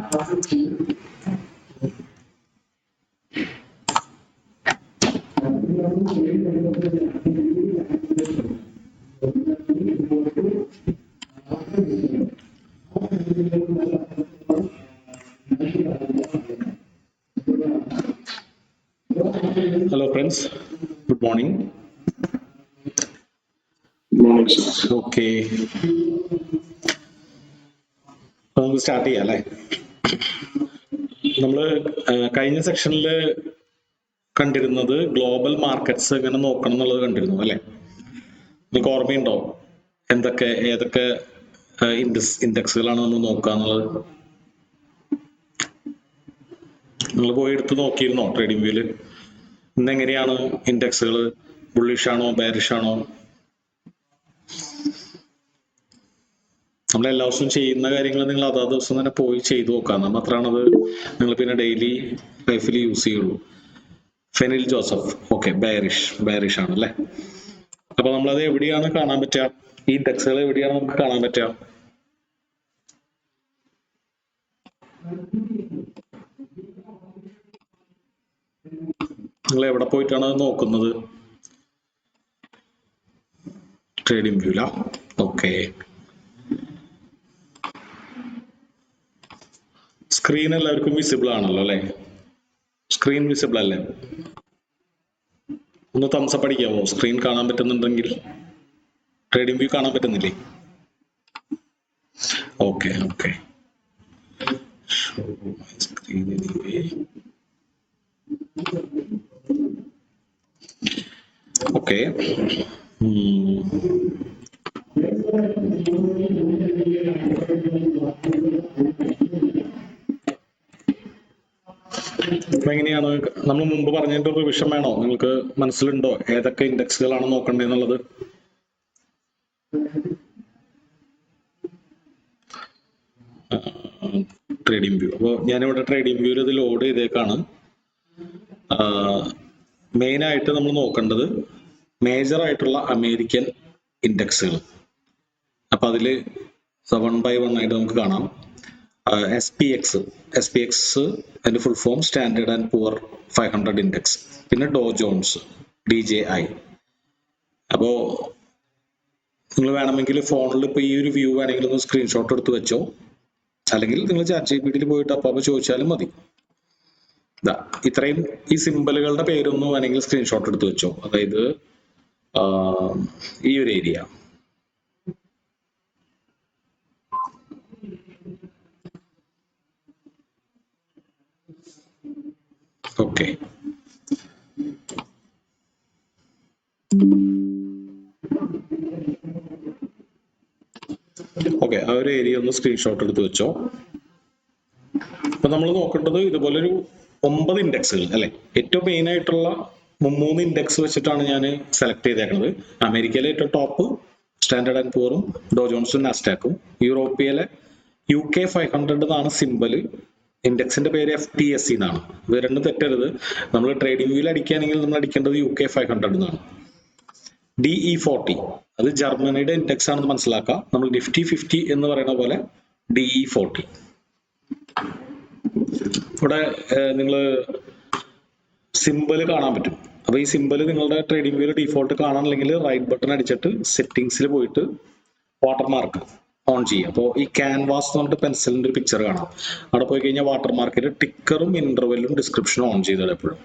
Hello friends, good morning. Good morning, sir. Okay. നമുക്ക് start ചെയ്യാം അല്ലേ? നമ്മള് കഴിഞ്ഞ സെക്ഷനിൽ കണ്ടിരുന്നത് ഗ്ലോബൽ മാർക്കറ്റ്സ് എങ്ങനെ നോക്കണം എന്നുള്ളത് കണ്ടിരുന്നു അല്ലെ? നിങ്ങൾക്ക് ഓർമ്മയുണ്ടോ ഏതൊക്കെ ഇൻഡെക്സുകളാണ് നമ്മൾ നോക്കുക എന്നുള്ളത്? നിങ്ങൾ പോയി എടുത്ത് നോക്കിയിരുന്നോ ട്രേഡിംഗ് വ്യൂല്? ഇന്നെങ്ങനെയാണ് ഇൻഡെക്സുകൾ? ബുള്ളിഷ് ആണോ ബെയറിഷ് ആണോ? നമ്മൾ എല്ലാ ദിവസവും ചെയ്യുന്ന കാര്യങ്ങൾ നിങ്ങൾ അതാ ദിവസം തന്നെ പോയി ചെയ്തു നോക്കാം. മാത്രമാണത് നിങ്ങൾ പിന്നെ ഡെയിലി ലൈഫിൽ യൂസ് ചെയ്യുള്ളൂ. ഫെനിൽ ജോസഫ്, ഓക്കെ, ബെയറിഷ് ആണ് അല്ലേ? അപ്പൊ നമ്മളത് എവിടെയാണ് കാണാൻ പറ്റുക? ഈ ഇൻഡെക്സുകൾ എവിടെയാണ് നമുക്ക് കാണാൻ പറ്റുക? നിങ്ങൾ എവിടെ പോയിട്ടാണ് അത് നോക്കുന്നത്? ട്രേഡിംഗ് വ്യൂല. ഓക്കെ, സ്ക്രീൻ എല്ലാവർക്കും വിസിബിൾ ആണല്ലോ അല്ലെ? സ്ക്രീൻ വിസിബിൾ അല്ലേ? ഒന്ന് തംസപ്പ് അടിക്കാമോ സ്ക്രീൻ കാണാൻ പറ്റുന്നുണ്ടെങ്കിൽ? ട്രേഡിംഗ് വ്യൂ കാണാൻ പറ്റുന്നില്ലേ? Okay okay, screen okay. അപ്പൊ എങ്ങനെയാണ് നമ്മൾ മുമ്പ് പറഞ്ഞതിന്റെ ഒരു റിവിഷൻ വേണോ? നിങ്ങൾക്ക് മനസ്സിലുണ്ടോ ഏതൊക്കെ ഇൻഡെക്സുകളാണ് നോക്കേണ്ടതെന്നുള്ളത്? Trading view. അപ്പോൾ ഞാനിവിടെ ട്രേഡിംഗ് വ്യൂവിൽ ഇത് ലോഡ് ചെയ്തേക്കാണ്. മെയിൻ ആയിട്ട് നമ്മൾ നോക്കേണ്ടത് മേജർ ആയിട്ടുള്ള അമേരിക്കൻ ഇൻഡെക്സുകൾ. അപ്പൊ അതില് 1 by 1 ആയിട്ട് നമുക്ക് കാണാം. SPX അതിന്റെ full form standard and poor 500 index. പിന്നെ ഡോ ജോൺസ് DJI. അപ്പോ നിങ്ങൾ വേണമെങ്കിൽ ഫോണിൽ ഇപ്പൊ ഈ ഒരു വ്യൂ വേണമെങ്കിൽ ഒന്ന് സ്ക്രീൻഷോട്ട് എടുത്ത് വെച്ചോ, അല്ലെങ്കിൽ നിങ്ങൾ ChatGPT പോയിട്ട് അപ്പൊ ചോദിച്ചാലും മതി. ഇത്രയും ഈ സിമ്പലുകളുടെ പേരൊന്നും വേണമെങ്കിൽ സ്ക്രീൻഷോട്ട് എടുത്ത് വെച്ചോ. അതായത് ഈ ഒരു ഏരിയ, ഓക്കെ. ഓക്കെ, ആ ഒരു ഏരിയ ഒന്ന് സ്ക്രീൻഷോട്ട് എടുത്ത് വെച്ചോ. അപ്പൊ നമ്മൾ നോക്കേണ്ടത് ഇതുപോലൊരു 9 ഇൻഡെക്സുകൾ അല്ലെ? ഏറ്റവും മെയിൻ ആയിട്ടുള്ള 3 ഇൻഡെക്സ് വെച്ചിട്ടാണ് ഞാൻ സെലക്ട് ചെയ്തേക്കുന്നത്. അമേരിക്കയിലെ ഏറ്റവും ടോപ്പ് സ്റ്റാൻഡേർഡ് ആൻഡ് പുവറും ഡോ ജോൺസും നാസ്ഡാക്കും. യൂറോപ്പിയയിലെ UK 500 എന്നാണ് സിമ്പല്. ഇൻഡെക്സിന്റെ പേര് FTSE എന്നാണ്. ഇത് രണ്ടും തെറ്റരുത്. നമ്മൾ ട്രേഡിംഗ് വ്യൂവിൽ അടിക്കുകയാണെങ്കിൽ നമ്മൾ അടിക്കേണ്ടത് UK 500 എന്നാണ്. DE40 അത് ജർമ്മനിയുടെ ഇൻഡെക്സ് ആണെന്ന് മനസ്സിലാക്കാം. നമ്മൾ നിഫ്റ്റി 50 എന്ന് പറയുന്ന പോലെ DE40. ഇവിടെ നിങ്ങൾ സിമ്പല് കാണാൻ പറ്റും. അപ്പൊ ഈ സിമ്പല് നിങ്ങളുടെ ട്രേഡിംഗ് വ്യൂവിൽ ഡീഫോൾട്ട് കാണാനില്ലെങ്കിൽ റൈറ്റ് ബട്ടൺ അടിച്ചിട്ട് സെറ്റിംഗ്സിൽ പോയിട്ട് വാട്ടർമാർക്ക് ഓൺ ചെയ്യുക. അപ്പോൾ ഈ ക്യാൻവാസ് എന്ന് പറഞ്ഞിട്ട് പെൻസിലിന്റെ ഒരു പിക്ചർ കാണാം. അവിടെ പോയി കഴിഞ്ഞാൽ വാട്ടർമാർക്കിൽ ടിക്കറും ഇന്റർവെല്ലും ഡിസ്ക്രിപ്ഷനും ഓൺ ചെയ്തത് എപ്പോഴും.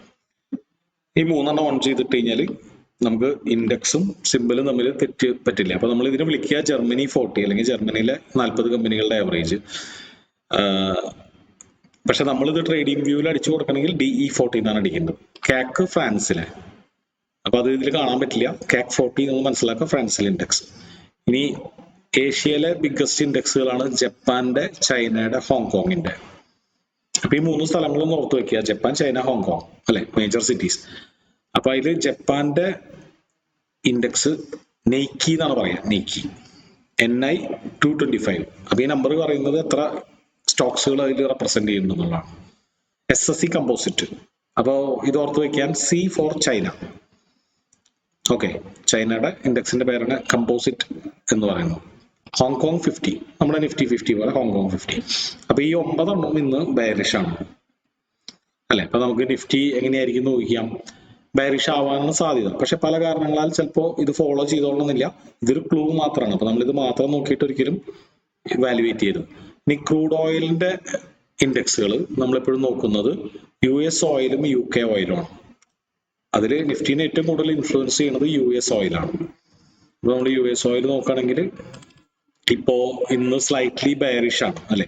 ഈ 3 ഓൺ ചെയ്തിട്ട് കഴിഞ്ഞാൽ നമുക്ക് ഇൻഡെക്സും സിമ്പലും തമ്മിൽ തെറ്റ് പറ്റില്ല. അപ്പൊ നമ്മൾ ഇതിനെ വിളിക്കുക ജർമ്മനി 40 അല്ലെങ്കിൽ ജർമ്മനിയിലെ 40 കമ്പനികളുടെ ആവറേജ്. പക്ഷെ നമ്മളിത് ട്രേഡിംഗ് വ്യൂവിൽ അടിച്ചു കൊടുക്കണമെങ്കിൽ DE40 എന്നാണ് അടിക്കേണ്ടത്. കാക്ക് ഫ്രാൻസിലെ, അപ്പൊ അത് ഇതിൽ കാണാൻ പറ്റില്ല. കാക്ക് 40 നമ്മൾ മനസ്സിലാക്കുക, ഫ്രാൻസിലെ ഇൻഡെക്സ്. ഇനി ഏഷ്യയിലെ ബിഗ്ഗസ്റ്റ് ഇൻഡെക്സുകളാണ് ജപ്പാന്റെ, ചൈനയുടെ, ഹോങ്കോങ്ങിന്റെ. അപ്പൊ ഈ 3 സ്ഥലങ്ങളും ഓർത്ത് വെക്കുക: ജപ്പാൻ, ചൈന, ഹോങ്കോങ് അല്ലെ, മേജർ സിറ്റീസ്. അപ്പൊ അതിൽ ജപ്പാന്റെ ഇൻഡെക്സ് നെയ്ക്കി എന്നാണ് പറയാ, നെയ്ക്കി NI 225. അപ്പൊ ഈ നമ്പർ പറയുന്നത് എത്ര സ്റ്റോക്സുകൾ അതിൽ റെപ്രസെന്റ് ചെയ്യുന്നുള്ളതാണ്. SSE composite. അപ്പോൾ ഇത് ഓർത്ത് വെക്കാൻ C for ചൈന. ഓക്കെ, ചൈനയുടെ ഇൻഡെക്സിന്റെ പേരാണ് കമ്പോസിറ്റ് എന്ന് പറയുന്നത്. ഹോങ്കോങ് 50, നമ്മുടെ നിഫ്റ്റി 50 പോലെ ഹോങ്കോങ് 50. അപ്പൊ ഈ 9 ഇന്ന് ബെയറിഷ് ആണ് അല്ലെ. അപ്പൊ നമുക്ക് നിഫ്റ്റി എങ്ങനെയായിരിക്കും ഊഹിക്കാം, ബെയറിഷ് ആവാനാണ് സാധ്യത. പക്ഷെ പല കാരണങ്ങളാൽ ചിലപ്പോൾ ഇത് ഫോളോ ചെയ്തോളണമെന്നില്ല. ഇതൊരു ക്ലൂ മാത്രമാണ്. അപ്പൊ നമ്മളിത് മാത്രം നോക്കിയിട്ട് ഒരിക്കലും വാലുവേറ്റ് ചെയ്തു. ഇനി ക്രൂഡ് ഓയിലിന്റെ ഇൻഡെക്സുകൾ നമ്മളെപ്പോഴും നോക്കുന്നത് US ഓയിലും UK ഓയിലുമാണ്. അതിൽ നിഫ്റ്റിനെ ഏറ്റവും കൂടുതൽ ഇൻഫ്ലുവൻസ് ചെയ്യുന്നത് US ഓയിലാണ്. അപ്പൊ നമ്മൾ US ഓയിൽ നോക്കുകയാണെങ്കിൽ ഇപ്പോ ഇന്ന് സ്ലൈറ്റ്ലി ബെയറിഷ് ആണ് അല്ലെ.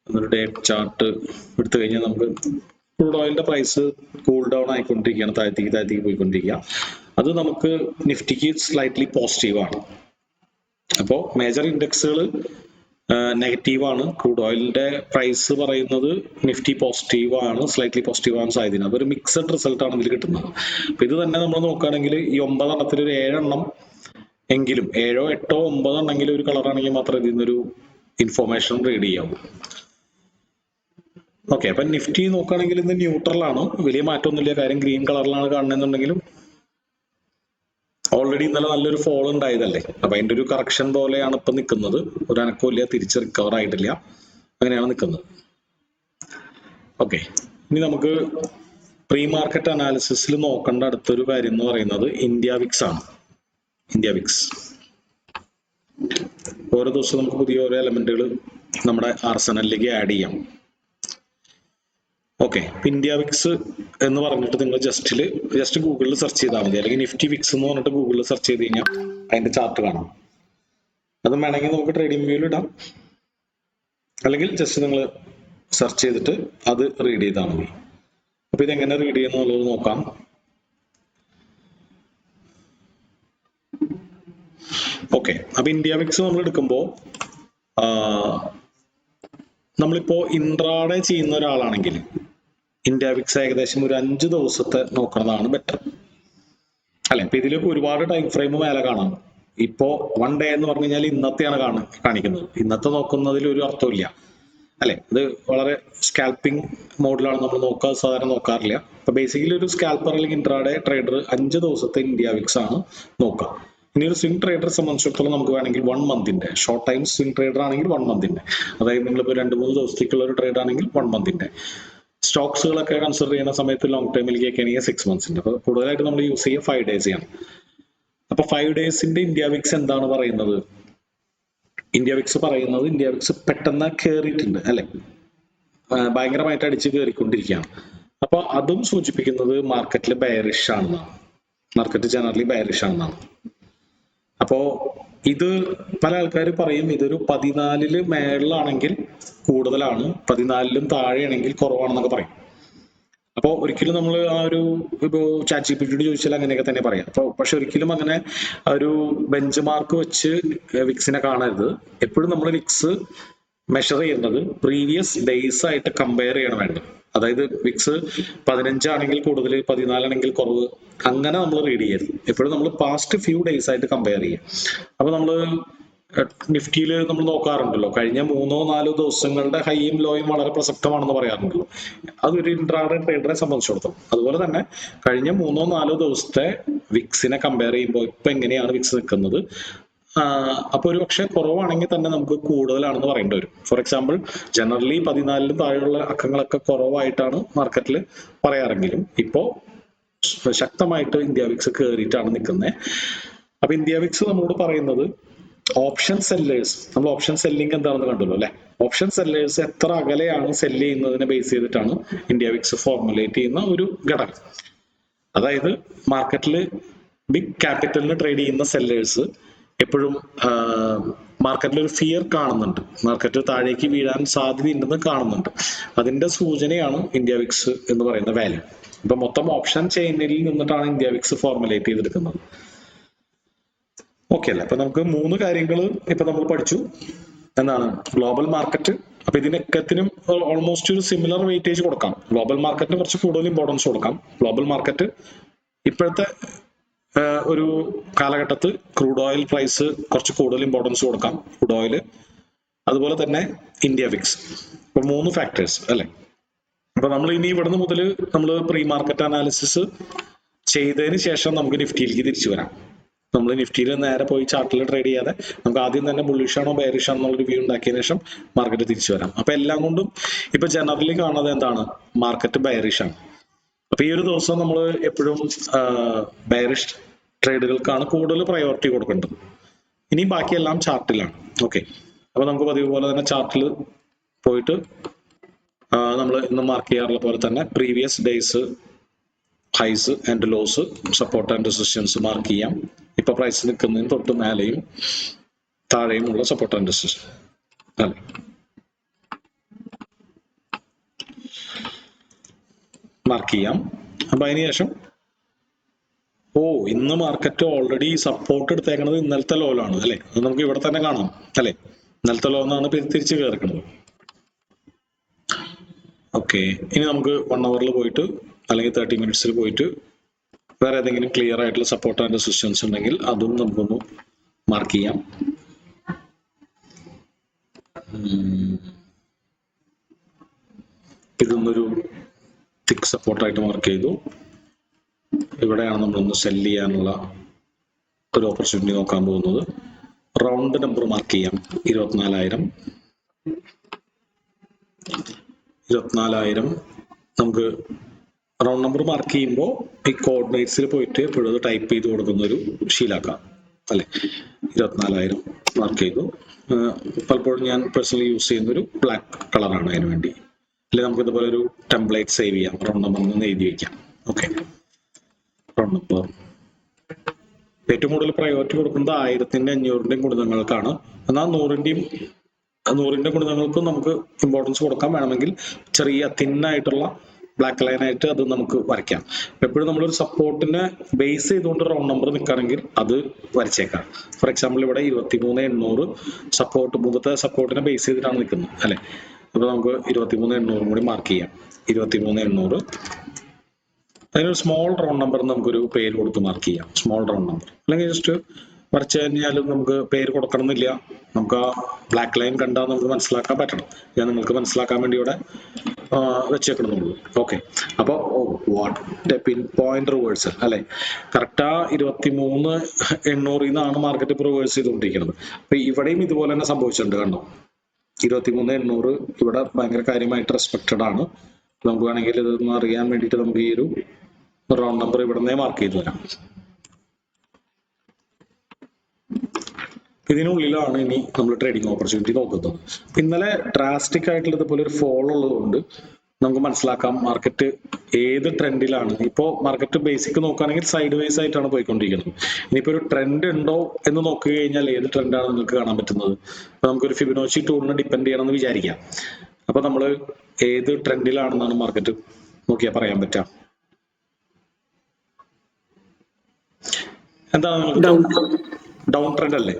ഒരു ഡേ ചാർട്ട് എടുത്തു കഴിഞ്ഞാൽ നമുക്ക് ക്രൂഡ് ഓയിലിന്റെ പ്രൈസ് കൂൾ ഡൗൺ ആയിക്കൊണ്ടിരിക്കുകയാണ്, താഴത്തേക്ക് പോയിക്കൊണ്ടിരിക്കുക. അത് നമുക്ക് നിഫ്റ്റിക്ക് സ്ലൈറ്റ്ലി പോസിറ്റീവാണ്. അപ്പോൾ മേജർ ഇൻഡെക്സുകൾ നെഗറ്റീവാണ്. ക്രൂഡ് ഓയിലിന്റെ പ്രൈസ് പറയുന്നത് നിഫ്റ്റി പോസിറ്റീവാണ്, സ്ലൈറ്റ്ലി പോസിറ്റീവാണ് സാധ്യത. അതൊരു മിക്സഡ് റിസൾട്ട് ആണ് ഇതിൽ കിട്ടുന്നത്. അപ്പൊ ഇത് തന്നെ നമ്മൾ നോക്കുകയാണെങ്കിൽ ഈ 9 എണ്ണത്തിൽ ഒരു 7 എണ്ണം എങ്കിലും, 7, 8, 9 എണ്ണെങ്കിലും ഒരു കളറാണെങ്കിൽ മാത്രമേ ഇതിൽ നിന്നൊരു ഇൻഫോർമേഷൻ റീഡ് ചെയ്യാവൂ. ഓക്കെ, അപ്പൊ നിഫ്റ്റി നോക്കുകയാണെങ്കിൽ ഇന്ന് ന്യൂട്രൽ ആണ്, വലിയ മാറ്റമൊന്നുമില്ല. കാര്യം ഗ്രീൻ കളറിലാണ് കാണുന്നുണ്ടെങ്കിലും ഓൾറെഡി ഇന്നലെ നല്ലൊരു ഫോൾ ഉണ്ടായതല്ലേ. അപ്പൊ അതിന്റെ ഒരു കറക്ഷൻ പോലെയാണ് ഇപ്പൊ നിൽക്കുന്നത്. ഒരു അനക്കമില്ല, തിരിച്ച് റിക്കവർ ആയിട്ടില്ല, അങ്ങനെയാണ് നിൽക്കുന്നത്. ഓക്കെ, ഇനി നമുക്ക് പ്രീ മാർക്കറ്റ് അനാലിസിസിൽ നോക്കേണ്ട അടുത്തൊരു കാര്യം എന്ന് പറയുന്നത് ഇന്ത്യ വിക്സ് ആണ്. ഇന്ത്യ വിക്സ് ഓരോ ദിവസവും നമുക്ക് പുതിയ ഓരോ എലമെന്റുകൾ നമ്മുടെ ആർസനലിലേക്ക് ആഡ് ചെയ്യാം. ഓക്കെ, ഇന്ത്യ വിക്സ് എന്ന് പറഞ്ഞിട്ട് നിങ്ങൾ ജസ്റ്റ് ഗൂഗിളിൽ സെർച്ച് ചെയ്താൽ മതി, അല്ലെങ്കിൽ നിഫ്റ്റി വിക്സ് എന്ന് പറഞ്ഞിട്ട് ഗൂഗിളിൽ സെർച്ച് ചെയ്ത് കഴിഞ്ഞാൽ അതിന്റെ ചാർട്ട് കാണാം. അത് വേണമെങ്കിൽ നമുക്ക് ട്രേഡിംഗ് വ്യൂവിൽ ഇടാം, അല്ലെങ്കിൽ ജസ്റ്റ് നിങ്ങൾ സെർച്ച് ചെയ്തിട്ട് അത് റീഡ് ചെയ്താൽ മതി. അപ്പൊ ഇതെങ്ങനെ റീഡ് ചെയ്യുന്നുള്ളത് നോക്കാം. ഓക്കെ, അപ്പൊ ഇന്ത്യ വിക്സ് നമ്മൾ എടുക്കുമ്പോൾ നമ്മളിപ്പോ ഇൻട്രാഡേ ചെയ്യുന്ന ഒരാളാണെങ്കിൽ ഇന്ത്യ വിക്സ് ഏകദേശം ഒരു 5 ദിവസത്തെ നോക്കുന്നതാണ് ബെറ്റർ അല്ലെ. ഇപ്പൊ ഇതിലേക്ക് ഒരുപാട് ടൈം ഫ്രെയിം മേലെ കാണാം. ഇപ്പോ 1 ഡേ എന്ന് പറഞ്ഞു കഴിഞ്ഞാൽ ഇന്നത്തെയാണ് കാണിക്കുന്നത്. ഇന്നത്തെ നോക്കുന്നതിൽ ഒരു അർത്ഥമില്ല അല്ലെ. ഇത് വളരെ സ്കാൽപ്പിംഗ് മോഡിലാണ് നമ്മൾ സാധാരണ നോക്കാറില്ല. അപ്പൊ ബേസിക്കലി ഒരു സ്കാൽപ്പർ അല്ലെങ്കിൽ ഇൻട്രാഡേ ട്രേഡർ 5 ദിവസത്തെ ഇന്ത്യ വിക്സ് ആണ് നോക്കുക. ഇനി ഒരു സ്വിംഗ് ട്രേഡറെ സംബന്ധിച്ചിടത്തോളം നമുക്ക് വേണമെങ്കിൽ 1 മന്തിന്റെ, ഷോർട്ട് ടൈം സ്വിംഗ് ട്രേഡർ ആണെങ്കിൽ 1 മന്തിന്റെ, അതായത് നിങ്ങളിപ്പോൾ 2-3 ദിവസത്തേക്കുള്ള ഒരു ട്രേഡ് ആണെങ്കിൽ 1 മന്തിന്റെ, സ്റ്റോക്സുകളൊക്കെ കൺസിഡർ ചെയ്യുന്ന സമയത്ത് ലോങ് ടൈമിലേക്ക് ആണെങ്കിൽ 6 മന്ത്സിന്റെ. അപ്പൊ കൂടുതലായിട്ട് നമ്മൾ യൂസ് ചെയ്യുക 5 ഡേയ്സ് ആണ്. അപ്പൊ 5 ഡേയ്സിന്റെ ഇന്ത്യ വിക്സ് എന്താണ് പറയുന്നത്? ഇന്ത്യ വിക്സ് പറയുന്നത് ഇന്ത്യ വിക്സ് പെട്ടെന്ന് കയറിയിട്ടുണ്ട് അല്ലെ, ഭയങ്കരമായിട്ട് അടിച്ച് കയറിക്കൊണ്ടിരിക്കുകയാണ്. അപ്പൊ അതും സൂചിപ്പിക്കുന്നത് മാർക്കറ്റിൽ ബെയറിഷ് ആണെന്നാണ്. മാർക്കറ്റ് ജനറലി ബെയറിഷ് ആണെന്നാണ്. അപ്പോ ഇത് പല ആൾക്കാർ പറയും ഇതൊരു 14 മേളിലാണെങ്കിൽ കൂടുതലാണ്, 14 താഴെയാണെങ്കിൽ കുറവാണെന്നൊക്കെ പറയും. അപ്പോൾ ഒരിക്കലും നമ്മൾ ആ ഒരു ഇപ്പോൾ ChatGPT ചോദിച്ചാൽ അങ്ങനെയൊക്കെ തന്നെ പറയാം. അപ്പോൾ പക്ഷെ ഒരിക്കലും അങ്ങനെ ഒരു ബെഞ്ച് മാർക്ക് വെച്ച് വിക്സിനെ കാണരുത്. എപ്പോഴും നമ്മൾ വിക്സ് മെഷർ ചെയ്യുന്നത് പ്രീവിയസ് ഡേയ്സ് ആയിട്ട് കമ്പയർ ചെയ്യണം വേണ്ടത്. അതായത് വിക്സ് 15 ആണെങ്കിൽ കൂടുതൽ, 14 ആണെങ്കിൽ കുറവ്, അങ്ങനെ നമ്മൾ റീഡ് ചെയ്യരുത്. എപ്പോഴും നമ്മൾ പാസ്റ്റ് ഫ്യൂ ഡേയ്സ് ആയിട്ട് കമ്പയർ ചെയ്യുക. അപ്പൊ നമ്മൾ നിഫ്റ്റിയിൽ നമ്മൾ നോക്കാറുണ്ടല്ലോ, കഴിഞ്ഞ 3-4 ദിവസങ്ങളുടെ ഹൈയും ലോയും വളരെ പ്രസക്തമാണെന്ന് പറയാറുണ്ടല്ലോ. അതൊരു ഇൻട്രാഡേ ട്രേഡറെ സംബന്ധിച്ചിടത്തോളം. അതുപോലെ തന്നെ കഴിഞ്ഞ 3-4 ദിവസത്തെ വിക്സിനെ കമ്പയർ ചെയ്യുമ്പോൾ ഇപ്പൊ എങ്ങനെയാണ് വിക്സ് നിൽക്കുന്നത്, അപ്പൊ ഒരു പക്ഷെ കുറവാണെങ്കിൽ തന്നെ നമുക്ക് കൂടുതലാണെന്ന് പറയേണ്ടി വരും. ഫോർ എക്സാമ്പിൾ ജനറലി 14 താഴെയുള്ള അക്കങ്ങളൊക്കെ കുറവായിട്ടാണ് മാർക്കറ്റിൽ പറയാറെങ്കിലും ഇപ്പോ ശക്തമായിട്ട് ഇന്ത്യ വിക്സ് കയറിയിട്ടാണ് നിൽക്കുന്നത്. അപ്പൊ ഇന്ത്യ വിക്സ് നമ്മളോട് പറയുന്നത് ഓപ്ഷൻ സെല്ലേഴ്സ്, നമ്മൾ ഓപ്ഷൻ സെല്ലിംഗ് എന്താണെന്ന് കണ്ടല്ലോ അല്ലെ. ഓപ്ഷൻ സെല്ലേഴ്സ് എത്ര അകലെയാണ് സെല്ല് ചെയ്യുന്നതിനെ ബേസ് ചെയ്തിട്ടാണ് ഇന്ത്യ വിക്സ് ഫോർമുലേറ്റ് ചെയ്യുന്ന ഒരു ഘടകം. അതായത് മാർക്കറ്റിൽ ബിഗ് ക്യാപിറ്റലിന് ട്രേഡ് ചെയ്യുന്ന സെല്ലേഴ്സ് എപ്പോഴും മാർക്കറ്റിൽ ഒരു ഫിയർ കാണുന്നുണ്ട്, മാർക്കറ്റ് താഴേക്ക് വീഴാൻ സാധ്യതയുണ്ടെന്ന് കാണുന്നുണ്ട്. അതിന്റെ സൂചനയാണ് ഇന്ത്യ വിക്സ് എന്ന് പറയുന്ന വാല്യൂ. ഇപ്പൊ മൊത്തം ഓപ്ഷൻ ചെയിനിൽ നിന്നിട്ടാണ് ഇന്ത്യ വിക്സ് ഫോർമുലേറ്റ് ചെയ്തെടുക്കുന്നത്. ഓക്കെ അല്ലേ. അപ്പൊ നമുക്ക് 3 കാര്യങ്ങൾ ഇപ്പൊ നമ്മൾ പഠിച്ചു. എന്താണ് ഗ്ലോബൽ മാർക്കറ്റ്? അപ്പൊ ഇതിനൊക്കത്തിനും ഓൾമോസ്റ്റ് ഒരു സിമിലർ വെയിറ്റേജ് കൊടുക്കാം. ഗ്ലോബൽ മാർക്കറ്റിന് കുറച്ച് കൂടുതൽ ഇമ്പോർട്ടൻസ് കൊടുക്കാം. ഗ്ലോബൽ മാർക്കറ്റ് ഇപ്പോഴത്തെ ഒരു കാലഘട്ടത്തിൽ ക്രൂഡ് ഓയിൽ പ്രൈസ് കുറച്ച് കൂടുതൽ ഇമ്പോർട്ടൻസ് കൊടുക്കാം, ക്രൂഡ് ഓയിൽ. അതുപോലെ തന്നെ ഇന്ത്യ വിക്സ്. ഇപ്പൊ 3 ഫാക്ടേഴ്സ് അല്ലെ. അപ്പൊ നമ്മൾ ഇനി ഇവിടുന്ന് മുതൽ നമ്മൾ പ്രീ മാർക്കറ്റ് അനാലിസിസ് ചെയ്തതിന് ശേഷം നമുക്ക് നിഫ്റ്റിയിലേക്ക് തിരിച്ചു വരാം. നമ്മൾ നിഫ്റ്റിയിൽ നേരെ പോയി ചാർട്ടിൽ ട്രേഡ് ചെയ്യാതെ നമുക്ക് ആദ്യം തന്നെ ബുള്ളിഷ് ആണോ ബെയറിഷ് ആണോ എന്നുള്ള റിവ്യൂ ഉണ്ടാക്കിയതിനു ശേഷം മാർക്കറ്റ് തിരിച്ചു വരാം. അപ്പൊ എല്ലാം കൊണ്ടും ഇപ്പൊ ജനറലി കാണുന്നത് എന്താണ്, മാർക്കറ്റ് ബെയറിഷ് ആണ്. അപ്പൊ ഈ ഒരു ദിവസം നമ്മൾ എപ്പോഴും ബെയറിഷ് ട്രേഡുകൾക്കാണ് കൂടുതൽ പ്രയോറിറ്റി കൊടുക്കേണ്ടത്. ഇനി ബാക്കിയെല്ലാം ചാർട്ടിലാണ്. ഓക്കെ, അപ്പൊ നമുക്ക് പതിവ് പോലെ തന്നെ ചാർട്ടിൽ പോയിട്ട് നമ്മൾ ഇന്ന് മാർക്ക് ചെയ്യാറുള്ള പോലെ തന്നെ previous days highs and lows, support and resistance mark ചെയ്യാം. ഇപ്പൊ പ്രൈസ് നിൽക്കുന്നതിന് തൊട്ട് മേലെയും താഴെയുമുള്ള സപ്പോർട്ട് ആൻഡ് റെസിസ്റ്റൻസ് അല്ലേ. മാർക്ക് ചെയ്യാം. അപ്പൊ അതിനുശേഷം ഇന്ന് മാർക്കറ്റ് ഓൾറെഡി സപ്പോർട്ട് എടുത്തേക്കുന്നത് ഇന്നലത്തെ ലോയിലാണ് അല്ലെ. അത് നമുക്ക് ഇവിടെ തന്നെ കാണാം അല്ലെ. ഇന്നലത്തെ ലോ എന്നാണ് തിരിച്ച് കയറിക്കുന്നത്. ഓക്കെ, ഇനി നമുക്ക് 1 hour പോയിട്ട് അല്ലെങ്കിൽ 30 minutes പോയിട്ട് വേറെ ഏതെങ്കിലും ക്ലിയർ ആയിട്ടുള്ള സപ്പോർട്ട് ആൻഡ് റെസിസ്റ്റൻസ് ഉണ്ടെങ്കിൽ അതും നമുക്കൊന്ന് മാർക്ക് ചെയ്യാം. ഇതൊന്നൊരു തിക്ക് സപ്പോർട്ടായിട്ട് മാർക്ക് ചെയ്തു. ഇവിടെയാണ് നമ്മളൊന്ന് സെല് ചെയ്യാനുള്ള ഒരു ഓപ്പർച്യൂണിറ്റി നോക്കാൻ പോകുന്നത്. റൗണ്ട് നമ്പർ മാർക്ക് ചെയ്യാം. 24,000 നമുക്ക് റൗണ്ട് നമ്പർ മാർക്ക് ചെയ്യുമ്പോൾ ഈ കോർഡിനേറ്റ്സിൽ പോയിട്ട് എപ്പോഴും ടൈപ്പ് ചെയ്ത് കൊടുക്കുന്ന ഒരു ശീലാക്കാം അല്ലെ. 24,000 മാർക്ക് ചെയ്തു. പലപ്പോഴും ഞാൻ പേഴ്സണലി യൂസ് ചെയ്യുന്ന ഒരു ബ്ലാക്ക് കളറാണ് അതിന് വേണ്ടി. അല്ലെങ്കിൽ നമുക്ക് ഇതുപോലെ ഒരു ടെംപ്ലേറ്റ് സേവ് ചെയ്യാം, റൗണ്ട് നമ്പർ നിന്ന് എഴുതി വയ്ക്കാം. ഓക്കെ, റൗണ്ട് നമ്പർ ഏറ്റവും കൂടുതൽ പ്രയോറിറ്റി കൊടുക്കുന്നത് 1000-500 ഗുണിതങ്ങൾക്കാണ്. എന്നാൽ 100ന്റെ ഗുണിതങ്ങൾക്കും നമുക്ക് ഇമ്പോർട്ടൻസ് കൊടുക്കാൻ വേണമെങ്കിൽ ചെറിയ തിന്നായിട്ടുള്ള ബ്ലാക്ക് ലൈൻ ആയിട്ട് അത് നമുക്ക് വരയ്ക്കാം. എപ്പോഴും നമ്മളൊരു സപ്പോർട്ടിനെ ബേസ് ചെയ്തുകൊണ്ട് റൗണ്ട് നമ്പർ നിൽക്കുകയാണെങ്കിൽ അത് വരച്ചേക്കാം. ഫോർ എക്സാമ്പിൾ ഇവിടെ 23,800 സപ്പോർട്ട്, മുമ്പത്തെ സപ്പോർട്ടിനെ ബേസ് ചെയ്തിട്ടാണ് നിൽക്കുന്നത് അല്ലെ. അപ്പൊ നമുക്ക് 23,800 കൂടി മാർക്ക് ചെയ്യാം. 23,800 അതിനൊരു സ്മോൾ റൗണ്ട് നമ്പർ നമുക്കൊരു പേര് കൊടുത്ത് മാർക്ക് ചെയ്യാം. സ്മോൾ റൗണ്ട് നമ്പർ അല്ലെങ്കിൽ ജസ്റ്റ് വരച്ചു കഴിഞ്ഞാലും നമുക്ക് പേര് കൊടുക്കണമെന്നില്ല. നമുക്ക് ആ ബ്ലാക്ക് ലൈൻ കണ്ടാൽ നമുക്ക് മനസ്സിലാക്കാൻ പറ്റണം. ഞാൻ നിങ്ങൾക്ക് മനസ്സിലാക്കാൻ വേണ്ടി ഇവിടെ വെച്ചേക്കണമെന്നുള്ളൂ. ഓക്കെ, അപ്പോൾ വാട്ട് പിൻ പോയിന്റ് റിവേഴ്സൽ അല്ലെ. കറക്റ്റ് ആ 23,800 നിന്നാണ് മാർക്കറ്റ് ഇപ്പോൾ റിവേഴ്സ് ചെയ്തുകൊണ്ടിരിക്കുന്നത്. അപ്പൊ ഇവിടെയും ഇതുപോലെ തന്നെ സംഭവിച്ചിട്ടുണ്ട്. കണ്ടോ, 23,800 ഇവിടെ ഭയങ്കര കാര്യമായിട്ട് റെസ്പെക്റ്റഡ് ആണ്. നമുക്ക് വേണമെങ്കിൽ ഇതൊന്ന് അറിയാൻ വേണ്ടിയിട്ട് നമുക്ക് ഈ ഒരു റൗണ്ട് നമ്പർ ഇവിടെ നിന്നേ മാർക്ക് ചെയ്ത് തരാം. ഇതിനുള്ളിലാണ് ഇനി നമ്മൾ ട്രേഡിംഗ് ഓപ്പർച്യൂണിറ്റി നോക്കുന്നത്. ഇന്നലെ ഡ്രാസ്റ്റിക് ആയിട്ടുള്ള ഇതുപോലെ ഒരു ഫോളോ ഉള്ളതുകൊണ്ട് നമുക്ക് മനസ്സിലാക്കാം മാർക്കറ്റ് ഏത് ട്രെൻഡിലാണ്. ഇപ്പോൾ മാർക്കറ്റ് ബേസിക് നോക്കുകയാണെങ്കിൽ സൈഡ് വൈസ് ആയിട്ടാണ് പോയിക്കൊണ്ടിരിക്കുന്നത്. ഇനിയിപ്പോൾ ഒരു ട്രെൻഡ് ഉണ്ടോ എന്ന് നോക്കി കഴിഞ്ഞാൽ ഏത് ട്രെൻഡാണ് നിങ്ങൾക്ക് കാണാൻ പറ്റുന്നത്. അപ്പൊ നമുക്കൊരു ഫിബൊനാച്ചി ടൂളിനെ ഡിപ്പെൻഡ് ചെയ്യണമെന്ന് വിചാരിക്കാം. അപ്പൊ നമ്മൾ ഏത് ട്രെൻഡിലാണെന്നാണ് മാർക്കറ്റ് നോക്കിയാൽ പറയാൻ പറ്റുക. എന്താണ് ഡൗൺ ട്രെൻഡ് അല്ലേ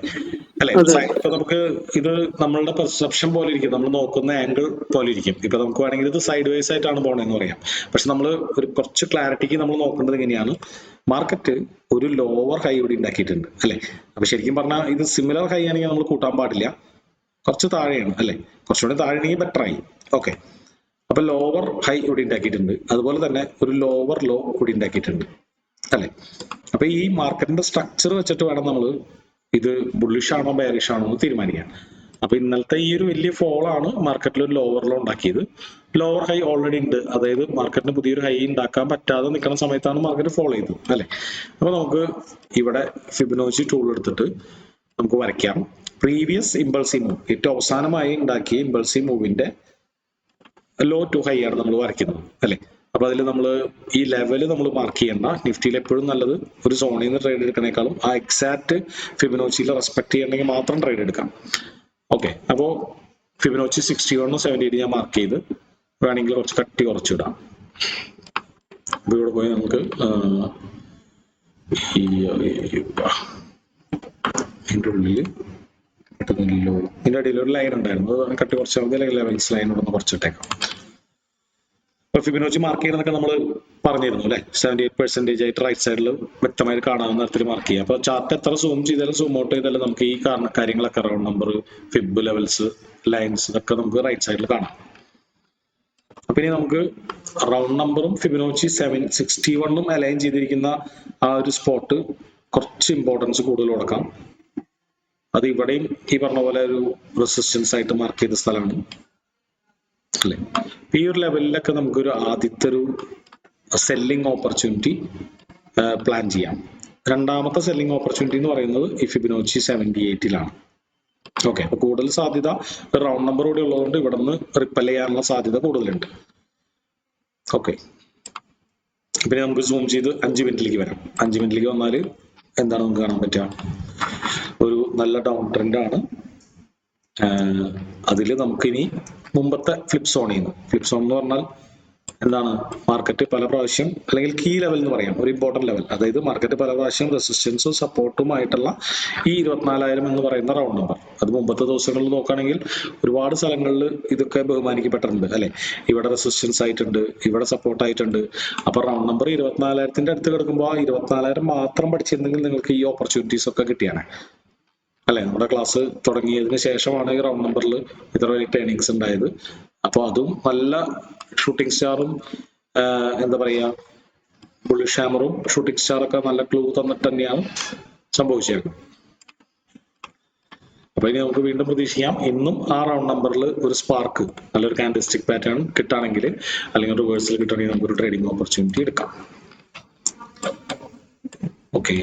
അല്ലെ. ഇപ്പൊ നമുക്ക് ഇത് നമ്മളുടെ പെർസെപ്ഷൻ പോലെ ഇരിക്കും, നമ്മൾ നോക്കുന്ന ആംഗിൾ പോലെ ഇരിക്കും. ഇപ്പൊ നമുക്ക് വേണമെങ്കിൽ ഇത് സൈഡ് വൈസ് ആയിട്ടാണ് പോകണമെന്ന് പറയാം. പക്ഷെ നമ്മൾ ഒരു കുറച്ച് ക്ലാരിറ്റിക്ക് നമ്മൾ നോക്കേണ്ടത് എങ്ങനെയാണ്, മാർക്കറ്റ് ഒരു ലോവർ ഹൈ ഇവിടെ ഉണ്ടാക്കിയിട്ടുണ്ട് അല്ലെ. അപ്പൊ ശരിക്കും പറഞ്ഞാൽ ഇത് സിമിലർ ഹൈ ആണെങ്കിൽ നമ്മൾ കൂട്ടാൻ പാടില്ല, കുറച്ച് താഴെയാണ് അല്ലെ. കുറച്ചുകൂടി താഴെയാണെങ്കിൽ ബെറ്റർ ആയി. ഓക്കെ, അപ്പൊ ലോവർ ഹൈ ഇവിടെ ഉണ്ടാക്കിയിട്ടുണ്ട്, അതുപോലെ തന്നെ ഒരു ലോവർ ലോ ഇവിടെ ഉണ്ടാക്കിയിട്ടുണ്ട് അല്ലെ. അപ്പൊ ഈ മാർക്കറ്റിന്റെ സ്ട്രക്ചർ വെച്ചിട്ട് വേണം നമ്മൾ ഇത് ബുള്ളിഷ് ആണോ ബെയറിഷ് ആണോ എന്ന് തീരുമാനിക്കാൻ. അപ്പൊ ഇന്നലത്തെ ഈ ഒരു വലിയ ഫോൾ ആണ് മാർക്കറ്റിൽ ഒരു ലോവർ ലോ ഉണ്ടാക്കിയത്. ലോവർ ഹൈ ഓൾറെഡി ഉണ്ട്, അതായത് മാർക്കറ്റിന് പുതിയൊരു ഹൈ ഉണ്ടാക്കാൻ പറ്റാതെ നിൽക്കുന്ന സമയത്താണ് മാർക്കറ്റ് ഫോളോ ചെയ്തത് അല്ലെ. അപ്പൊ നമുക്ക് ഇവിടെ ഫിബൊനാച്ചി ടൂൾ എടുത്തിട്ട് നമുക്ക് വരയ്ക്കാം. പ്രീവിയസ് ഇമ്പൾസീവ് മൂവ്, ഏറ്റവും അവസാനമായി ഉണ്ടാക്കിയ ഇമ്പൾസീവ് മൂവിന്റെ ലോ ടു ഹൈ ആണ് നമ്മൾ വരയ്ക്കുന്നത് അല്ലെ. അപ്പൊ അതിൽ നമ്മൾ ഈ ലെവല് നമ്മൾ മാർക്ക് ചെയ്യണ്ട. നിഫ്റ്റിയിൽ എപ്പോഴും നല്ലത് ഒരു സോണിൽ നിന്ന് ട്രേഡ് എടുക്കണേക്കാളും ആ എക്സാക്ട് ഫിബൊനാച്ചിയിൽ റെസ്പെക്ട് ചെയ്യണമെങ്കിൽ മാത്രം ട്രേഡ് എടുക്കാം. ഓക്കെ, അപ്പോൾ ഫിബൊനാച്ചി 61 78 ഞാൻ മാർക്ക് ചെയ്ത് വേണമെങ്കിൽ കുറച്ച് കട്ടി കുറച്ചിടാം. അപ്പൊ ഇവിടെ പോയി നമുക്ക് ഇതിന്റെ ഉള്ളില് കിട്ടുന്നില്ലല്ലോ. ഇതിന്റെ അടിയിൽ ഒരു ലൈൻ ഉണ്ടായിരുന്നു, അത് കട്ടി കുറച്ചാൽ മതി, അല്ലെങ്കിൽ ലെവൽസ് ലൈൻ ഒന്ന് കുറച്ചിട്ടേക്കാം. ഫിബൊനാച്ചി മാർക്ക് ചെയ്യുന്നതൊക്കെ നമ്മൾ പറഞ്ഞിരുന്നു അല്ലെ. 78% ആയിട്ട് റൈറ്റ് സൈഡിൽ വ്യക്തമായിട്ട് കാണാവുന്ന തരത്തിൽ മാർക്ക് ചെയ്യാം. അപ്പൊ ചാർട്ട് എത്ര സൂം ചെയ്താലും സൂം ഔട്ട് ചെയ്താലും നമുക്ക് ഈ കാര്യങ്ങളൊക്കെ round number, fib levels, lines ഇതൊക്കെ നമുക്ക് റൈറ്റ് സൈഡിൽ കാണാം. അപ്പൊ ഇനി നമുക്ക് റൗണ്ട് നമ്പറും ഫിബൊനാച്ചി 61 അലൈൻ ചെയ്തിരിക്കുന്ന ആ ഒരു സ്പോട്ട് കുറച്ച് ഇമ്പോർട്ടൻസ് കൂടുതൽ കൊടുക്കാം. അത് ഇവിടെയും ഈ പറഞ്ഞ പോലെ ഒരു റെസിസ്റ്റൻസ് ആയിട്ട് മാർക്ക് ചെയ്ത സ്ഥലമാണ് അല്ലെ. ഈ ഒരു ലെവലിലൊക്കെ നമുക്കൊരു ആദ്യത്തെ ഒരു സെല്ലിംഗ് ഓപ്പർച്യൂണിറ്റി പ്ലാൻ ചെയ്യാം. രണ്ടാമത്തെ സെല്ലിംഗ് ഓപ്പർച്യൂണിറ്റി എന്ന് പറയുന്നത് ഈ ഫിബൊനാച്ചി 78-ലാണ്. ഓക്കെ, അപ്പൊ കൂടുതൽ സാധ്യത റൗണ്ട് നമ്പർ കൂടി ഉള്ളതുകൊണ്ട് ഇവിടെ നിന്ന് റിപ്പൽ ചെയ്യാനുള്ള സാധ്യത കൂടുതലുണ്ട്. ഓക്കെ, പിന്നെ നമുക്ക് സൂം ചെയ്ത് 5 മിനിറ്റിലേക്ക് വരാം. 5 മിനിറ്റിലേക്ക് വന്നാൽ എന്താണ് നമുക്ക് കാണാൻ പറ്റുക? ഒരു നല്ല ഡൗൺ ട്രെൻഡ് ആണ്. അതിൽ നമുക്കിനി മുമ്പത്തെ ഫ്ലിപ്പ് സോൺ ചെയ്യുന്നു. ഫ്ലിപ്പ് സോൺ എന്ന് പറഞ്ഞാൽ എന്താണ്? മാർക്കറ്റ് പല പ്രാവശ്യം, അല്ലെങ്കിൽ കീ ലെവൽ എന്ന് പറയാം, ഒരു ഇമ്പോർട്ടന്റ് ലെവൽ. അതായത് മാർക്കറ്റ് പല പ്രാവശ്യം റെസിസ്റ്റൻസും സപ്പോർട്ടുമായിട്ടുള്ള ഈ 24,000 എന്ന് പറയുന്ന റൗണ്ട് നമ്പർ. അത് മുമ്പത്തെ ദിവസങ്ങളിൽ നോക്കുകയാണെങ്കിൽ ഒരുപാട് സ്ഥലങ്ങളിൽ ഇതൊക്കെ ബഹുമാനിക്കപ്പെട്ടിട്ടുണ്ട് അല്ലെ. ഇവിടെ റെസിസ്റ്റൻസ് ആയിട്ടുണ്ട്, ഇവിടെ സപ്പോർട്ട് ആയിട്ടുണ്ട്. അപ്പൊ റൗണ്ട് നമ്പർ 24,000-ന്റെ അടുത്ത് കിടക്കുമ്പോൾ ആ 24,000 മാത്രം പഠിച്ചിരുന്നെങ്കിൽ നിങ്ങൾക്ക് ഈ ഓപ്പർച്യൂണിറ്റീസ് ഒക്കെ കിട്ടിയാണ് അല്ലെ. നമ്മുടെ ക്ലാസ് തുടങ്ങിയതിന് ശേഷമാണ് ഈ റൗണ്ട് നമ്പറിൽ ഇത്ര വലിയ ട്രെയിനിങ്സ് ഉണ്ടായത്. അപ്പൊ അതും നല്ല ഷൂട്ടിംഗ് സ്റ്റാറും എന്താ പറയാ, ബുള്ളിഷ് ഹാമറും ഷൂട്ടിംഗ് സ്റ്റാർ ഒക്കെ നല്ല ക്ലൂ തന്നിട്ട് തന്നെയാണ് സംഭവിച്ചേക്കുന്നത്. അപ്പൊ ഇനി നമുക്ക് വീണ്ടും പ്രതീക്ഷിക്കാം ഇന്നും ആ റൗണ്ട് നമ്പറിൽ ഒരു സ്പാർക്ക്, നല്ലൊരു കാൻഡിൽസ്റ്റിക് പാറ്റേൺ കിട്ടുകയാണെങ്കിൽ, അല്ലെങ്കിൽ റിവേഴ്സൽ കിട്ടുകയാണെങ്കിൽ നമുക്കൊരു ട്രേഡിംഗ് ഓപ്പർച്യൂണിറ്റി എടുക്കാം. ഓക്കെ,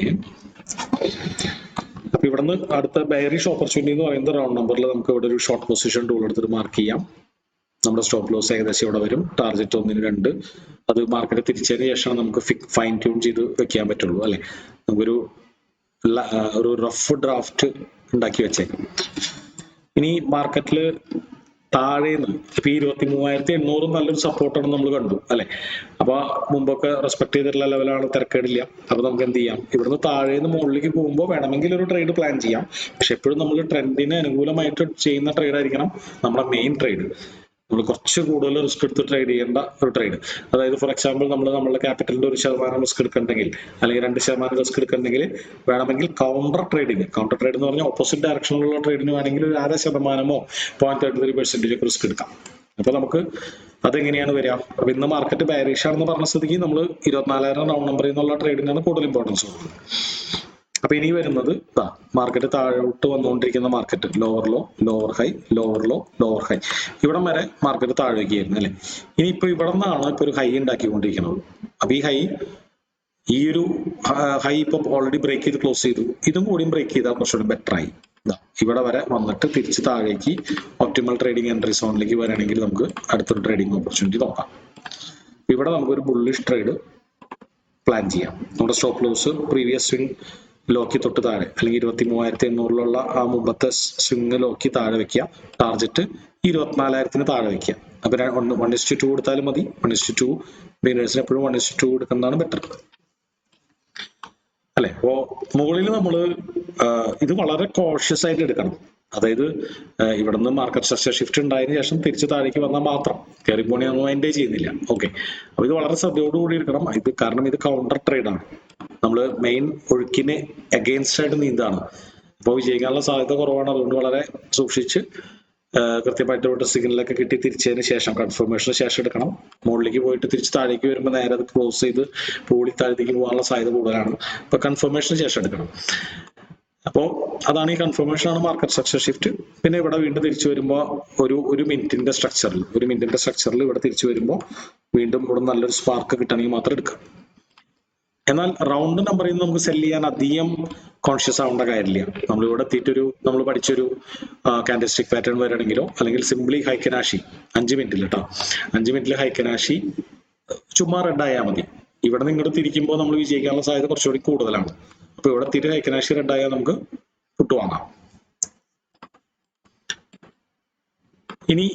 അപ്പൊ ഇവിടുന്ന് അടുത്ത ബെയറിഷ് ഓപ്പർച്യൂണിറ്റി എന്ന് പറയുന്നത് റൗണ്ട് നമ്പറിൽ നമുക്ക് ഇവിടെ ഒരു ഷോർട്ട് പൊസിഷൻ ടൂൾ എടുത്തിട്ട് മാർക്ക് ചെയ്യാം. നമ്മുടെ സ്റ്റോപ്പ് ലോസ് ഏകദേശം ഇവിടെ വരും. ടാർഗറ്റ് 1-2. അത് മാർക്കറ്റ് തിരിച്ചതിന് ശേഷം നമുക്ക് ഫൈൻ ട്യൂൺ ചെയ്ത് വെക്കാൻ പറ്റുള്ളൂ അല്ലെ. നമുക്കൊരു റഫ് ഡ്രാഫ്റ്റ് ഉണ്ടാക്കി വെച്ചേക്കാം. ഇനി മാർക്കറ്റിൽ താഴേന്ന് ഇപ്പൊ 23,800 നല്ലൊരു സപ്പോർട്ടാണ് നമ്മൾ കണ്ടു അല്ലെ. അപ്പൊ മുമ്പൊക്കെ റെസ്പെക്ട് ചെയ്തിട്ടുള്ള ലെവലാണ്, തിരക്കേടില്ല. അപ്പൊ നമുക്ക് എന്ത് ചെയ്യാം? ഇവിടുന്ന് താഴേന്ന് മുകളിലേക്ക് പോകുമ്പോൾ വേണമെങ്കിൽ ഒരു ട്രേഡ് പ്ലാൻ ചെയ്യാം. പക്ഷെ എപ്പോഴും നമ്മൾ ട്രെൻഡിന് അനുകൂലമായിട്ട് ചെയ്യുന്ന ട്രേഡ് ആയിരിക്കണം നമ്മുടെ മെയിൻ ട്രേഡ്. നമ്മൾ കുറച്ച് കൂടുതൽ റിസ്ക് എടുത്ത് ട്രേഡ് ചെയ്യേണ്ട ഒരു ട്രേഡ്. അതായത് ഫോർ എക്സാമ്പിൾ നമ്മളുടെ ക്യാപിറ്റലിന്റെ 1% റിസ്ക് എടുക്കണമെങ്കിൽ, അല്ലെങ്കിൽ 2% റിസ്ക് എടുക്കണമെങ്കിൽ വേണമെങ്കിൽ കൗണ്ടർ ട്രേഡ് എന്ന് പറഞ്ഞാൽ ഓപ്പോസിറ്റ് ഡയറക്ഷനിലുള്ള ട്രേഡിന് വേണമെങ്കിൽ ഒരു 0.5% 0.33% റിസ്ക് എടുക്കാം. അപ്പൊ നമുക്ക് അതെങ്ങനെയാണ് വരിക? അപ്പൊ ഇന്ന് മാർക്കറ്റ് ബെയറിഷ് ആണെന്ന് പറഞ്ഞ സ്ഥിതിക്ക് നമ്മൾ 24,000 റൗണ്ട് നമ്പറിൽ നിന്നുള്ള ട്രേഡിനാണ് കൂടുതൽ ഇമ്പോർട്ടൻസ് കൊടുക്കുന്നത്. അപ്പൊ ഇനി വരുന്നത് മാർക്കറ്റ് താഴോട്ട് വന്നുകൊണ്ടിരിക്കുന്ന market, lower low, lower high, lower low, lower high, ഇവിടം വരെ മാർക്കറ്റ് താഴേക്കായിരുന്നു അല്ലെ. ഇനിയിപ്പോ ഇവിടെ നിന്നാണ് ഇപ്പൊ ഒരു ഹൈ ഉണ്ടാക്കിക്കൊണ്ടിരിക്കുന്നത്. അപ്പൊ ഈ ഒരു ഹൈ ഇപ്പൊ ഓൾറെഡി ബ്രേക്ക് ചെയ്ത് ക്ലോസ് ചെയ്തു. ഇതും കൂടിയും ബ്രേക്ക് ചെയ്താൽ കുറച്ചുകൂടി ബെറ്റർ ആയി. ഇവിടെ വരെ വന്നിട്ട് തിരിച്ച് താഴേക്ക് ഒപ്റ്റിമൽ ട്രേഡിംഗ് എൻട്രി സോണിലേക്ക് വരാണെങ്കിൽ നമുക്ക് അടുത്തൊരു ട്രേഡിംഗ് ഓപ്പർച്യൂണിറ്റി നോക്കാം. ഇവിടെ നമുക്കൊരു ബുള്ളിഷ് ട്രേഡ് പ്ലാൻ ചെയ്യാം. നമ്മുടെ സ്റ്റോപ്പ് ലോസ് പ്രീവിയസ് സ്വിംഗ് ലോക്കി തൊട്ട് താഴെ, അല്ലെങ്കിൽ 23,800 ആ മുമ്പത്തെ സ്വിംഗ് ലോക്കി താഴെ വെക്കുക. ടാർജറ്റ് 24,000 താഴെ വെക്കുക. അപ്പൊ 1:2 കൊടുത്താലും മതി. 1:2 ബിഗിനേഴ്സിന് എപ്പോഴും 1:2 കൊടുക്കുന്നതാണ് ബെറ്റർ അല്ലെ. അപ്പോ മുകളിൽ നമ്മള് ഇത് വളരെ കോഷ്യസ് ആയിട്ട് എടുക്കണം. അതായത് ഇവിടുന്ന് മാർക്കറ്റ് സ്ട്രക്ചർ ഷിഫ്റ്റ് ഉണ്ടായതിനു ശേഷം തിരിച്ച് താഴേക്ക് വന്നാൽ മാത്രം, കയറിപ്പോണി ഒന്നും മൈൻഡേ ചെയ്യുന്നില്ല. ഓക്കെ, അപ്പൊ ഇത് വളരെ ശ്രദ്ധയോടുകൂടി എടുക്കണം. കാരണം ഇത് കൗണ്ടർ ട്രേഡ് ആണ്. നമ്മൾ മെയിൻ ഒഴുക്കിന് അഗെയിൻസ്റ്റ് ആയിട്ട് നീന്താണ്. അപ്പോൾ വിജയിക്കാനുള്ള സാധ്യത കുറവാണ്. അതുകൊണ്ട് വളരെ സൂക്ഷിച്ച് കൃത്യമായിട്ട് സിഗ്നലൊക്കെ കിട്ടി തിരിച്ചതിന് ശേഷം, കൺഫർമേഷന് ശേഷം എടുക്കണം. മുകളിലേക്ക് പോയിട്ട് തിരിച്ച് താഴേക്ക് വരുമ്പോൾ നേരെ അത് ക്ലോസ് ചെയ്ത് പൂളി താഴത്തേക്ക് പോകാനുള്ള സാധ്യത കൂടുതലാണ്. അപ്പൊ കൺഫർമേഷന് ശേഷം എടുക്കണം. അപ്പോൾ അതാണ് ഈ കൺഫർമേഷൻ ആണ് മാർക്കറ്റ് സ്ട്രക്ചർ ഷിഫ്റ്റ്. പിന്നെ ഇവിടെ വീണ്ടും തിരിച്ചു വരുമ്പോൾ ഒരു മിനിറ്റിന്റെ സ്ട്രക്ചറിൽ ഇവിടെ തിരിച്ചു വരുമ്പോൾ വീണ്ടും ഇവിടെ നല്ലൊരു സ്പാർക്ക് കിട്ടണമെങ്കിൽ മാത്രം എടുക്കാം. എന്നാൽ റൗണ്ട് നമ്പറിൽ നിന്ന് നമുക്ക് സെല് ചെയ്യാൻ അധികം കോൺഷ്യസ് ആവേണ്ട കാര്യമില്ല. നമ്മളിവിടെ എത്തിയിട്ടൊരു നമ്മൾ പഠിച്ചൊരു കാൻഡിൽസ്റ്റിക് പാറ്റേൺ വരണമെങ്കിലോ, അല്ലെങ്കിൽ സിംപ്ലി ഹൈക്കനാഷി 5 മിനിറ്റിൽ 5 മിനിറ്റിൽ ഹൈക്കനാഷി ചുമ്മാ റെഡ് ആയാൽ മതി. ഇവിടെ നിന്ന് ഇങ്ങോട്ട് തിരിക്കുമ്പോൾ നമ്മൾ വിജയിക്കാനുള്ള സാധ്യത കുറച്ചുകൂടി കൂടുതലാണ്. അപ്പൊ ഇവിടെ എത്തിയിട്ട് ഹൈക്കനാഷി റെഡ് ആയാൽ നമുക്ക് വാങ്ങാം. ഇനി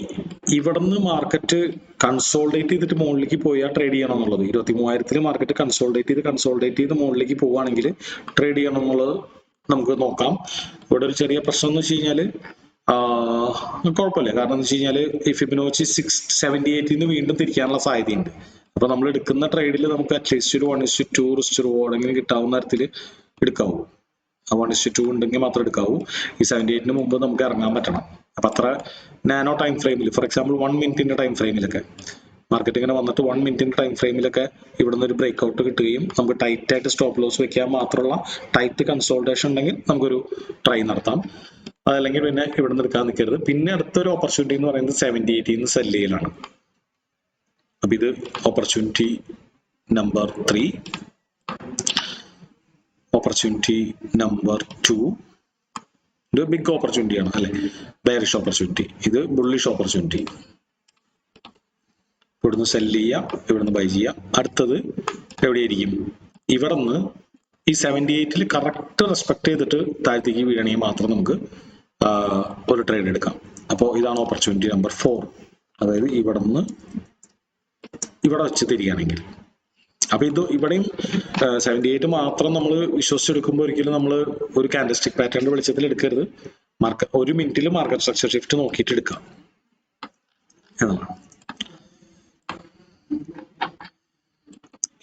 ഇവിടുന്ന് മാർക്കറ്റ് കൺസോൾഡേറ്റ് ചെയ്തിട്ട് മുകളിലേക്ക് പോയാൽ ട്രേഡ് ചെയ്യണം എന്നുള്ളത്, 23,000 മാർക്കറ്റ് കൺസോൾഡേറ്റ് ചെയ്ത് മുകളിലേക്ക് പോവുകയാണെങ്കിൽ ട്രേഡ് ചെയ്യണം എന്നുള്ളത് നമുക്ക് നോക്കാം. ഇവിടെ ഒരു ചെറിയ പ്രശ്നം എന്ന് വെച്ച് കഴിഞ്ഞാല് കുഴപ്പമില്ല. കാരണം എന്ന് വെച്ച് കഴിഞ്ഞാല് ഈ ഫിബൊനാച്ചി 678 വീണ്ടും തിരിക്കാനുള്ള സാധ്യതയുണ്ട്. അപ്പൊ നമ്മൾ എടുക്കുന്ന ട്രേഡിൽ നമുക്ക് അറ്റ്ലീസ്റ്റ് ഒരു 1:2 റിസ്ക് റിവാർഡെങ്കിലും കിട്ടാവുന്ന തരത്തിൽ എടുക്കാവൂ. 1:2 ഉണ്ടെങ്കിൽ മാത്രം എടുക്കാവൂ. ഈ 78 മുമ്പ് നമുക്ക് ഇറങ്ങാൻ പറ്റണം. അപ്പൊ അത്ര നാനോ ടൈം ഫ്രെയിമിൽ, ഫോർ എക്സാമ്പിൾ 1 മിനിറ്റിന്റെ ടൈം ഫ്രെയിമിലൊക്കെ മാർക്കറ്റ് ഇങ്ങനെ വന്നിട്ട് 1 മിനിറ്റിന്റെ ടൈം ഫ്രെയിമിലൊക്കെ ഇവിടുന്ന് ഒരു ബ്രേക്ക് ഔട്ട് കിട്ടുകയും നമുക്ക് ടൈറ്റ് ആയിട്ട് സ്റ്റോപ്പ് ലോസ് വെക്കാൻ മാത്രമുള്ള ടൈറ്റ് കൺസോൾട്ടേഷൻ ഉണ്ടെങ്കിൽ നമുക്കൊരു ട്രൈ നടത്താം. അതല്ലെങ്കിൽ പിന്നെ ഇവിടുന്ന് എടുക്കാൻ നിൽക്കരുത്. പിന്നെ അടുത്തൊരു ഓപ്പർച്യൂണിറ്റി എന്ന് പറയുന്നത് 78 നിന്ന് സെല് ചെയ്യലാണ്. അപ്പൊ ഇത് ഓപ്പർച്യൂണിറ്റി നമ്പർ 3. ഓപ്പർച്യൂണിറ്റി നമ്പർ 2 ഇത് ബിഗ് ഓപ്പർച്യൂണിറ്റി ആണ് അല്ലെ, ബെയറിഷ് ഓപ്പർച്യൂണിറ്റി. ഇത് ബുള്ളിഷ് ഓപ്പർച്യൂണിറ്റി. ഇവിടുന്ന് സെല് ചെയ്യാം, ഇവിടുന്ന് ബൈ ചെയ്യാം. അടുത്തത് എവിടെയായിരിക്കും? ഇവിടെ നിന്ന് ഈ 78 കറക്റ്റ് റെസ്പെക്ട് ചെയ്തിട്ട് താഴത്തേക്ക് വീഴണമെങ്കിൽ മാത്രം നമുക്ക് ഒരു ട്രേഡ് എടുക്കാം. അപ്പോൾ ഇതാണ് ഓപ്പർച്യൂണിറ്റി നമ്പർ 4. അതായത് ഇവിടെ നിന്ന് ഇവിടെ വെച്ച് തിരികെയാണെങ്കിൽ. അപ്പൊ ഇത് ഇവിടെയും 78 മാത്രം നമ്മൾ വിശ്വസിച്ചെടുക്കുമ്പോൾ ഒരിക്കലും നമ്മൾ ഒരു കാൻഡൽസ്റ്റിക് പാറ്റേണിന്റെ വെളിച്ചത്തിൽ എടുക്കരുത്. ഒരു മിനിറ്റിൽ മാർക്കറ്റ് സ്ട്രക്ചർ ഷിഫ്റ്റ് നോക്കിയിട്ട് എടുക്കാം എന്നാണ്.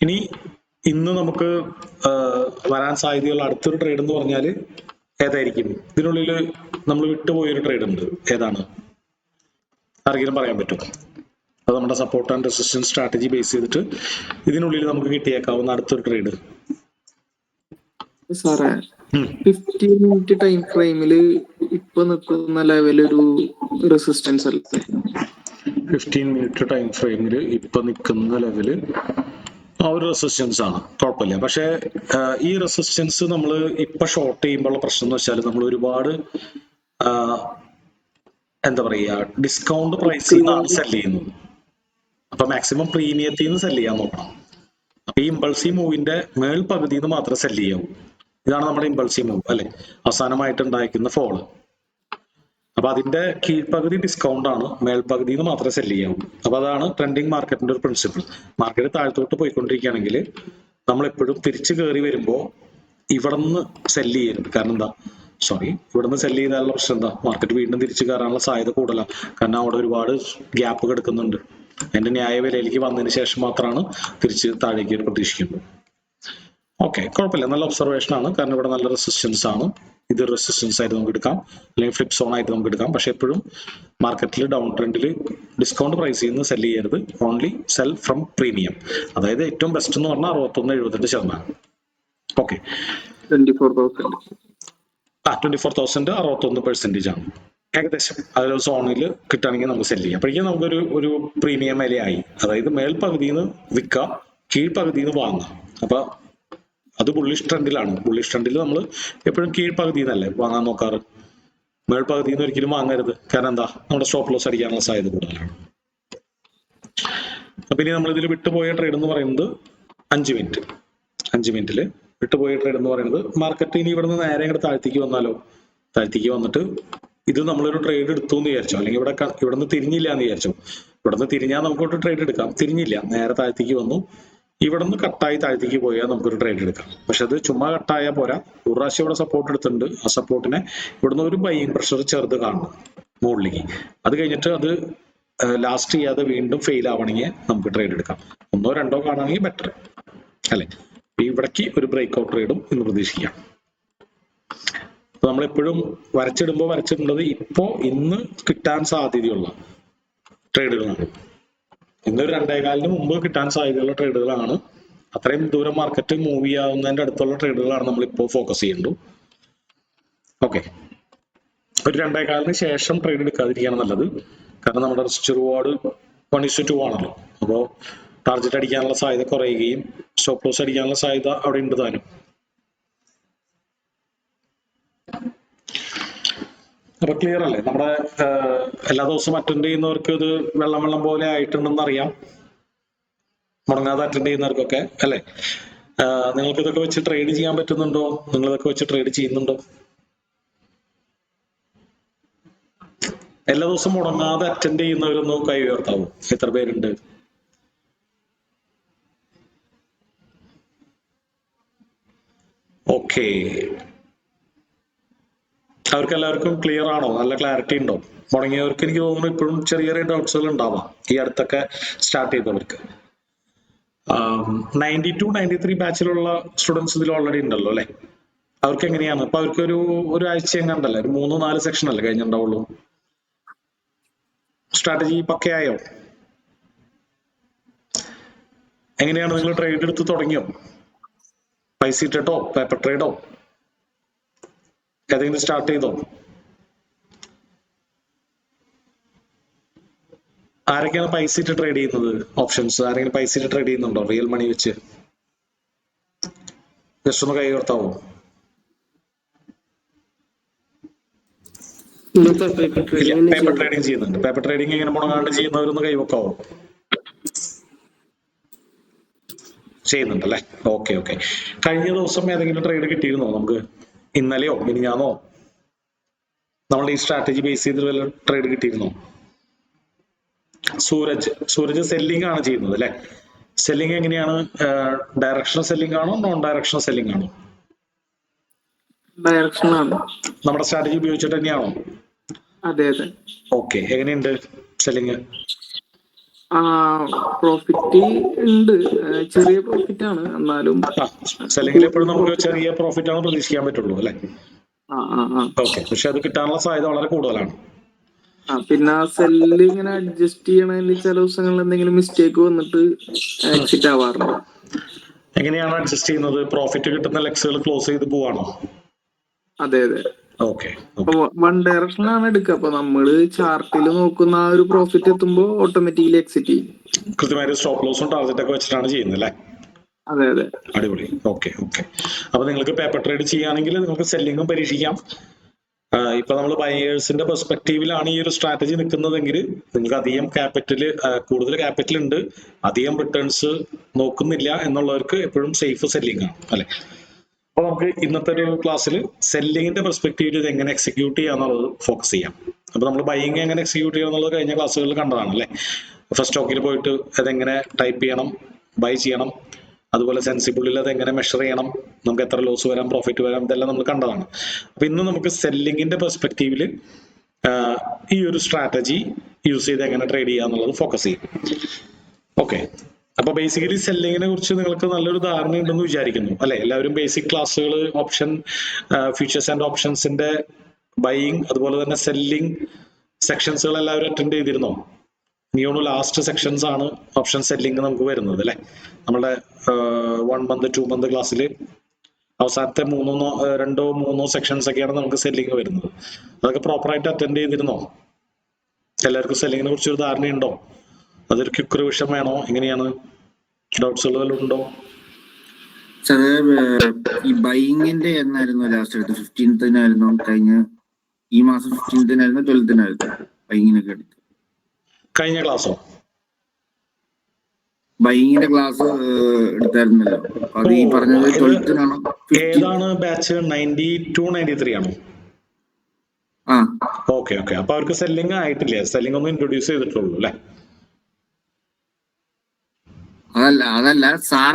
ഇനി ഇന്ന് നമുക്ക് വരാൻ സാധ്യതയുള്ള അടുത്തൊരു ട്രേഡ് എന്ന് പറഞ്ഞാൽ ഏതായിരിക്കും? ഇതിനുള്ളിൽ നമ്മൾ വിട്ടുപോയൊരു ട്രേഡ് ഉണ്ട്. ഏതാണ്? ആരെങ്കിലും പറയാൻ പറ്റും? അത് നമ്മുടെ support and resistance strategy base ചെയ്തിട്ട് ഇതിനുള്ളിൽ നമുക്ക് കിട്ടിയേക്കാവുന്ന അടുത്തൊരു ട്രേഡ്. സാറേ 15 മിനിറ്റ് ടൈം ഫ്രെയിമിൽ ഇപ്പൊ നിൽക്കുന്ന ലെവൽ ഒരു റെസിസ്റ്റൻസ് അല്ലേ? 15 മിനിറ്റ് ടൈം ഫ്രെയിമിൽ ഇപ്പൊ നിൽക്കുന്ന ലെവല് ഒരു റെസിസ്റ്റൻസ് ആണ്, കുഴപ്പമില്ല. പക്ഷെ ഈ റെസിസ്റ്റൻസ് നമ്മൾ ഇപ്പൊ ഷോർട്ട് ചെയ്യുമ്പോഴുള്ള പ്രശ്നം എന്ന് വെച്ചാൽ നമ്മൾ ഒരുപാട് എന്താ പറയുക, ഡിസ്കൗണ്ട് പ്രൈസിൽ നിന്നാണ് സെല് ചെയ്യുന്നത്. അപ്പൊ മാക്സിമം പ്രീമിയത്തിൽ നിന്ന് സെല് ചെയ്യാൻ നോക്കണം. അപ്പൊ ഈ ഇമ്പൾസീവ് മൂവിന്റെ മേൽപകുതിയിൽ നിന്ന് മാത്രമേ സെല് ചെയ്യാവൂ. ഇതാണ് നമ്മുടെ ഇമ്പൾസീവ് മൂവ് അല്ലെ, അവസാനമായിട്ട് ഉണ്ടായിരിക്കുന്ന ഫോള്. അപ്പൊ അതിന്റെ കീഴ്പകുതി ഡിസ്കൗണ്ട് ആണ്, മേൽപകുതിയിൽ നിന്ന് മാത്രമേ സെല് ചെയ്യാവൂ. അപ്പൊ അതാണ് ട്രെൻഡിങ് മാർക്കറ്റിന്റെ ഒരു പ്രിൻസിപ്പിൾ. മാർക്കറ്റ് താഴത്തോട്ട് പോയിക്കൊണ്ടിരിക്കുകയാണെങ്കിൽ നമ്മൾ എപ്പോഴും തിരിച്ചു കയറി വരുമ്പോൾ ഇവിടെ നിന്ന് സെല് ചെയ്യരുത്. കാരണം എന്താ, ഇവിടെ നിന്ന് സെല് ചെയ്താലുള്ള പ്രശ്നം എന്താ, മാർക്കറ്റ് വീണ്ടും തിരിച്ചു കയറാനുള്ള സാധ്യത കൂടുതലാണ്. കാരണം അവിടെ ഒരുപാട് ഗ്യാപ്പ് കിടക്കുന്നുണ്ട്. അതിന്റെ ന്യായവിലയിലേക്ക് വന്നതിന് ശേഷം മാത്രമാണ് തിരിച്ച് താഴേക്ക് പ്രതീക്ഷിക്കുന്നത്. ഓക്കെ, കുഴപ്പമില്ല, നല്ല ഒബ്സർവേഷൻ ആണ്. കാരണം ഇവിടെ നല്ല റെസിസ്റ്റൻസ് ആണ്. ഇത് റെസിസ്റ്റൻസ് ആയിട്ട് നമുക്ക് എടുക്കാം, അല്ലെങ്കിൽ ഫ്ലിപ്പ് സോൺ ആയിട്ട് നമുക്ക് എടുക്കാം. പക്ഷെ എപ്പോഴും മാർക്കറ്റിൽ ഡൗൺ ട്രെൻഡിൽ ഡിസ്കൗണ്ട് പ്രൈസിൽ നിന്ന് സെല് ചെയ്യരുത്. Only cell from premium. അതായത് ഏറ്റവും ബെസ്റ്റ് എന്ന് പറഞ്ഞാൽ 61-78%. ഓക്കെ, 24,000 61% ആണ് ഏകദേശം. അതിൽ സോണിൽ കിട്ടുകയാണെങ്കിൽ നമുക്ക് സെല് ചെയ്യാം. അപ്പോഴേക്കും നമുക്കൊരു പ്രീമിയം വിലയായി. അതായത് മേൽപകുതിയിൽ നിന്ന് വിൽക്കാം, കീഴ്പകുതിയിൽ നിന്ന് വാങ്ങാം. അപ്പൊ അത് ബുള്ളിഷ് ട്രെൻഡിലാണ്. ബുള്ളിഷ് ട്രെൻഡിൽ നമ്മൾ എപ്പോഴും കീഴ്പകുതിയിൽ നിന്നല്ലേ വാങ്ങാൻ നോക്കാറ്. മേൽപകുതിയിൽ നിന്ന് ഒരിക്കലും വാങ്ങരുത്. കാരണം എന്താ, നമ്മുടെ സ്റ്റോപ്പ് ലോസ് അടിക്കാനുള്ള സാധ്യത കൂടുതലാണ്. അപ്പൊ ഇനി നമ്മൾ ഇതിൽ വിട്ടുപോയ ട്രേഡ് എന്ന് പറയുന്നത് 5 മിനിറ്റിൽ വിട്ടുപോയ ട്രേഡ് എന്ന് പറയുന്നത്, മാർക്കറ്റ് ഇനി ഇവിടുന്ന് നേരെ ഇങ്ങോട്ട് താഴ്ത്തേക്ക് വന്നാലോ, താഴ്ത്തേക്ക് വന്നിട്ട് ഇത് നമ്മളൊരു ട്രേഡ് എടുത്തു എന്ന് വിചാരിച്ചോ, അല്ലെങ്കിൽ ഇവിടുന്ന് തിരിഞ്ഞില്ല എന്ന് വിചാരിച്ചോ. ഇവിടുന്ന് തിരിഞ്ഞാൽ നമുക്കൊരു ട്രേഡ് എടുക്കാം. തിരിഞ്ഞില്ല, നേരെ താഴ്ത്തേക്ക് വന്നു, ഇവിടുന്ന് കട്ടായി താഴ്ത്തേക്ക് പോയാൽ നമുക്കൊരു ട്രേഡ് എടുക്കാം. പക്ഷെ അത് ചുമ്മാ കട്ടായാൽ പോരാ. ഒരു പ്രാവശ്യം ഇവിടെ സപ്പോർട്ട് എടുത്തിട്ടുണ്ട്. ആ സപ്പോർട്ടിനെ ഇവിടുന്ന് ഒരു ബൈയിങ് പ്രഷർ ചെറുത് കാണണം മുകളിലേക്ക്. അത് കഴിഞ്ഞിട്ട് അത് ലാസ്റ്റ് ചെയ്യാതെ വീണ്ടും ഫെയിൽ ആവണമെങ്കിൽ നമുക്ക് ട്രേഡ് എടുക്കാം. 1-2 കാണുകയാണെങ്കിൽ ബെറ്റർ അല്ലെ. ഇവിടേക്ക് ഒരു ബ്രേക്ക് ഔട്ട് ട്രേഡും ഇന്ന് പ്രതീക്ഷിക്കാം. അപ്പൊ നമ്മളെപ്പോഴും വരച്ചിടേണ്ടത് ഇന്ന് കിട്ടാൻ സാധ്യതയുള്ള ട്രേഡുകളാണ്. ഇന്നൊരു 2:15 മുമ്പ് കിട്ടാൻ സാധ്യതയുള്ള ട്രേഡുകളാണ്. അത്രയും ദൂരം മാർക്കറ്റ് മൂവ് ചെയ്യാവുന്നതിന്റെ അടുത്തുള്ള ട്രേഡുകളാണ് നമ്മളിപ്പോൾ ഫോക്കസ് ചെയ്യേണ്ടത്. ഓക്കെ, ഒരു 2:15 ശേഷം ട്രേഡ് എടുക്കാതിരിക്കുകയാണ് നല്ലത്. കാരണം നമ്മുടെ റിസ്ക് റിവാർഡ് 1:2 ആണല്ലോ. അപ്പോൾ ടാർഗറ്റ് അടിക്കാനുള്ള സാധ്യത കുറയുകയും സ്റ്റോപ്പ് ലോസ് അടിക്കാനുള്ള സാധ്യത അവിടെ ഉണ്ട് താനും. അപ്പൊ ക്ലിയർ അല്ലേ? നമ്മുടെ എല്ലാ ദിവസവും അറ്റൻഡ് ചെയ്യുന്നവർക്ക് ഇത് വെള്ളം പോലെ ആയിട്ടുണ്ടെന്ന് അറിയാം. മുടങ്ങാതെ അറ്റൻഡ് ചെയ്യുന്നവർക്കൊക്കെ അല്ലെ. നിങ്ങൾക്ക് ഇതൊക്കെ വെച്ച് ട്രേഡ് ചെയ്യാൻ പറ്റുന്നുണ്ടോ? നിങ്ങൾ ഇതൊക്കെ വെച്ച് ട്രേഡ് ചെയ്യുന്നുണ്ടോ? എല്ലാ ദിവസവും മുടങ്ങാതെ അറ്റൻഡ് ചെയ്യുന്നവരൊന്ന് കൈ ഉയർത്താവോ? എത്ര പേരുണ്ട്? ഓക്കെ, അവർക്ക് എല്ലാവർക്കും ക്ലിയർ ആണോ? നല്ല ക്ലാരിറ്റി ഉണ്ടോ? മുടങ്ങിയവർക്ക് എനിക്ക് തോന്നുന്നു ഇപ്പോഴും ചെറിയ ഡൗട്ട്സുകൾ ഉണ്ടാവാം. ഈ അടുത്തൊക്കെ സ്റ്റാർട്ട് ചെയ്തവർക്ക് 92-93 ബാച്ചിലുള്ള സ്റ്റുഡൻസ് ഇതിൽ ഓൾറെഡി ഉണ്ടല്ലോ അല്ലെ. അവർക്ക് എങ്ങനെയാണ് ഇപ്പൊ? അവർക്ക് ഒരു ആഴ്ച എങ്ങാണ്ടല്ലേ, ഒരു 3-4 സെക്ഷൻ അല്ലേ കഴിഞ്ഞിട്ടുണ്ടാവുള്ളൂ. സ്ട്രാറ്റജി പക്കയായോ? എങ്ങനെയാണ് നിങ്ങൾ ട്രേഡ് എടുത്ത് തുടങ്ങിയോ? പൈസ ഇട്ടിട്ടോ പേപ്പർ ട്രേഡോ ഏതെങ്കിലും സ്റ്റാർട്ട് ചെയ്തോ? ആരൊക്കെയാണ് പൈസ ഇട്ട് ട്രേഡ് ചെയ്യുന്നത്? ഓപ്ഷൻസ് ആരെങ്കിലും പൈസ ഇട്ട് ട്രേഡ് ചെയ്യുന്നുണ്ടോ? റിയൽ മണി വെച്ച് ജസ്റ്റ് ഒന്ന് കൈ ഉയർത്താവോ? പേപ്പർ ട്രേഡിംഗ് ചെയ്യുന്നുണ്ട്. പേപ്പർ ട്രേഡിംഗ് ഇങ്ങനെ മുടങ്ങാണ്ട് ചെയ്യുന്നവരൊന്ന് കൈവക്കാവോ? ചെയ്യുന്നുണ്ടല്ലേ? Okay okay. കഴിഞ്ഞ ദിവസം ഏതെങ്കിലും ട്രേഡ് കിട്ടിയിരുന്നോ നമുക്ക്? ഇന്നലെയോ മിനിഞ്ഞാന്നോ നമ്മുടെ ഈ സ്ട്രാറ്റജി ബേസ് ചെയ്ത് വല്ല ട്രേഡ് കിട്ടിയിരുന്നോ? സൂരജ് സെല്ലിംഗ് ആണ് ചെയ്യുന്നത് അല്ലെ? സെല്ലിംഗ് എങ്ങനെയാണ്? ഡയറക്ഷണൽ സെല്ലിംഗ് ആണോ നോൺ ഡയറക്ഷണൽ സെല്ലിംഗ് ആണോ? ഡയറക്ഷൻ ആണ്. നമ്മുടെ സ്ട്രാറ്റജി ഉപയോഗിച്ചിട്ട് തന്നെയാണോ? അതെ അതെ. ഓക്കെ. എങ്ങനെയുണ്ട് സെല്ലിംഗ്? പ്രോഫിറ്റ് ഉണ്ട്, ചെറിയ പ്രോഫിറ്റ് ആണ് എന്നാലും. സെല്ലിംഗിൽ എപ്പോഴും നമുക്ക് ചെറിയ പ്രോഫിറ്റ് ആണ് പ്രതീക്ഷിക്കാൻ പറ്റുള്ളൂ അല്ലെ? ഓക്കെ. പക്ഷെ അത് കിട്ടാനുള്ള സാധ്യത വളരെ കൂടുതലാണ്. പിന്നെ ആ സെല്ല് ഇങ്ങനെ അഡ്ജസ്റ്റ് ചെയ്യണതിൽ ചില ദിവസങ്ങളിൽ എന്തെങ്കിലും മിസ്റ്റേക്ക് വന്നിട്ട് എക്സിറ്റ് ആവാറുണ്ട്. എങ്ങനെയാണ് അഡ്ജസ്റ്റ് ചെയ്യുന്നത്? പ്രോഫിറ്റ് കിട്ടുന്ന ലെക്സുകൾ ക്ലോസ് ചെയ്ത് പോവാണോ? അതെ അതെ. ഓക്കെ. വൺ ഡയറക്ഷനിലാണ് എടുക്കുക. അപ്പൊ നമ്മള് ചാർട്ടിൽ നോക്കുന്ന ആ ഒരു പ്രോഫിറ്റ് എത്തുമ്പോ ഓട്ടോമാറ്റിക്കലി എക്സിറ്റ് ചെയ്യും. കൃത്യമായിട്ട് സ്റ്റോപ്പ് ലോസും ടാർഗറ്റ് ഒക്കെ വെച്ചിട്ടാണ് ചെയ്യുന്നത് അല്ലേ? അതെ അതെ. അടിപൊളി. Okay okay. അപ്പൊ നിങ്ങൾക്ക് പേപ്പർ ട്രേഡ് ചെയ്യുകയാണെങ്കിൽ നിങ്ങൾക്ക് സെല്ലിങ്ങും പരീക്ഷിക്കാം. ഇപ്പൊ നമ്മൾ ബയേഴ്സിന്റെ പെർസ്പെക്റ്റീവിലാണ് ഈ ഒരു സ്ട്രാറ്റജി നിൽക്കുന്നതെങ്കിൽ നിങ്ങൾക്ക് അധികം ക്യാപിറ്റൽ, കൂടുതൽ ക്യാപിറ്റൽ ഉണ്ട്, അധികം റിട്ടേൺസ് നോക്കുന്നില്ല എന്നുള്ളവർക്ക് എപ്പോഴും സേഫ് സെല്ലിംഗ് ആണ് അല്ലെ? അപ്പൊ നമുക്ക് ഇന്നത്തെ ഒരു ക്ലാസ്സിൽ സെല്ലിങ്ങിന്റെ പെർസ്പെക്റ്റീവിൽ ഇത് എങ്ങനെ എക്സിക്യൂട്ട് ചെയ്യാന്നുള്ളത് ഫോക്കസ് ചെയ്യാം. അപ്പൊ നമ്മൾ ബൈയിങ് എങ്ങനെ എക്സിക്യൂട്ട് ചെയ്യണം എന്നുള്ളത് കഴിഞ്ഞ ക്ലാസ്സുകളിൽ കണ്ടതാണ് അല്ലെ? ഫസ്റ്റ് സ്റ്റോക്കിൽ പോയിട്ട് അതെങ്ങനെ ടൈപ്പ് ചെയ്യണം, ബൈ ചെയ്യണം, അതുപോലെ സെൻസിബിളിൽ അത് എങ്ങനെ മെഷർ ചെയ്യണം, നമുക്ക് എത്ര ലോസ് വരാം, പ്രോഫിറ്റ് വരാം, ഇതെല്ലാം നമ്മൾ കണ്ടതാണ്. അപ്പൊ ഇന്ന് നമുക്ക് സെല്ലിങ്ങിന്റെ പെർസ്പെക്റ്റീവിൽ ഈ ഒരു സ്ട്രാറ്റജി യൂസ് ചെയ്ത് എങ്ങനെ ട്രേഡ് ചെയ്യാന്നുള്ളത് ഫോക്കസ് ചെയ്യും. ഓക്കെ. അപ്പൊ ബേസിക്കലി സെല്ലിങ്ങിനെ കുറിച്ച് നിങ്ങൾക്ക് നല്ലൊരു ധാരണ ഉണ്ടെന്ന് വിചാരിക്കുന്നു അല്ലെ? എല്ലാവരും ബേസിക് ക്ലാസ്സുകൾ, ഓപ്ഷൻ, ഫ്യൂച്ചേഴ്സ് ആൻഡ് ഓപ്ഷൻസിന്റെ ബൈയിങ് അതുപോലെ തന്നെ സെല്ലിംഗ് സെക്ഷൻസുകൾ എല്ലാവരും അറ്റൻഡ് ചെയ്തിരുന്നോ? ഇനിയോണ് ലാസ്റ്റ് സെക്ഷൻസ് ആണ് ഓപ്ഷൻ സെല്ലിംഗ് നമുക്ക് വരുന്നത് അല്ലെ? നമ്മുടെ 1 മന്ത് 2 മന്ത് ക്ലാസ്സിൽ അവസാനത്തെ 2-3 സെക്ഷൻസ് ഒക്കെയാണ് നമുക്ക് സെല്ലിംഗ് വരുന്നത്. അതൊക്കെ പ്രോപ്പറായിട്ട് അറ്റൻഡ് ചെയ്തിരുന്നോ? എല്ലാവർക്കും സെല്ലിങ്ങിനെ കുറിച്ച് ഒരു ധാരണയുണ്ടോ? അതൊരു ക്വിക്ക് റിവിഷൻ വേണോ? എങ്ങനെയാണ്? ഡൗട്ട്സ് ഉള്ളതെല്ലാം ഉണ്ടോ? ഈ ബൈയിങ്ങിന്റെ എന്നായിരുന്നു ലാസ്റ്റ് എടുത്ത്? 15th കഴിഞ്ഞ ഈ മാസം 15th 12th ബൈയിങ്ങിനൊക്കെ എടുത്തു. കഴിഞ്ഞ ക്ലാസ്സോ? ബൈയിങ്ങിന്റെ ക്ലാസ് എടുത്തായിരുന്നല്ലോ. അത് ഈ പറഞ്ഞത് 12th ഏതാണ് ബാച്ച്? 92, 93 ആണോ? Okay okay. അപ്പൊ അവർക്ക് സെല്ലിംഗ് ആയിട്ടില്ല, സെല്ലിംഗ് ഒന്നും ഇൻട്രൊഡ്യൂസ് ചെയ്തിട്ടുള്ളൂ അല്ലെ? അതല്ല സാർ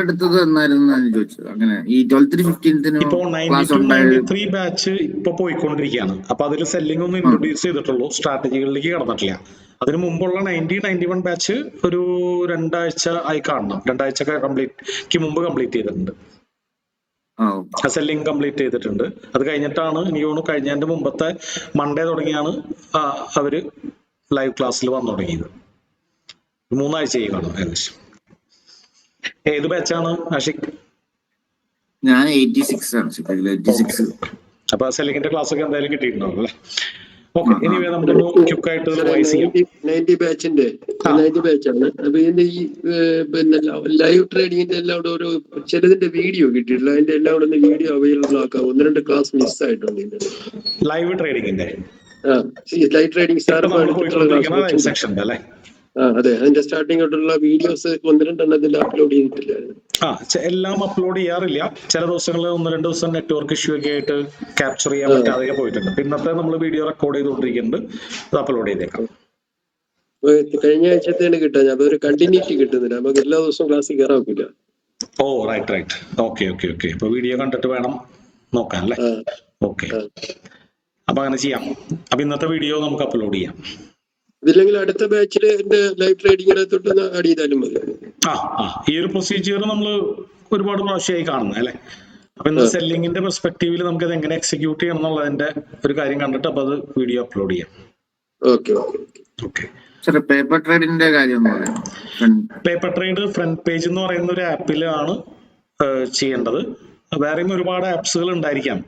എടുത്തത് എന്നായിരുന്നു ചോദിച്ചത്. അങ്ങനെ ഈ 12th 15th ഇപ്പൊ 92, 93 ബാച്ച് ഇപ്പൊ പോയിക്കൊണ്ടിരിക്കുകയാണ്. അപ്പൊ അതിൽ സെല്ലിംഗ് ഒന്നും ഇൻട്രൊഡ്യൂസ് ചെയ്തിട്ടുള്ളൂ, സ്ട്രാറ്റജികളിലേക്ക് കടന്നിട്ടില്ല. അതിന് മുമ്പുള്ള 90, 91 ബാച്ച് ഒരു 2 ആഴ്ച ആയി കാണണം. 2 ആഴ്ച മുമ്പ് കംപ്ലീറ്റ് ചെയ്തിട്ടുണ്ട്. സെല്ലിംഗ് കംപ്ലീറ്റ് ചെയ്തിട്ടുണ്ട്. അത് കഴിഞ്ഞിട്ടാണ് എനിക്ക് തോന്നുന്നു കഴിഞ്ഞതിന്റെ മുമ്പത്തെ മൺഡേ തുടങ്ങിയാണ് അവര് ലൈവ് ക്ലാസ്സിൽ വന്നു തുടങ്ങിയത്. 3 ആഴ്ചയായി കാണും ഏകദേശം. ഏത് ബാച്ചാണ് ആഷിഖ്? ഞാൻ 86 ആണ്. 86. അപ്പൊ സെല്ലിങ്ങിന്റെ ക്ലാസ് ഒക്കെ എന്തായാലും കിട്ടിയിട്ടുണ്ടാവും അല്ലേ? ഓക്കെ. ഇനി നമുക്കൊന്ന് ക്വിക്കായിട്ട് റിവൈസ് ചെയ്യാം. 90 ബാച്ചിന്റെ 90 ബാച്ചാണ്. അപ്പൊ ഇതിന്റെ ഈ പിന്നെ ലൈവ് ട്രേഡിങ്ങിന്റെ എല്ലാം കൂടെ ഒരു ചിലതിന്റെ വീഡിയോ കിട്ടിയിട്ടില്ല. അതിന്റെ എല്ലാം കൂടെ വീഡിയോ അവൈലബിൾ ആക്കാം. 1-2 ക്ലാസ് മിസ് ആയിട്ടുണ്ട് ഇതിന്റെ ലൈവ് ട്രേഡിങ്ങിന്റെ. ലൈവ് ട്രേഡിംഗ് സെക്ഷൻ അല്ലേ? അതെ. അതിന്റെ സ്റ്റാർട്ടിംഗ് ആയിട്ടുള്ള വീഡിയോസ് 1-2 എണ്ണത്തിന്റെ അപ്ലോഡ് ചെയ്തിട്ടില്ല. എല്ലാം അപ്ലോഡ് ചെയ്യാറില്ല. ചില ദിവസങ്ങളിൽ 1-2 ദിവസം നെറ്റ്വർക്ക് ഇഷ്യൂ ഒക്കെ ആയിട്ട് ക്യാപ്ചർ ചെയ്യാൻ പറ്റാതെ പോയിട്ടുണ്ട്. ഇന്നത്തെ നമ്മൾ വീഡിയോ റെക്കോർഡ് ചെയ്തുകൊണ്ടിരിക്കുന്നുണ്ട്, അത് അപ്ലോഡ് ചെയ്തേക്കാം. കഴിഞ്ഞ ആഴ്ചത്തേന് കിട്ടാൻ അപ്പൊ ഒരു കണ്ടിന്യൂറ്റി കിട്ടുന്നില്ല. നമുക്ക് എല്ലാ ദിവസവും ക്ലാസ്സിൽ കയറാൻ പറ്റില്ല. ഓ റൈറ്റ്. ഓക്കെ. അപ്പൊ വീഡിയോ കണ്ടിട്ട് വേണം നോക്കാൻ അല്ലേ? ഓക്കെ. അപ്പൊ അങ്ങനെ ചെയ്യാം. അപ്പൊ ഇന്നത്തെ വീഡിയോ നമുക്ക് അപ്ലോഡ് ചെയ്യാം. ഇതില്ലെങ്കിൽ അടുത്ത ബാച്ചില് എന്റെ ലൈവ് ട്രേഡിങ്ങിനകത്തോട്ട് ആഡ് ചെയ്താലും മതി. ഈ ഒരു പ്രൊസീജിയർ നമ്മൾ ഒരുപാട് പ്രാവശ്യമായി കാണുന്നത് അല്ലെ? അപ്പൊ ഇന്ന് സെല്ലിങ്ങിന്റെ പെർസ്പെക്റ്റീവിൽ നമുക്ക് അത് എങ്ങനെ എക്സിക്യൂട്ട് ചെയ്യണം എന്നുള്ളതിന്റെ ഒരു കാര്യം കണ്ടിട്ട് അപ്പൊ അത് വീഡിയോ അപ്ലോഡ് ചെയ്യാം. ഓക്കെ. സാറേ പേപ്പർ ട്രേഡിന്റെ കാര്യം ഒന്ന് പറയാം. പേപ്പർ ട്രേഡ് ഫ്രണ്ട് പേജ് എന്ന് പറയുന്ന ഒരു ആപ്പിലാണ് ചെയ്യേണ്ടത്. വേറെയും ഒരുപാട് ആപ്സുകൾ ഉണ്ടായിരിക്കാം.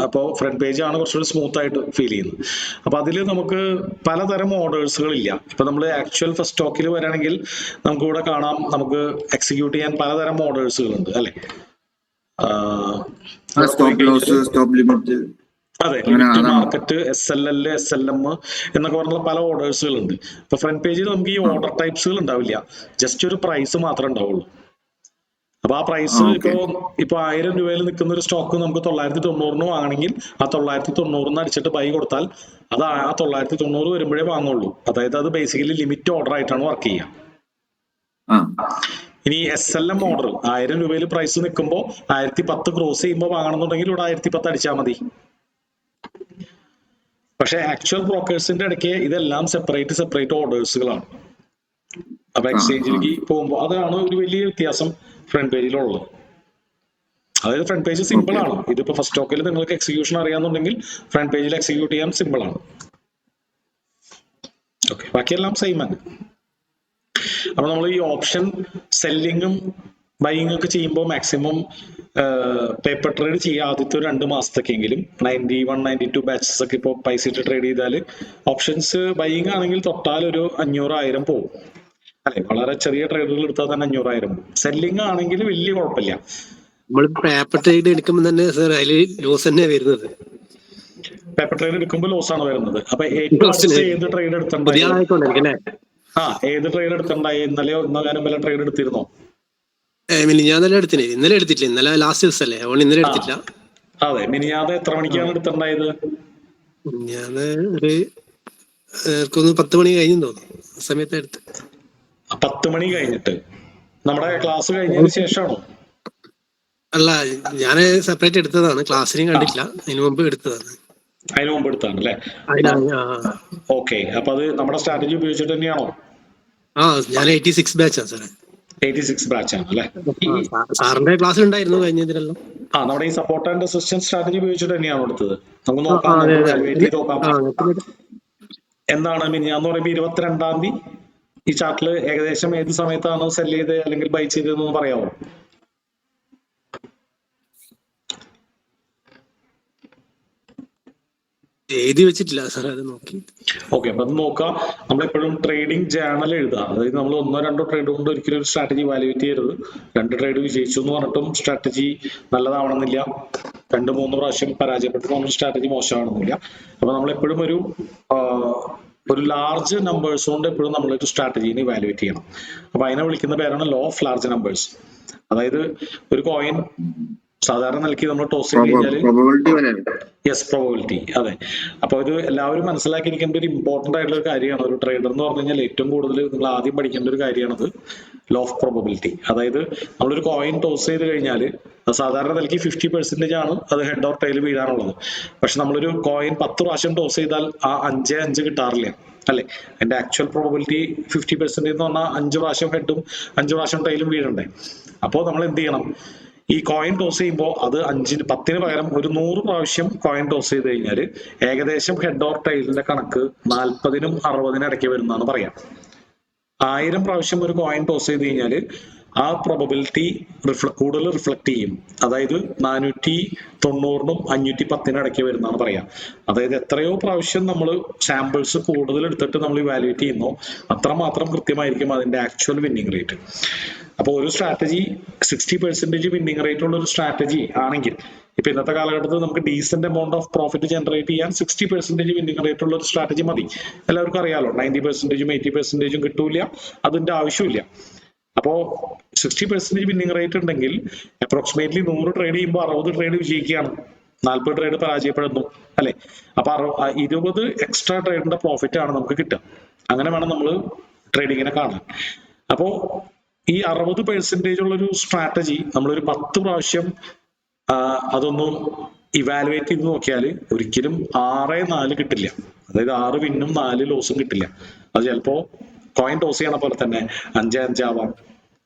അപ്പോൾ ഫ്രണ്ട് പേജ് ആണ് കുറച്ചുകൂടി സ്മൂത്ത് ആയിട്ട് ഫീൽ ചെയ്യുന്നത്. അപ്പോൾ അതിൽ നമുക്ക് പലതരം ഓർഡേഴ്സുകളില്ല. ഇപ്പൊ നമ്മൾ ആക്ച്വൽ ഫസ്റ്റ് സ്റ്റോക്കിൽ വരികയാണെങ്കിൽ നമുക്ക് ഇവിടെ കാണാം, നമുക്ക് എക്സിക്യൂട്ട് ചെയ്യാൻ പലതരം ഓർഡേഴ്സുകളുണ്ട് അല്ലെ. സ്റ്റോപ്പ് ലോസ്, സ്റ്റോപ്പ് ലിമിറ്റ്, അതെ, ലിമിറ്റ് മാർക്കറ്റ്, SLL, SLM എന്നൊക്കെ പറഞ്ഞുള്ള പല ഓർഡേഴ്സുകളുണ്ട്. ഇപ്പൊ ഫ്രണ്ട് പേജിൽ നമുക്ക് ഈ ഓർഡർ ടൈപ്സുകൾ ഉണ്ടാവില്ല, ജസ്റ്റ് ഒരു പ്രൈസ് മാത്രമേ ഉണ്ടാവുള്ളൂ. അപ്പൊ ആ പ്രൈസ് ഇപ്പൊ 1000 രൂപയിൽ നിൽക്കുന്ന ഒരു സ്റ്റോക്ക് നമുക്ക് 990 വാങ്ങണമെങ്കിൽ ആ 990 അടിച്ചിട്ട് ബൈ കൊടുത്താൽ അത് ആ 990 വരുമ്പോഴേ വാങ്ങുള്ളൂ. അതായത് അത് ബേസിക്കലി ലിമിറ്റ് ഓർഡർ ആയിട്ടാണ് വർക്ക് ചെയ്യുക. ഇനി SLM ഓർഡർ 1000 രൂപയിൽ പ്രൈസ് നിൽക്കുമ്പോൾ 1010 ക്രോസ് ചെയ്യുമ്പോൾ വാങ്ങണമെന്നുണ്ടെങ്കിൽ ഇവിടെ 1010 അടിച്ചാൽ മതി. പക്ഷെ ആക്ച്വൽ ബ്രോക്കേഴ്സിന്റെ ഇടയ്ക്ക് ഇതെല്ലാം സെപ്പറേറ്റ് ഓർഡേഴ്സുകളാണ്. അപ്പൊ എക്സ്ചേഞ്ചിലേക്ക് പോകുമ്പോൾ അതാണ് ഒരു വലിയ വ്യത്യാസം ഫ്രണ്ട് പേജിലുള്ളത്. അതായത് ഫ്രണ്ട് പേജ് സിമ്പിൾ ആണ്. ഇതിപ്പോ ഫസ്റ്റ് സ്റ്റോക്കിൽ നിങ്ങൾക്ക് എക്സിക്യൂഷൻ അറിയാന്നുണ്ടെങ്കിൽ ഫ്രണ്ട് പേജിൽ എക്സിക്യൂട്ട് ചെയ്യാൻ സിമ്പിൾ ആണ്. ഓക്കെ, ബാക്കിയെല്ലാം സെയിം ആണ്. അപ്പൊ നമ്മൾ ഈ ഓപ്ഷൻ സെല്ലിങ്ങും ബൈയിങ് ഒക്കെ ചെയ്യുമ്പോൾ മാക്സിമം പേപ്പർ ട്രേഡ് ചെയ്യുക ആദ്യത്തെ 2 മാസത്തേക്കെങ്കിലും. 91, 92 ബാച്ചസ് ഒക്കെ ഇപ്പോൾ പൈസ ഇട്ട് ട്രേഡ് ചെയ്താൽ ഓപ്ഷൻസ് ബൈയിങ് ആണെങ്കിൽ തൊട്ടാൽ ഒരു 500-1000 പോകും അല്ലെ. വളരെ ചെറിയ ട്രേഡുകൾ എടുത്താൽ തന്നെ 500-1000 പോകും. സെല്ലിങ് ആണെങ്കിൽ വലിയ കുഴപ്പമില്ല. നമ്മൾ പേപ്പർ ട്രേഡ് എടുക്കുമ്പോൾ തന്നെ സാർ അതിൽ ലോസ് തന്നെ വരുന്നത്. പേപ്പർ ട്രേഡ് എടുക്കുമ്പോൾ ലോസ് ആണ് വരുന്നത്. അപ്പൊ ഏറ്റവും ഏത് ട്രേഡ് എടുത്തിട്ടുണ്ടായി? ഏത് ട്രേഡ് എടുത്തിട്ടുണ്ടായി? ഇന്നലെയോ ഇന്നോ വല്ല ട്രേഡ് എടുത്തിരുന്നോ? ഞാൻ ഇന്നലെ എടുത്തിട്ടില്ല. ഇന്നലെ ലാസ്റ്റ് ദിവസം അല്ലേ, അതുകൊണ്ട് ഇന്നലെ എടുത്തിട്ടില്ല. അതെ, മിനിഞ്ഞാന്ന് എത്ര മണിക്കാണ് എടുത്തിട്ടുണ്ടായത്? ഞാൻ ഒരു 10 മണി കഴിഞ്ഞു തോന്നുന്നു, സമയത്ത് എടുത്ത്. 10 മണി കഴിഞ്ഞിട്ട് നമ്മുടെ ക്ലാസ് കഴിഞ്ഞതിന് ശേഷമാണോ? അല്ല, ഞാൻ സെപ്പറേറ്റ് എടുത്തതാണ്, ക്ലാസ്സിനും കണ്ടിട്ടില്ല, അതിന് മുമ്പ് എടുത്തതാണ്. അതിന് മുമ്പ് എടുത്താണ് അല്ലേ? ഓക്കെ, അപ്പൊ അത് നമ്മുടെ സ്ട്രാറ്റജി ഉപയോഗിച്ചിട്ട് തന്നെയാണോ? ഞാൻ 86 ബാച്ചാണ് സാറേ. 86 ബാച്ച് ആണ് അല്ലേ? സാറിന്റെ ക്ലാസ്സിൽ ഉണ്ടായിരുന്നു കഴിഞ്ഞതിലെല്ലാം. നമ്മുടെ ഈ സപ്പോർട്ട് ആൻഡ് റെസിസ്റ്റൻസ് സ്ട്രാറ്റജി ഉപയോഗിച്ചിട്ട് തന്നെയാണോ എടുത്തത്? നമുക്ക് നോക്കാം. എന്താണ് മിനിഞ്ഞാന്ന് പറയുമ്പോൾ 22-ാം തീയതി ഈ ചാർട്ടിൽ ഏകദേശം ഏത് സമയത്താണ് സെൽ ചെയ്ത് അല്ലെങ്കിൽ ബൈ ചെയ്തതെന്ന് പറയാമോ? എഴുതി വെച്ചിട്ടില്ല സാർ, അത് നോക്കി. ഓക്കെ, അപ്പൊ അത് നോക്കാം. നമ്മളെപ്പോഴും ട്രേഡിംഗ് ജേണൽ എഴുതുക. അതായത് നമ്മൾ 1-2 ട്രേഡ് കൊണ്ട് ഒരിക്കലും ഒരു സ്ട്രാറ്റജി വാല്യുവേറ്റ് ചെയ്യരുത്. 2 ട്രേഡ് വിജയിച്ചു എന്ന് പറഞ്ഞിട്ടും സ്ട്രാറ്റജി നല്ലതാവണമെന്നില്ല. 2-3 പ്രാവശ്യം പരാജയപ്പെട്ടു നമ്മൾ സ്ട്രാറ്റജി മോശമാണെന്നില്ല. അപ്പൊ നമ്മളെപ്പോഴും ഒരു ലാർജ് നമ്പേഴ്സ് കൊണ്ട് എപ്പോഴും നമ്മളൊരു സ്ട്രാറ്റജീനെ വാല്യുവേറ്റ് ചെയ്യണം. അപ്പൊ അതിനെ വിളിക്കുന്ന പേരാണ് ലോ ഓഫ് ലാർജ് നമ്പേഴ്സ്. അതായത് ഒരു കോയിൻ സാധാരണ നിലയ്ക്ക് നമ്മൾ ടോസ് ചെയ്ത് കഴിഞ്ഞാൽ പ്രോബബിലിറ്റി. അതെ, അപ്പൊ ഇത് എല്ലാവരും മനസ്സിലാക്കിയിരിക്കേണ്ട ഒരു ഇമ്പോർട്ടന്റ് ആയിട്ടുള്ള ഒരു കാര്യമാണ്. ഒരു ട്രേഡർ എന്ന് പറഞ്ഞു കഴിഞ്ഞാൽ ഏറ്റവും കൂടുതൽ നിങ്ങൾ ആദ്യം പഠിക്കേണ്ട ഒരു കാര്യമാണത് ലോ ഓഫ് പ്രോബബിലിറ്റി. അതായത് നമ്മളൊരു കോയിൻ ടോസ് ചെയ്ത് കഴിഞ്ഞാൽ സാധാരണ നിലയ്ക്ക് 50% ആണ് അത് ഹെഡ് ഓർ ടൈൽ വീഴാനുള്ളത്. പക്ഷെ നമ്മളൊരു കോയിൻ 10 പ്രാവശ്യം ടോസ് ചെയ്താൽ ആ 5 കിട്ടാറില്ല അല്ലെ. അതിന്റെ ആക്ച്വൽ പ്രോബബിലിറ്റി 50% എന്ന് പറഞ്ഞാൽ 5 പ്രാവശ്യം ഹെഡും 5 പ്രാവശ്യം ടൈലും വീഴണ്ടേ. അപ്പോൾ നമ്മൾ എന്ത് ചെയ്യണം? ഈ കോയിൻ ടോസ് ചെയ്യുമ്പോൾ അത് 10-ന് പകരം ഒരു 100 പ്രാവശ്യം കോയിൻ ടോസ് ചെയ്ത് കഴിഞ്ഞാൽ ഏകദേശം ഹെഡ് ഓർ ടൈലിന്റെ കണക്ക് 40-നും 60-നും ഇടയ്ക്ക് വരുന്നതാണ് പറയാം. 1000 പ്രാവശ്യം ഒരു കോയിൻ ടോസ് ചെയ്ത് കഴിഞ്ഞാൽ ആ പ്രോബബിലിറ്റി കൂടുതൽ റിഫ്ലക്ട് ചെയ്യും. അതായത് 490-നും 510-നും ഇടയ്ക്ക് വരുന്നതാണ് പറയാം. അതായത് എത്രയോ പ്രാവശ്യം നമ്മൾ സാമ്പിൾസ് കൂടുതൽ എടുത്തിട്ട് നമ്മൾ ഇവാലുവേറ്റ് ചെയ്യുന്നോ അത്രമാത്രം കൃത്യമായിരിക്കും അതിന്റെ ആക്ച്വൽ വിന്നിങ് റേറ്റ്. അപ്പോൾ ഒരു സ്ട്രാറ്റജി 60% വിന്നിങ് റേറ്റ് ഉള്ള ഒരു സ്ട്രാറ്റജി ആണെങ്കിൽ ഇപ്പൊ ഇന്നത്തെ കാലഘട്ടത്തിൽ നമുക്ക് decent amount of profit generate ചെയ്യാൻ 60% വിന്നിങ് റേറ്റ് ഉള്ള ഒരു സ്ട്രാറ്റജി മതി. എല്ലാവർക്കും അറിയാലോ, 90%-ഉം 80%-ഉം കിട്ടൂല, അതിന്റെ ആവശ്യമില്ല. അപ്പോ 60% വിന്നിങ് റേറ്റ് ഉണ്ടെങ്കിൽ അപ്രോക്സിമേറ്റ്ലി 100 ട്രേഡ് ചെയ്യുമ്പോൾ 60 ട്രേഡ് വിജയിക്കുകയാണ്, 40 ട്രേഡ് പരാജയപ്പെടുന്നു അല്ലെ. അപ്പൊ 20 എക്സ്ട്രാ ട്രേഡിന്റെ പ്രോഫിറ്റ് ആണ് നമുക്ക് കിട്ടുക. അങ്ങനെ വേണം നമ്മൾ ട്രേഡിങ്ങിനെ കാണാൻ. അപ്പോ ഈ 60% ഉള്ളൊരു സ്ട്രാറ്റജി നമ്മളൊരു 10 പ്രാവശ്യം അതൊന്നും ഇവാലുവേറ്റ് ചെയ്ത് നോക്കിയാൽ ഒരിക്കലും 6-4 കിട്ടില്ല. അതായത് 6 വിന്നും 4 ലോസും കിട്ടില്ല. അത് ചിലപ്പോ കോയിൻ ടോസ് ചെയ്യണ പോലെ തന്നെ 5-5 ആവാം,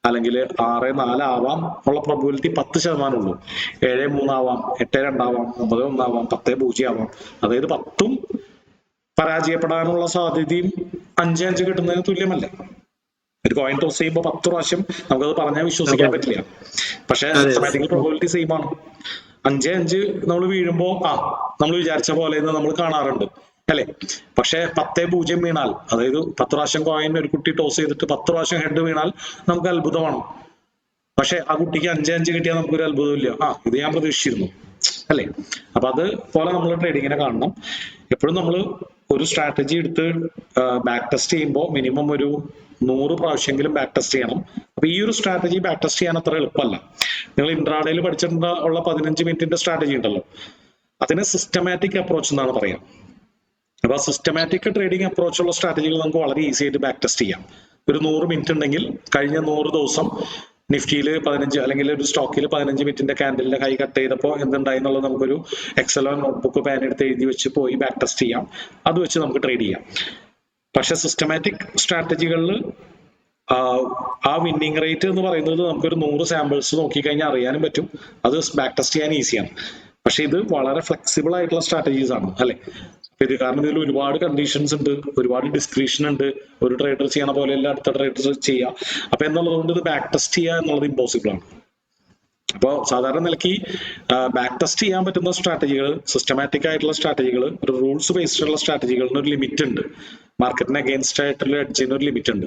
അല്ലെങ്കിൽ 6-4 ആവാം ഉള്ള പ്രോബിലിറ്റി 10% ഉള്ളൂ. 7-3 ആവാം, 8-2 ആവാം, 9-1 ആവാം, 10-0 ആവാം. അതായത് 10ഉം പരാജയപ്പെടാനുള്ള സാധ്യതയും 5 കിട്ടുന്നതിന് തുല്യമല്ലേ? ഒരു കോയിൻ ടോസ് ചെയ്യുമ്പോൾ 10 പ്രാവശ്യം നമുക്കത് പറഞ്ഞാൽ വിശ്വസിക്കാൻ പറ്റില്ല. പക്ഷെ മാത്തമാറ്റിക്കൽ പ്രോബബിലിറ്റി സെയിം ആണ്. 5 നമ്മൾ വീഴുമ്പോൾ നമ്മൾ വിചാരിച്ച പോലെ നമ്മൾ കാണാറുണ്ട് അല്ലെ? പക്ഷെ 10-0 വീണാൽ, അതായത് 10 പ്രാവശ്യം കോയിൻ ഒരു കുട്ടി ടോസ് ചെയ്തിട്ട് 10 പ്രാവശ്യം ഹെഡ് വീണാൽ നമുക്ക് അത്ഭുതമാണ്. പക്ഷെ ആ കുട്ടിക്ക് 5 കിട്ടിയാൽ നമുക്കൊരു അത്ഭുതമില്ല. ഇത് ഞാൻ പ്രതീക്ഷിച്ചിരുന്നു അല്ലെ? അപ്പൊ അത് പോലെ നമ്മൾ ട്രേഡിങ്ങിനെ കാണണം. എപ്പോഴും നമ്മൾ ഒരു സ്ട്രാറ്റജി എടുത്ത് ബാക്ക് ടെസ്റ്റ് ചെയ്യുമ്പോൾ മിനിമം ഒരു 100 പ്രാവശ്യമെങ്കിലും ബാക്ക് ടെസ്റ്റ് ചെയ്യണം. അപ്പൊ ഈ ഒരു സ്ട്രാറ്റജി ബാക്ക് ടെസ്റ്റ് ചെയ്യാൻ അത്ര എളുപ്പമല്ല. നിങ്ങൾ ഇൻട്രാഡേയിൽ പഠിച്ചിട്ടുള്ള 15 മിനിറ്റിന്റെ സ്ട്രാറ്റജി ഉണ്ടല്ലോ, അതിനെ സിസ്റ്റമാറ്റിക് അപ്രോച്ച് എന്നാണ് പറയാം. അപ്പൊ ആ സിസ്റ്റമാറ്റിക് ട്രേഡിംഗ് അപ്രോച്ച് ഉള്ള സ്ട്രാറ്റജികൾ നമുക്ക് വളരെ ഈസി ആയിട്ട് ബാക്ക് ടെസ്റ്റ് ചെയ്യാം. ഒരു 100 മിനിറ്റ് ഉണ്ടെങ്കിൽ കഴിഞ്ഞ 100 ദിവസം നിഫ്റ്റിയിൽ 15 അല്ലെങ്കിൽ ഒരു സ്റ്റോക്കിൽ 15 മിനിറ്റിന്റെ ക്യാൻഡലിന്റെ ഹൈ കട്ട് ചെയ്തപ്പോൾ എന്തുണ്ടായി എന്നുള്ളത് നമുക്കൊരു എക്സലോ നോട്ട്ബുക്ക് പാൻ എടുത്ത് എഴുതി വെച്ച് പോയി ബാക്ക് ടെസ്റ്റ് ചെയ്യാം. അത് വെച്ച് നമുക്ക് ട്രേഡ് ചെയ്യാം. പക്ഷെ സിസ്റ്റമാറ്റിക് സ്ട്രാറ്റജികളിൽ ആ വിന്നിങ് റേറ്റ് എന്ന് പറയുന്നത് നമുക്കൊരു 100 സാമ്പിൾസ് നോക്കിക്കഴിഞ്ഞാൽ അറിയാനും പറ്റും. അത് ബാക്ക് ടെസ്റ്റ് ചെയ്യാൻ ഈസിയാണ്. പക്ഷെ ഇത് വളരെ ഫ്ലെക്സിബിൾ ആയിട്ടുള്ള സ്ട്രാറ്റജീസ് ആണ് അല്ലെ? ഇത് കാരണം ഇതിൽ ഒരുപാട് കണ്ടീഷൻസ് ഉണ്ട്, ഒരുപാട് ഡിസ്ക്രിപ്ഷൻ ഉണ്ട്. ഒരു ട്രേഡർ ചെയ്യണ പോലെയല്ല അടുത്ത ട്രേഡർ ചെയ്യാം. അപ്പൊ എന്നുള്ളത് കൊണ്ട് ഇത് ബാക്ക് ടെസ്റ്റ് ചെയ്യുക എന്നുള്ളത് ഇമ്പോസിബിൾ ആണ്. അപ്പോൾ സാധാരണ നിലയ്ക്ക് ബാക്ക് ടെസ്റ്റ് ചെയ്യാൻ പറ്റുന്ന സ്ട്രാറ്റജികൾ, സിസ്റ്റമാറ്റിക് ആയിട്ടുള്ള സ്ട്രാറ്റജികൾ, ഒരു റൂൾസ് ബേസ്ഡ് ഉള്ള സ്ട്രാറ്റജികളിന് ഒരു ലിമിറ്റ് ഉണ്ട്. മാർക്കറ്റിന് അഗേൻസ്റ്റ് ആയിട്ടുള്ള എഡ്ജിന് ഒരു ലിമിറ്റ് ഉണ്ട്.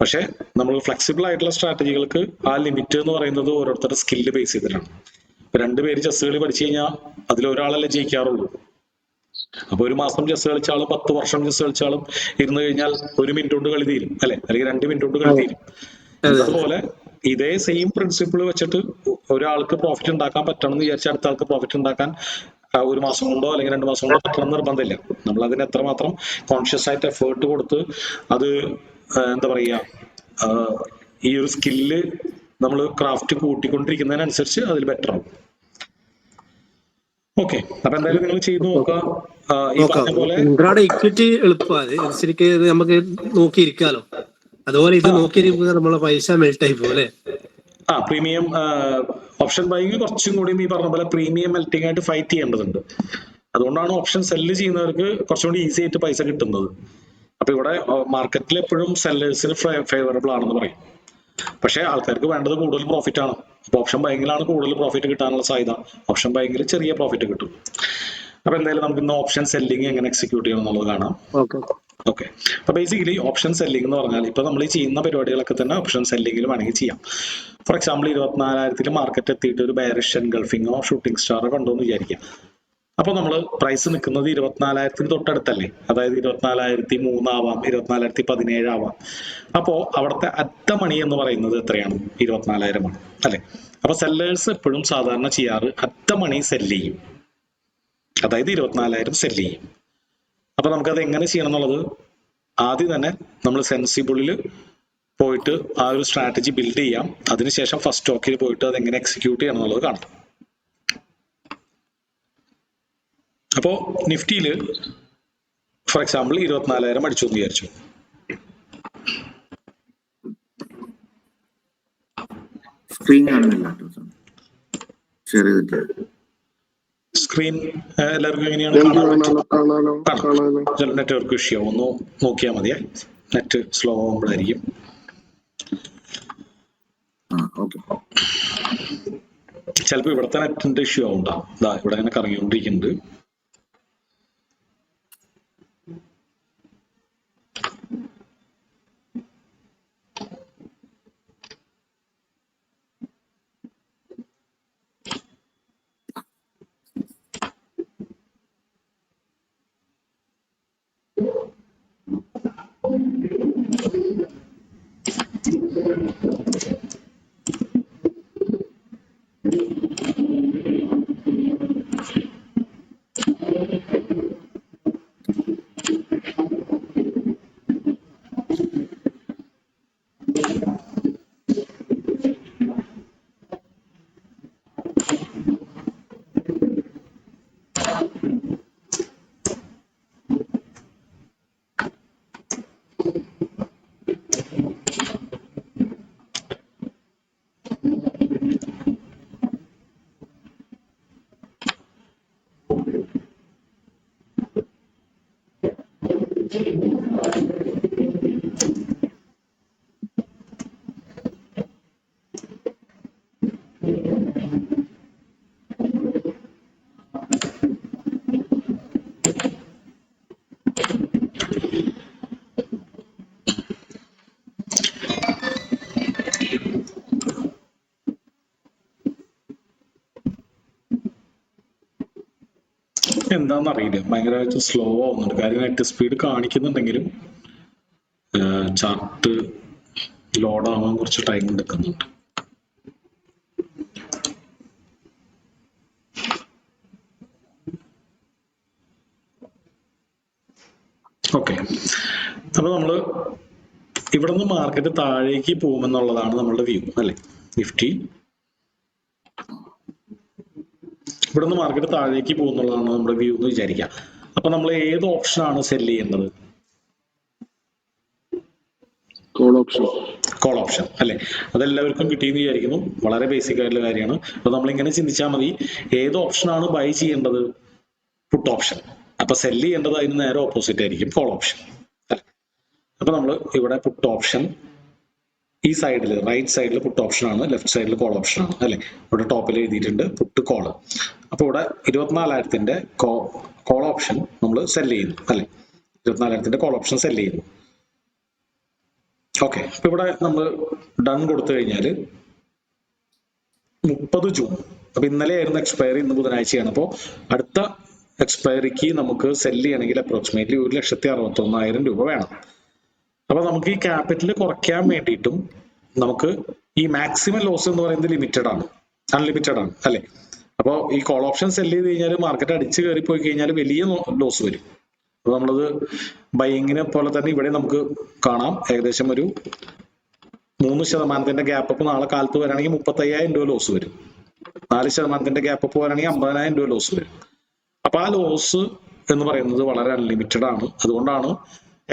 പക്ഷെ നമ്മൾ ഫ്ലെക്സിബിൾ ആയിട്ടുള്ള സ്ട്രാറ്റജികൾക്ക് ആ ലിമിറ്റ് എന്ന് പറയുന്നത് ഓരോരുത്തരുടെ സ്കില്ല് ബേസ് ചെയ്തിട്ടാണ്. ഇപ്പൊ 2 പേര് ചെസ് കളി പഠിച്ചു കഴിഞ്ഞാൽ അതിലൊരാളല്ലേ ജയിക്കാറുള്ളൂ. അപ്പൊ ഒരു മാസം ചെസ് കളിച്ചാളും 10 വർഷം ചെസ് കളിച്ചാളും ഇരുന്ന് കഴിഞ്ഞാൽ 1 മിനിറ്റ് കൊണ്ട് കളി തീരും അല്ലെ? അല്ലെങ്കിൽ 2 മിനിറ്റ് കൊണ്ട് കളി തീരും. അതുപോലെ ഇതേ സെയിം പ്രിൻസിപ്പിൾ വെച്ചിട്ട് ഒരാൾക്ക് പ്രോഫിറ്റ് ഉണ്ടാക്കാൻ പറ്റണം എന്ന് വിചാരിച്ച അടുത്ത ആൾക്ക് പ്രോഫിറ്റ് ഉണ്ടാക്കാൻ 1 മാസം കൊണ്ടോ അല്ലെങ്കിൽ 2 മാസം കൊണ്ടോ പറ്റണം നിർബന്ധമില്ല. നമ്മൾ അതിന് എത്രമാത്രം കോൺഷ്യസ് ആയിട്ട് എഫേർട്ട് കൊടുത്ത് അത് എന്താ പറയുക, ഈ ഒരു സ്കില്ല് നമ്മൾ ക്രാഫ്റ്റ് കൂട്ടിക്കൊണ്ടിരിക്കുന്നതിനനുസരിച്ച് അതിൽ ബെറ്റർ ആവും. ഓക്കെ, അപ്പൊ എന്തായാലും നിങ്ങൾ ചെയ്തു നോക്കുക. ഈ പറഞ്ഞ പോലെ ഇക്വിറ്റി എളുപ്പമാണ് ശരിക്ക്, നമുക്ക് നോക്കിയിരിക്കാലോ. അതുപോലെ ഇത് നോക്കിയിരിക്കുക നമ്മളെ പൈസ മെൽട്ടായി പോലെ. പ്രീമിയം ഓപ്ഷൻ ബൈങ് കുറച്ചും കൂടി ഈ പറഞ്ഞ പോലെ പ്രീമിയം മെൽറ്റിംഗ് ആയിട്ട് ഫൈറ്റ് ചെയ്യേണ്ടതുണ്ട്. അതുകൊണ്ടാണ് ഓപ്ഷൻ സെല്ല് ചെയ്യുന്നവർക്ക് കുറച്ചും കൂടി ഈസി ആയിട്ട് പൈസ കിട്ടുന്നത്. അപ്പൊ ഇവിടെ മാർക്കറ്റിൽ എപ്പോഴും സെല്ലേഴ്സിന് ഫേവറബിൾ ആണെന്ന് പറയും. പക്ഷെ ആൾക്കാർക്ക് വേണ്ടത് കൂടുതൽ പ്രോഫിറ്റ് ആണ്. അപ്പൊ ഓപ്ഷൻ ബൈങ്ങിലാണ് കൂടുതൽ പ്രോഫിറ്റ് കിട്ടാനുള്ള സാധ്യത. ഓപ്ഷൻ ബൈങ്ങിൽ ചെറിയ പ്രോഫിറ്റ് കിട്ടും. അപ്പൊ എന്തായാലും നമുക്ക് ഇന്ന് ഓപ്ഷൻ സെല്ലിങ് എങ്ങനെ എക്സിക്യൂട്ട് ചെയ്യണം എന്നുള്ളത് കാണാം. ഓക്കെ, അപ്പൊ ബേസിക്കലി ഓപ്ഷൻ സെല്ലിംഗ് എന്ന് പറഞ്ഞാൽ ഇപ്പൊ നമ്മൾ ഈ ചെയ്യുന്ന പരിപാടികളൊക്കെ തന്നെ ഓപ്ഷൻ സെല്ലിംഗിൽ വേണമെങ്കിൽ ചെയ്യാം. ഫോർ എക്സാമ്പിൾ 24,000 മാർക്കറ്റ് എത്തിയിട്ട് ഒരു ബെയറിഷ് എൻഗൾഫിങ്ങോ ഷൂട്ടിംഗ് സ്റ്റാറോ കണ്ടോന്ന് വിചാരിക്കാം. അപ്പൊ നമ്മൾ പ്രൈസ് നിൽക്കുന്നത് 24,000 തൊട്ടടുത്തല്ലേ? അതായത് 24,003 ആവാം, 24,017 ആവാം. അപ്പോ അവിടുത്തെ അറ്റ മണി എന്ന് പറയുന്നത് എത്രയാണ്? 24,000 ആണ് അല്ലെ? അപ്പൊ സെല്ലേഴ്സ് എപ്പോഴും സാധാരണ ചെയ്യാറ് അറ്റ മണി സെല്ല് ചെയ്യും, അതായത് 24,000 സെല്ല് ചെയ്യും. അപ്പൊ നമുക്കത് എങ്ങനെ ചെയ്യണം എന്നുള്ളത് ആദ്യം തന്നെ നമ്മൾ സെൻസിബിളിൽ പോയിട്ട് ആ ഒരു സ്ട്രാറ്റജി ബിൽഡ് ചെയ്യാം. അതിനുശേഷം ഫസ്റ്റ് സ്റ്റോക്കിൽ പോയിട്ട് അത് എങ്ങനെ എക്സിക്യൂട്ട് ചെയ്യണം എന്നുള്ളത് കാണാം. അപ്പോ നിഫ്റ്റിയിൽ ഫോർ എക്സാമ്പിൾ 24,000 അടിച്ചു എന്ന് വിചാരിച്ചു. സ്ക്രീൻ കാണുന്നില്ല, ഷെയർ ചെയ്തിട്ട് സ്ക്രീൻ എല്ലാവർക്കും എങ്ങനെയാണ് കാണാൻ? നെറ്റ്വർക്ക് ഇഷ്യൂ ഒന്ന് നോക്കിയാൽ മതിയെ. Net slow ആകുമ്പോഴായിരിക്കും. ചിലപ്പോ ഇവിടുത്തെ നെറ്റിന്റെ ഇഷ്യൂ ആവുണ്ടാവും. ഇവിടെ അങ്ങനെ കറങ്ങിക്കൊണ്ടിരിക്കുന്നുണ്ട്. എന്താണെന്ന് അറിയില്ല, ഭയങ്കരമായിട്ട് സ്ലോ ആവുന്നുണ്ട്. കാര്യം നെറ്റ് സ്പീഡ് കാണിക്കുന്നുണ്ടെങ്കിലും ചാർട്ട് ലോഡ് ആവാൻ കുറച്ച് ടൈം എടുക്കുന്നുണ്ട്. ഓക്കെ, അപ്പൊ നമ്മള് ഇവിടെ നിന്ന് മാർക്കറ്റ് താഴേക്ക് പോകുമെന്നുള്ളതാണ് നമ്മളുടെ വ്യൂ അല്ലെ. നിഫ്റ്റി ഇവിടെ നിന്ന് മാർക്കറ്റ് താഴേക്ക് പോകുന്നുള്ളതാണ് നമ്മുടെ വ്യൂ എന്ന് വിചാരിക്കാം. അപ്പൊ നമ്മൾ ഏത് ഓപ്ഷനാണ് സെല് ചെയ്യേണ്ടത്? Call option. കോൾ ഓപ്ഷൻ അല്ലെ. അതെല്ലാവർക്കും കിട്ടിയെന്ന് വിചാരിക്കുന്നു. വളരെ ബേസിക് ആയിട്ടുള്ള കാര്യമാണ്. അപ്പൊ നമ്മളിങ്ങനെ ചിന്തിച്ചാൽ മതി, ഏത് ഓപ്ഷനാണ് ബൈ ചെയ്യേണ്ടത്? പുട്ട് ഓപ്ഷൻ. അപ്പൊ സെല് ചെയ്യേണ്ടത് അതിന് നേരെ ഓപ്പോസിറ്റ് ആയിരിക്കും, കോൾ ഓപ്ഷൻ. അപ്പൊ നമ്മൾ ഇവിടെ പുട്ട് ഓപ്ഷൻ, ഈ സൈഡിൽ റൈറ്റ് സൈഡിൽ പുട്ട് ഓപ്ഷൻ ആണ്, ലെഫ്റ്റ് സൈഡിൽ കോൾ ഓപ്ഷൻ ആണ് അല്ലെ. ഇവിടെ ടോപ്പിൽ എഴുതിയിട്ടുണ്ട് പുട്ട് കോള്. അപ്പൊ ഇവിടെ 24,000 കോൾ ഓപ്ഷൻ നമ്മൾ സെല് ചെയ്യുന്നു അല്ലെ. 24,000 കോൾ ഓപ്ഷൻ സെല് ചെയ്യുന്നു. ഓക്കെ, അപ്പൊ ഇവിടെ നമ്മൾ ഡൺ കൊടുത്തു കഴിഞ്ഞാൽ 30 ജൂൺ, അപ്പൊ ഇന്നലെ ആയിരുന്നു എക്സ്പയറി, ഇന്ന് ബുധനാഴ്ചയാണ്. അപ്പോൾ അടുത്ത എക്സ്പയറിക്ക് നമുക്ക് സെല് ചെയ്യണമെങ്കിൽ അപ്രോക്സിമേറ്റ്ലി 1,61,000 രൂപ വേണം. അപ്പൊ നമുക്ക് ഈ ക്യാപിറ്റൽ കുറയ്ക്കാൻ വേണ്ടിയിട്ടും നമുക്ക് ഈ മാക്സിമം ലോസ് എന്ന് പറയുന്നത് ലിമിറ്റഡ് ആണ്, അൺലിമിറ്റഡ് ആണ് അല്ലെ. അപ്പോൾ ഈ കോൾ ഓപ്ഷൻ സെല് ചെയ്ത് കഴിഞ്ഞാൽ മാർക്കറ്റ് അടിച്ചു കയറി പോയി കഴിഞ്ഞാൽ വലിയ ലോസ് വരും. അപ്പൊ നമ്മളത് ബൈയിങ്ങിനെ പോലെ തന്നെ ഇവിടെ നമുക്ക് കാണാം, ഏകദേശം ഒരു 3% ഗ്യാപ്പ് അപ്പ് നാളെ കാലത്ത് വരാണെങ്കിൽ 35,000 രൂപ ലോസ് വരും. 4% ഗ്യാപ്പ് അപ്പ് വരാണെങ്കിൽ 50,000 രൂപ ലോസ് വരും. അപ്പൊ ആ ലോസ് എന്ന് പറയുന്നത് വളരെ അൺലിമിറ്റഡ് ആണ്. അതുകൊണ്ടാണ്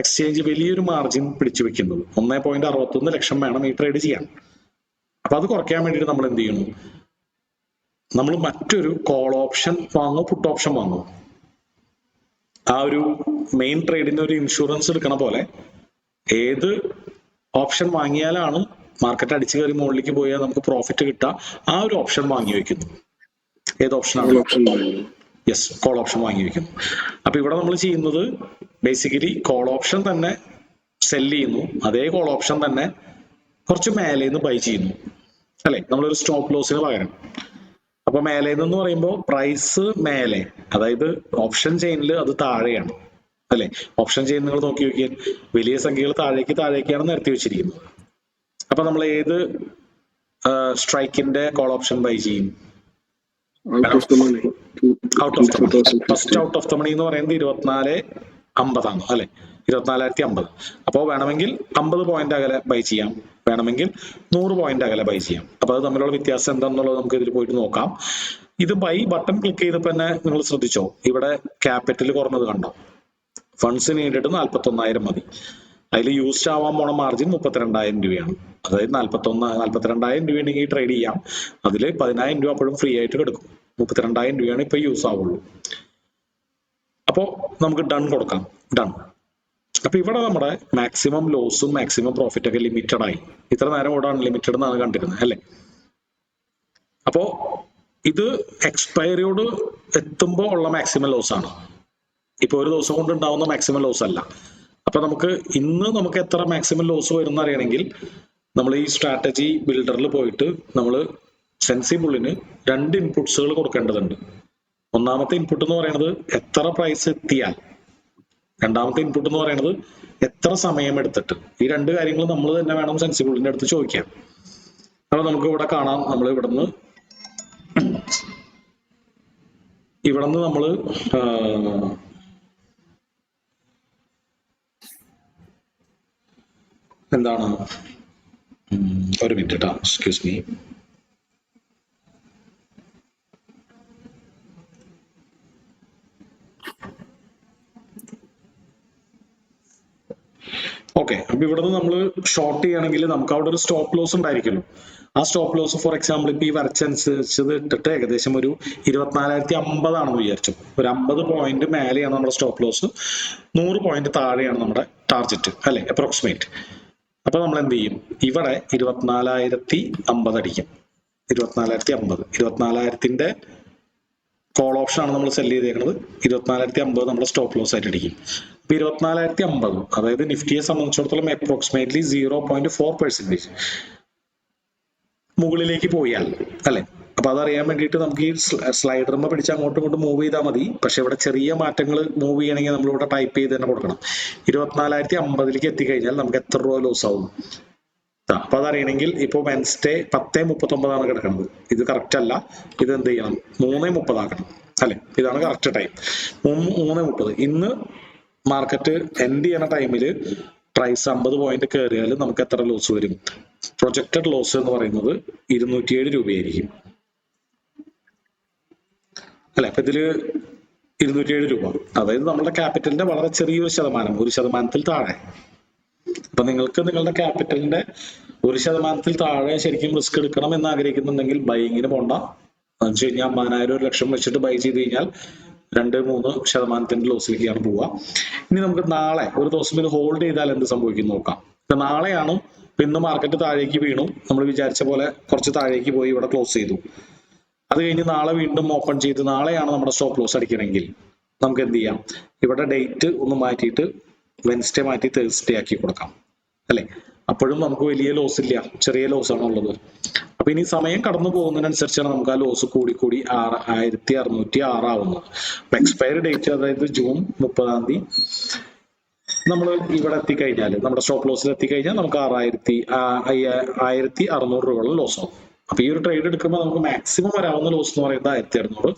എക്സ്ചേഞ്ച് വലിയൊരു മാർജിൻ പിടിച്ചു വെക്കുന്നത്. 1.61 ലക്ഷം വേണം ഈ ട്രേഡ് ചെയ്യാൻ. അപ്പൊ അത് കുറയ്ക്കാൻ വേണ്ടിയിട്ട് നമ്മൾ എന്ത് ചെയ്യണം? നമ്മൾ മറ്റൊരു കോൾ ഓപ്ഷൻ വാങ്ങോ പുട്ട് ഓപ്ഷൻ വാങ്ങോ? ആ ഒരു മെയിൻ ട്രേഡിന് ഒരു ഇൻഷുറൻസ് എടുക്കണ പോലെ ഏത് ഓപ്ഷൻ വാങ്ങിയാലാണ് മാർക്കറ്റ് അടിച്ചു കയറി മുകളിലേക്ക് പോയാൽ നമുക്ക് പ്രോഫിറ്റ് കിട്ടുക, ആ ഒരു ഓപ്ഷൻ വാങ്ങി വെക്കുന്നു. ഏത് ഓപ്ഷനാണ്? യെസ്, കോൾ ഓപ്ഷൻ വാങ്ങി വെക്കുന്നു. അപ്പൊ ഇവിടെ നമ്മൾ ചെയ്യുന്നത് ബേസിക്കലി കോൾ ഓപ്ഷൻ തന്നെ സെല് ചെയ്യുന്നു, അതേ കോൾ ഓപ്ഷൻ തന്നെ കുറച്ച് മേലെ നിന്ന് ബൈ ചെയ്യുന്നു അല്ലെ, നമ്മളൊരു സ്റ്റോപ്പ് ലോസിന് പകരം. അപ്പൊ മേലെ നിന്ന് പറയുമ്പോൾ പ്രൈസ് മേലെ, അതായത് ഓപ്ഷൻ ചെയിനിൽ അത് താഴെയാണ് അല്ലെ. ഓപ്ഷൻ ചെയിൻ നിങ്ങൾ നോക്കി നോക്കിയാൽ വലിയ സംഖ്യകൾ താഴേക്കാണ് നിരത്തി വെച്ചിരിക്കുന്നത്. അപ്പൊ നമ്മൾ ഏത് സ്ട്രൈക്കിന്റെ കോൾ ഓപ്ഷൻ ബൈ ചെയ്യും? Out of the money. First out of the money എന്ന് പറയുന്നത് 24,50 ആണ് അല്ലെ, 24,050. അപ്പോൾ വേണമെങ്കിൽ 50 പോയിന്റ് അകലെ ബൈ ചെയ്യാം, വേണമെങ്കിൽ 100 പോയിന്റ് അകലെ ബൈ ചെയ്യാം. അപ്പൊ അത് തമ്മിലുള്ള വ്യത്യാസം എന്താണെന്നുള്ളത് നമുക്ക് ഇതിൽ പോയിട്ട് നോക്കാം. ഇത് ബൈ ബട്ടൺ ക്ലിക്ക് ചെയ്തപ്പോൾ തന്നെ നിങ്ങൾ ശ്രദ്ധിച്ചോ, ഇവിടെ ക്യാപിറ്റൽ കുറഞ്ഞത് കണ്ടോ? ഫണ്ട്സ് നീഡിട്ട് 41,000 മതി. അതിൽ യൂസ്ഡ് ആവാൻ പോണ മാർജിൻ 32,000 രൂപയാണ്. അതായത് 42,000 രൂപ ഉണ്ടെങ്കിൽ ട്രേഡ് ചെയ്യാം. അതിൽ 10,000 രൂപ അപ്പോഴും ഫ്രീ ആയിട്ട് കിടക്കും. 32,000 രൂപയാണ് ഇപ്പൊ യൂസ് ആവുള്ളൂ. അപ്പോ നമുക്ക് ഡൺ കൊടുക്കാം. ഡൺ. അപ്പൊ ഇവിടെ നമ്മുടെ മാക്സിമം ലോസും മാക്സിമം പ്രോഫിറ്റ് ഒക്കെ ലിമിറ്റഡ് ആയി. ഇത്ര നേരം ഇവിടെ അൺലിമിറ്റഡ് എന്നാണ് കണ്ടിരുന്നത് അല്ലെ. അപ്പോ ഇത് എക്സ്പയറിയോട് എത്തുമ്പോൾ ഉള്ള മാക്സിമം ലോസ് ആണ്, ഇപ്പൊ ഒരു ദിവസം കൊണ്ട് ഉണ്ടാവുന്ന മാക്സിമം ലോസ് അല്ല. അപ്പൊ ഇന്ന് നമുക്ക് എത്ര മാക്സിമം ലോസ് വരുന്ന അറിയണമെങ്കിൽ നമ്മൾ ഈ സ്ട്രാറ്റജി ബിൽഡറിൽ പോയിട്ട് നമ്മൾ സെൻസിബിളിന് 2 ഇൻപുട്സുകൾ കൊടുക്കേണ്ടതുണ്ട്. ഒന്നാമത്തെ ഇൻപുട്ട് എന്ന് പറയുന്നത് എത്ര പ്രൈസ് എത്തിയാൽ, രണ്ടാമത്തെ ഇൻപുട്ട് എന്ന് പറയുന്നത് എത്ര സമയം എടുത്തിട്ട്. ഈ 2 കാര്യങ്ങൾ നമ്മൾ തന്നെ വേണം സെൻസിബിളിന്റെ അടുത്ത് ചോദിക്കാൻ. അപ്പൊ നമുക്ക് ഇവിടെ കാണാം, നമ്മൾ ഇവിടുന്ന് നമ്മൾ എന്താണ്, ഒരു മിനിറ്റ് കേട്ടോ, എക്സ്ക്യൂസ് മീ. ഓക്കെ, അപ്പൊ ഇവിടുന്ന് നമ്മൾ ഷോർട്ട് ചെയ്യുകയാണെങ്കിൽ നമുക്ക് അവിടെ ഒരു സ്റ്റോപ്പ് ലോസ് ഉണ്ടായിരിക്കുമല്ലോ. ആ സ്റ്റോപ്പ് ലോസ് ഫോർ എക്സാമ്പിൾ ഇപ്പൊ ഈ വരച്ചനുസരിച്ചത് ഇട്ടിട്ട് ഏകദേശം ഒരു 24,050 ആണെന്ന് വിചാരിച്ചു. ഒരു 50 പോയിന്റ് മേലെയാണ് നമ്മുടെ സ്റ്റോപ്പ് ലോസ്, 100 പോയിന്റ് താഴെയാണ് നമ്മുടെ ടാർജറ്റ് അല്ലെ, അപ്രോക്സിമേറ്റ്. അപ്പൊ നമ്മൾ എന്ത് ചെയ്യും? ഇവിടെ 24,050 അടിക്കും. 24,050, 24,000 കോൾ ഓപ്ഷൻ ആണ് നമ്മൾ സെല് ചെയ്തേക്കുന്നത്. 24,050 നമ്മുടെ സ്റ്റോപ്പ് ലോസ് ആയിട്ട് അടിക്കും. അപ്പൊ 24,050 അതായത് നിഫ്റ്റിയെ സംബന്ധിച്ചിടത്തോളം അപ്രോക്സിമേറ്റ്ലി 0.4% മുകളിലേക്ക് പോയാൽ അല്ലെ, അപ്പൊ അതറിയാൻ വേണ്ടിയിട്ട് നമുക്ക് ഈ സ്ലൈഡറിനെ പിടിച്ച് അങ്ങോട്ടും ഇങ്ങോട്ടും മൂവ് ചെയ്താൽ മതി. പക്ഷെ ഇവിടെ ചെറിയ മാറ്റങ്ങൾ മൂവ് ചെയ്യണമെങ്കിൽ നമ്മളിവിടെ ടൈപ്പ് ചെയ്ത് തന്നെ കൊടുക്കണം. 24,050 എത്തിക്കഴിഞ്ഞാൽ നമുക്ക് എത്ര രൂപ ലോസ് ആവും? അപ്പൊ അതറിയണമെങ്കിൽ ഇപ്പൊ വെൻസ്ഡേ 10:39 കിടക്കുന്നത്. ഇത് കറക്റ്റ് അല്ല. ഇത് എന്ത് ചെയ്യണം? 3:30 ആക്കണം അല്ലെ? ഇതാണ് കറക്റ്റ് ടൈം. 3:30. ഇന്ന് മാർക്കറ്റ് എൻഡ് ചെയ്യണ ടൈമിൽ പ്രൈസ് 50 പോയിന്റ് കയറിയാൽ നമുക്ക് എത്ര ലോസ് വരും? പ്രൊജക്റ്റഡ് ലോസ് എന്ന് പറയുന്നത് 207 രൂപയായിരിക്കും അല്ലെ? അപ്പൊ ഇതില് 207 രൂപ, അതായത് നമ്മുടെ ക്യാപിറ്റലിന്റെ വളരെ ചെറിയൊരു ശതമാനം, 1% താഴെ. അപ്പൊ നിങ്ങൾക്ക് നിങ്ങളുടെ ക്യാപിറ്റലിന്റെ 1% താഴെ ശരിക്കും റിസ്ക് എടുക്കണം എന്ന് ആഗ്രഹിക്കുന്നുണ്ടെങ്കിൽ ബൈങ്ങിന് പോണ്ട. എന്ന് വെച്ച് കഴിഞ്ഞാൽ 50,000 1 ലക്ഷം വെച്ചിട്ട് ബൈ ചെയ്ത് കഴിഞ്ഞാൽ 2-3% ലോസിലേക്കാണ് പോവുക. ഇനി നമുക്ക് നാളെ ഒരു ദിവസം ഇത് ഹോൾഡ് ചെയ്താൽ എന്ത് സംഭവിക്കും നോക്കാം. ഇപ്പൊ നാളെയാണ്, ഇന്ന് മാർക്കറ്റ് താഴേക്ക് വീണു, നമ്മൾ വിചാരിച്ച പോലെ കുറച്ച് താഴേക്ക് പോയി ഇവിടെ ക്ലോസ് ചെയ്തു. അത് കഴിഞ്ഞ് നാളെ വീണ്ടും ഓപ്പൺ ചെയ്ത് നാളെയാണ് നമ്മുടെ സ്റ്റോപ്പ് ലോസ് അടിക്കണമെങ്കിൽ നമുക്ക് എന്ത് ചെയ്യാം? ഇവിടെ ഡേറ്റ് ഒന്ന് മാറ്റിയിട്ട് വെൻസ്ഡേ മാറ്റി തേഴ്സ്ഡേ ആക്കി കൊടുക്കാം അല്ലെ? അപ്പോഴും നമുക്ക് വലിയ ലോസ് ഇല്ല, ചെറിയ ലോസ് ആണ് ഉള്ളത്. അപ്പൊ ഇനി സമയം കടന്നു പോകുന്നതിനനുസരിച്ചാണ് നമുക്ക് ആ ലോസ് കൂടി 1606 ആവുന്നത്. അപ്പൊ എക്സ്പയറി ഡേറ്റ് അതായത് ജൂൺ 30 നമ്മൾ ഇവിടെ എത്തിക്കഴിഞ്ഞാൽ, നമ്മുടെ സ്റ്റോപ്പ് ലോസിൽ എത്തിക്കഴിഞ്ഞാൽ നമുക്ക് 1600 രൂപയുള്ള ലോസ് ആവും. അപ്പൊ ഈ ഒരു ട്രേഡ് എടുക്കുമ്പോൾ നമുക്ക് മാക്സിമം വരാവുന്ന ലോസ് എന്ന് പറയുന്നത് 1600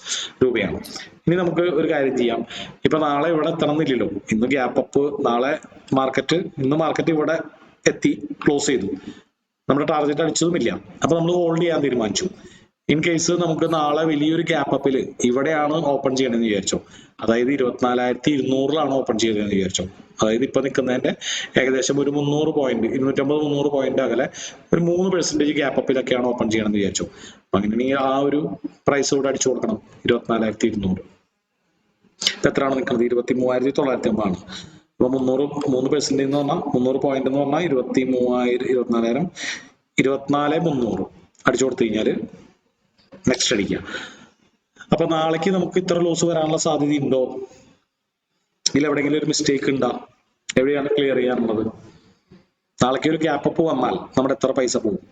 രൂപയാണ്. ഇനി നമുക്ക് ഒരു കാര്യം ചെയ്യാം. ഇപ്പൊ നാളെ ഇവിടെ എത്തണമെന്നില്ലല്ലോ. ഇന്ന് ഗ്യാപ്പ് അപ്പ്, ഇന്ന് മാർക്കറ്റ് ഇവിടെ എത്തി ക്ലോസ് ചെയ്തു, നമ്മുടെ ടാർഗറ്റ് അടിച്ചതുമില്ല. അപ്പൊ നമ്മൾ ഹോൾഡ് ചെയ്യാൻ തീരുമാനിച്ചു. ഇൻ കേസ് നമുക്ക് നാളെ വലിയൊരു ഗ്യാപ്പ് അപ്പിൽ ഇവിടെയാണ് ഓപ്പൺ ചെയ്യണമെന്ന് വിചാരിച്ചോ, അതായത് 24,200 ഓപ്പൺ ചെയ്തതെന്ന് വിചാരിച്ചോ, അതായത് ഇപ്പൊ നിൽക്കുന്നതിന്റെ ഏകദേശം ഒരു 300 പോയിന്റ്, 250-300 പോയിന്റ് അകലെ ഒരു 3% ഗ്യാപ്പ് അപ്പിലൊക്കെയാണ് ഓപ്പൺ ചെയ്യണമെന്ന് വിചാരിച്ചോ. അപ്പൊ അങ്ങനെയാണെങ്കിൽ ആ ഒരു പ്രൈസ് കൂടെ അടിച്ചു കൊടുക്കണം. 24,200 ഇപ്പൊ എത്രയാണ് നിൽക്കുന്നത്? 23,950 ആണ്. അപ്പൊ 3% എന്ന് പറഞ്ഞാൽ 300 പോയിന്റ് എന്ന് പറഞ്ഞാൽ 24,000 24,300 അടിച്ചു കൊടുത്തു കഴിഞ്ഞാല് നെക്സ്റ്റ് അടിക്കുക. അപ്പൊ നാളേക്ക് നമുക്ക് ഇത്ര ലോസ് വരാനുള്ള സാധ്യത ഉണ്ടോ? ഇതിൽ എവിടെയെങ്കിലും ഒരു മിസ്റ്റേക്ക് ഉണ്ടോ? എവിടെയാണ് ക്ലിയർ ചെയ്യാനുള്ളത്? നാളേക്ക് ഒരു ഗ്യാപ്പ് അപ്പ് വന്നാൽ നമ്മുടെ എത്ര പൈസ പോകും?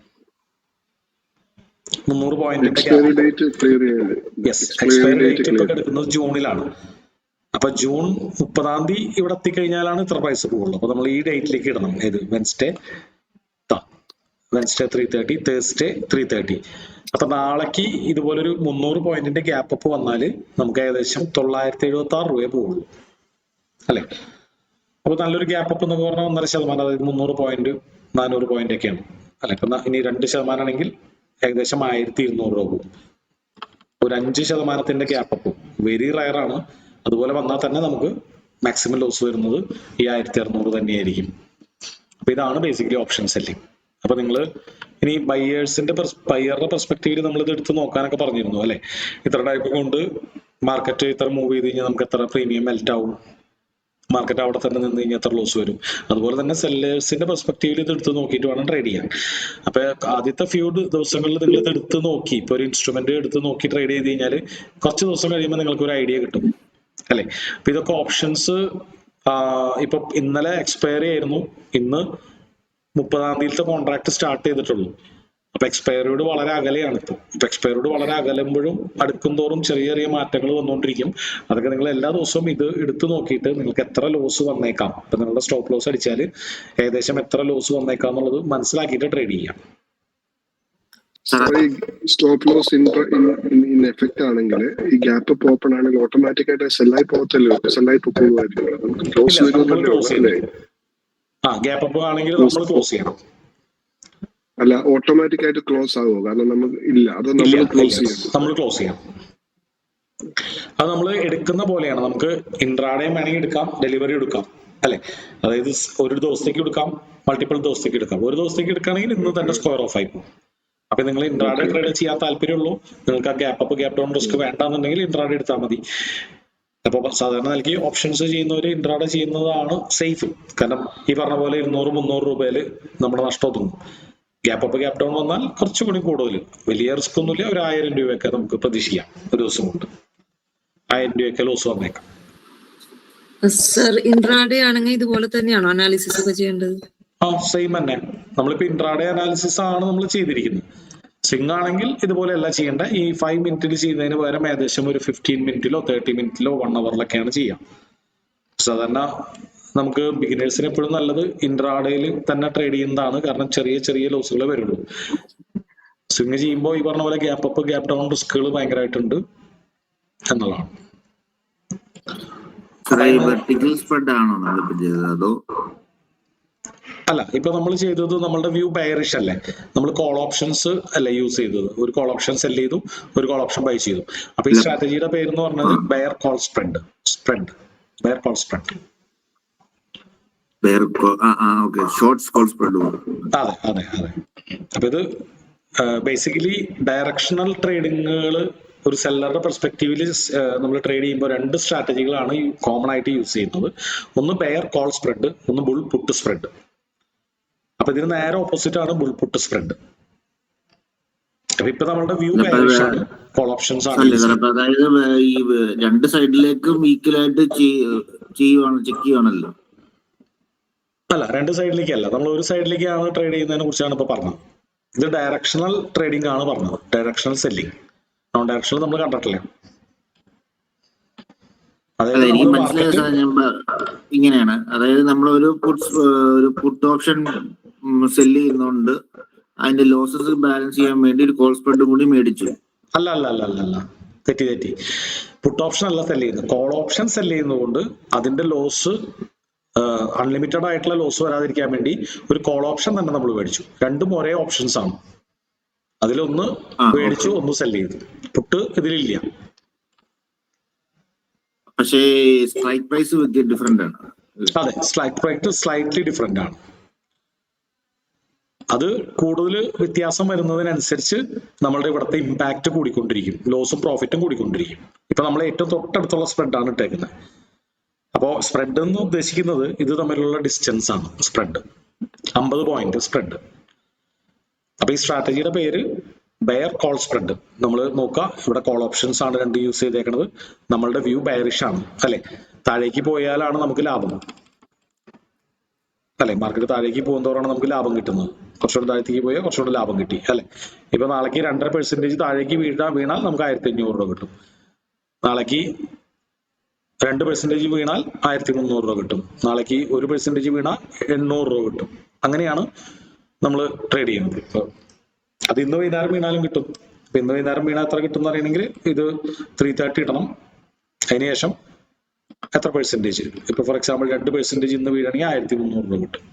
300 പോയിന്റിന്റെ ഗ്യാപ്പ്. യെസ്, എക്സ്പയറി ഡേറ്റ് ഇപ്പൊ കിടക്കുന്നത് ജൂണിലാണ്. അപ്പൊ ജൂൺ 30 ഇവിടെ എത്തിക്കഴിഞ്ഞാലാണ് ഇത്ര പൈസ പോകുള്ളൂ. അപ്പൊ നമ്മൾ ഈ ഡേറ്റിലേക്ക് ഇടണം. ഏത്? Wednesday 3:30, Thursday 3:30. അപ്പൊ നാളേക്ക് ഇതുപോലൊരു 300 പോയിന്റിന്റെ ഗ്യാപ്പ് അപ്പ് വന്നാൽ നമുക്ക് ഏകദേശം 976 രൂപയെ പോകുള്ളൂ അല്ലെ? അപ്പൊ നല്ലൊരു ഗ്യാപ്പ് അപ്പ് എന്നൊക്കെ പറഞ്ഞാൽ 1.5%, അതായത് 300 പോയിന്റ് 400 പോയിന്റ് ഒക്കെയാണ് അല്ലെ? അപ്പൊ ഇനി 2% ആണെങ്കിൽ ഏകദേശം 1,200 രൂപ പോകും. ഒരു 5% ഗ്യാപ്പ് അപ്പ് വെരി റയർ ആണ്. അതുപോലെ വന്നാൽ തന്നെ നമുക്ക് മാക്സിമം ലോസ് വരുന്നത് ഈ 1,600 തന്നെയായിരിക്കും. അപ്പൊ ഇതാണ് ബേസിക്കലി ഓപ്ഷൻ സെല്ലിംഗ്. അപ്പൊ നിങ്ങൾ ഇനി ബയ്യറുടെ പെർസ്പെക്റ്റീവിൽ നമ്മൾ ഇത് എടുത്ത് നോക്കാനൊക്കെ പറഞ്ഞിരുന്നു അല്ലെ? ഇത്ര ടൈപ്പ് കൊണ്ട് മാർക്കറ്റ് ഇത്ര മൂവ് ചെയ്ത് കഴിഞ്ഞാൽ നമുക്ക് എത്ര പ്രീമിയം മെൽറ്റ് ആവും, മാർക്കറ്റ് അവിടെ തന്നെ നിന്ന് കഴിഞ്ഞാൽ എത്ര ലോസ് വരും. അതുപോലെ തന്നെ സെല്ലേഴ്സിന്റെ പെർസ്പെക്റ്റീവിൽ ഇത് എടുത്ത് നോക്കിയിട്ട് വേണം ട്രേഡ് ചെയ്യാൻ. അപ്പൊ ആദ്യത്തെ ഫ്യൂ ദിവസങ്ങളിൽ നിങ്ങൾ ഇത് എടുത്ത് നോക്കി, ഇപ്പൊ ഒരു ഇൻസ്ട്രുമെന്റ് എടുത്ത് നോക്കി ട്രേഡ് ചെയ്ത് കഴിഞ്ഞാൽ കുറച്ച് ദിവസം കഴിയുമ്പോൾ നിങ്ങൾക്ക് ഒരു ഐഡിയ കിട്ടും അല്ലെ? അപ്പൊ ഇതൊക്കെ ഓപ്ഷൻസ് ഇപ്പൊ ഇന്നലെ എക്സ്പയറി ആയിരുന്നു, ഇന്ന് 30 കോൺട്രാക്ട് സ്റ്റാർട്ട് ചെയ്തിട്ടുള്ളൂ. അപ്പൊ എക്സ്പയറിയോട് വളരെ അകലെയാണ് ഇപ്പൊ എക്സ്പയറിയോട് വളരെ അകലുമ്പോഴും അടുക്കും തോറും ചെറിയ ചെറിയ മാറ്റങ്ങൾ വന്നുകൊണ്ടിരിക്കും. അതൊക്കെ നിങ്ങൾ എല്ലാ ദിവസവും ഇത് എടുത്തു നോക്കിയിട്ട് നിങ്ങൾക്ക് എത്ര ലോസ് വന്നേക്കാം, ഇപ്പൊ നിങ്ങളുടെ സ്റ്റോപ്പ് ലോസ് അടിച്ചാൽ ഏകദേശം എത്ര ലോസ് വന്നേക്കാം എന്നുള്ളത് മനസ്സിലാക്കിയിട്ട് ട്രേഡ് ചെയ്യാം. സ്റ്റോപ്പ് ലോസ് ഇൻ എഫക്ട് ആണെങ്കിൽ ഈ ഗ്യാപ്പ് ഓപ്പൺ ആണെങ്കിൽ ഓട്ടോമാറ്റിക് ആയിട്ട് സെല്ലായി പോകത്തല്ലോ, സെല്ലായി പോകുമായിരിക്കും. ഗ്യാപ്പ് അപ്പ് ആണെങ്കിൽ നമ്മൾ ക്ലോസ് ചെയ്യണം. അല്ല, ഓട്ടോമാറ്റിക് ആയിട്ട് ക്ലോസ് ആകുമോ? കാരണം നമുക്ക് ഇല്ല, അത് നമ്മൾ ക്ലോസ് ചെയ്യണം. അത് നമ്മൾ എടുക്കുന്ന പോലെയാണ്. നമുക്ക് ഇൻട്രാഡേയും വേണമെങ്കിൽ എടുക്കാം, ഡെലിവറി എടുക്കാം അല്ലെ? അതായത് ഒരു ദിവസത്തേക്ക് എടുക്കാം, മൾട്ടിപ്പിൾ ദിവസത്തേക്ക് എടുക്കാം. ഒരു ദിവസത്തേക്ക് എടുക്കുകയാണെങ്കിൽ ഇന്ന് തന്നെ സ്ക്വയർ ഓഫ് ആയി പോകും. അപ്പൊ നിങ്ങൾ ഇൻട്രാഡേ ട്രേഡ് ചെയ്യാൻ താല്പര്യമുള്ളൂ, നിങ്ങൾക്ക് ആ gap up gap down risk വേണ്ടാന്നുണ്ടെങ്കിൽ ഇൻട്രാഡേ എടുത്താൽ മതി. അപ്പൊ സാധാരണ നിലയ്ക്ക് ഓപ്ഷൻസ് ചെയ്യുന്നവര് ഇൻട്രാഡേ ചെയ്യുന്നതാണ് സേഫ്. കാരണം ഈ പറഞ്ഞ പോലെ 200-300 രൂപയില് നമ്മുടെ നഷ്ടം ഒതുങ്ങും. ഗ്യാപ്പ് അപ്പ് ഗ്യാപ്പ് ഡൗൺ വന്നാൽ കുറച്ചുകൂടി കൂടുതൽ, വലിയ റിസ്ക് ഒന്നുമില്ല. ഒരു 1000 രൂപയൊക്കെ നമുക്ക് പ്രതീക്ഷിക്കാം ഒരു ദിവസം കൊണ്ട്. 1000 രൂപയൊക്കെ ലോസ് വന്നേക്കാം. സർ, ഇൻട്രാഡേ ആണെങ്കിൽ ഇതുപോലെ തന്നെയാണോ അനാലിസിസ് ഒക്കെ ചെയ്യേണ്ടത്? സെയിം തന്നെ. നമ്മളിപ്പോ ഇൻട്രാഡേ അനാലിസിസ് ആണ് നമ്മൾ ചെയ്തിരിക്കുന്നത്. സ്വിംഗ് ആണെങ്കിൽ ഇതുപോലെയല്ല ചെയ്യേണ്ട. ഈ 5 മിനിറ്റിൽ ചെയ്യുന്നതിന് പകരം ഏകദേശം ഒരു 15 മിനിറ്റിലോ 30 മിനിറ്റിലോ 1 അവറിലൊക്കെയാണ് ചെയ്യാം. സാധാരണ നമുക്ക് ബിഗിനേഴ്സിന് എപ്പോഴും നല്ലത് ഇൻട്രാഡേയിൽ തന്നെ ട്രേഡ് ചെയ്യുന്നതാണ്. കാരണം ചെറിയ ചെറിയ ലോസുകളെ വരുള്ളൂ. സ്വിംഗ് ചെയ്യുമ്പോൾ ഈ പറഞ്ഞ പോലെ ഗ്യാപ്പ് അപ്പ് ഗ്യാപ്പ് ഡൗൺ റിസ്കുകൾ ഭയങ്കരമായിട്ടുണ്ട് എന്നുള്ളതാണ്. വെർട്ടിക്കൽ സ്പ്രെഡ് ആണോ നമ്മളിപ്പോ ചെയ്തത് അതോ? അല്ല, ഇപ്പൊ നമ്മൾ ചെയ്തത് നമ്മളുടെ വ്യൂ ബെയറിഷ് അല്ലേ, നമ്മൾ കോൾ ഓപ്ഷൻസ് അല്ലേ യൂസ് ചെയ്തത്. ഒരു കോൾ ഓപ്ഷൻ സെൽ ചെയ്തു, ഒരു കോൾ ഓപ്ഷൻ ബൈ ചെയ്തു. അപ്പൊ ഈ സ്ട്രാറ്റജിയുടെ പേര് എന്ന് പറഞ്ഞത് bear call spread. Bear call spread. അതെ അതെ അതെ. അപ്പൊ ഇത് ബേസിക്കലി ഡയറക്ഷണൽ ട്രേഡിങ്ങുകൾ ഒരു സെല്ലറുടെ പെർസ്പെക്റ്റീവിൽ നമ്മൾ ട്രേഡ് ചെയ്യുമ്പോൾ 2 സ്ട്രാറ്റജികളാണ് കോമൺ ആയിട്ട് യൂസ് ചെയ്യുന്നത്. ഒന്ന് ബെയർ കോൾ സ്പ്രെഡ്, ഒന്ന് ബുൾ പുട്ട് സ്പ്രെഡ്. അപ്പൊ ഇതിന് നേരെ ഓപ്പോസിറ്റ് ആണ് ബുൾ പുട്ട് സ്പ്രെഡ്. അപ്പൊ ഇപ്പൊ നമ്മളുടെ വ്യൂ ബെയറിഷ് ആണ്, കോൾ ഓപ്ഷൻസ് ആണ്. അതായത് ഈ 2 സൈഡിലേക്കും ഈക്വൽ ആയിട്ട് ചെക്ക് ചെയ്യണല്ലോ. അല്ല, 2 സൈഡിലേക്കല്ല, നമ്മൾ ഒരു സൈഡിലേക്കാണ് ട്രേഡ് ചെയ്യുന്നതിനെ കുറിച്ചാണ് ഇപ്പൊ പറഞ്ഞത്. ഇത് ഡയറക്ഷണൽ ട്രേഡിംഗ് ആണ് പറഞ്ഞത്, ഡയറക്ഷണൽ സെല്ലിംഗ്. നോൺ ഡയറക്ഷണൽ നമ്മൾ കണ്ടിട്ടില്ല. എനിക്ക് മനസ്സിലായ ഇങ്ങനെയാണ്. അതായത് നമ്മൾ ഒരു പുട്ട് ഓപ്ഷൻ സെല് ചെയ്യുന്നോണ്ട് അതിന്റെ ലോസസ് ബാലൻസ് ചെയ്യാൻ വേണ്ടി ഒരു കോൾ സ്പ്രെഡ് കൂടി മേടിച്ചു. അല്ല, തെറ്റി. പുട്ട് ഓപ്ഷൻ അല്ല സെല് ചെയ്യുന്നത്, കോൾ ഓപ്ഷൻ സെല് ചെയ്യുന്നതുകൊണ്ട് അതിന്റെ ലോസ് അൺലിമിറ്റഡ് ആയിട്ടുള്ള ലോസ് വരാതിരിക്കാൻ വേണ്ടി ഒരു കോൾ ഓപ്ഷൻ തന്നെ നമ്മൾ മേടിച്ചു. 2 ഒരേ ഓപ്ഷൻസ് ആണ്. അതിലൊന്ന് മേടിച്ചു, ഒന്ന് സെല് ചെയ്തു. പുട്ട് ഇതിലില്ല. പക്ഷേ സ്ട്രൈക്ക് പ്രൈസ് ഡിഫറെന്റ് ആണ്. അതെ, സ്ട്രൈക്ക് പ്രൈസ് സ്ലൈറ്റ്ലി ഡിഫറെന്റ് ആണ്. അത് കൂടുതൽ വ്യത്യാസം വരുന്നതിനനുസരിച്ച് നമ്മളുടെ ഇവിടുത്തെ ഇമ്പാക്ട് കൂടിക്കൊണ്ടിരിക്കും, ലോസും പ്രോഫിറ്റും കൂടിക്കൊണ്ടിരിക്കും. ഇപ്പൊ നമ്മൾ ഏറ്റവും തൊട്ടടുത്തുള്ള സ്പ്രെഡാണ് ഇട്ടേക്കുന്നത്. അപ്പോൾ സ്പ്രെഡ് എന്ന് ഉദ്ദേശിക്കുന്നത് ഇത് തമ്മിലുള്ള ഡിസ്റ്റൻസ് ആണ്. Spread 50 point spread. അപ്പൊ ഈ സ്ട്രാറ്റജിയുടെ പേര് ബെയർ കോൾ സ്പ്രെഡ്. നമ്മൾ നോക്കുക, ഇവിടെ കോൾ ഓപ്ഷൻസ് ആണ് 2 യൂസ് ചെയ്തേക്കുന്നത്. നമ്മളുടെ വ്യൂ ബെയറിഷ് ആണ് അല്ലെ. താഴേക്ക് പോയാലാണ് നമുക്ക് ലാഭം അല്ലെ. മാർക്കറ്റ് താഴേക്ക് പോകുന്നതോറാണ് നമുക്ക് ലാഭം കിട്ടുന്നത്. കുറച്ചുകൂടെ താഴത്തേക്ക് പോയാൽ കുറച്ചുകൂടെ ലാഭം കിട്ടി അല്ലെ. ഇപ്പൊ നാളേക്ക് 2.5% താഴേക്ക് വീണാൽ നമുക്ക് 1500 രൂപ കിട്ടും. നാളേക്ക് 2% വീണാൽ 1300 രൂപ കിട്ടും. നാളേക്ക് 1% വീണാൽ 800 രൂപ കിട്ടും. അങ്ങനെയാണ് നമ്മൾ ട്രേഡ് ചെയ്യുന്നത്. ഇപ്പൊ അത് ഇന്ന് വൈകുന്നേരം വീണാലും കിട്ടും. ഇപ്പൊ ഇന്ന് വൈകുന്നേരം വീണാൽ എത്ര കിട്ടും എന്ന് അറിയണമെങ്കിൽ ഇത് 330 ഇടണം. അതിനുശേഷം എത്ര പെർസെന്റേജ്, ഇപ്പൊ ഫോർ എക്സാമ്പിൾ 2% ഇന്ന് വീഴാണെങ്കിൽ 1300 രൂപ കിട്ടും.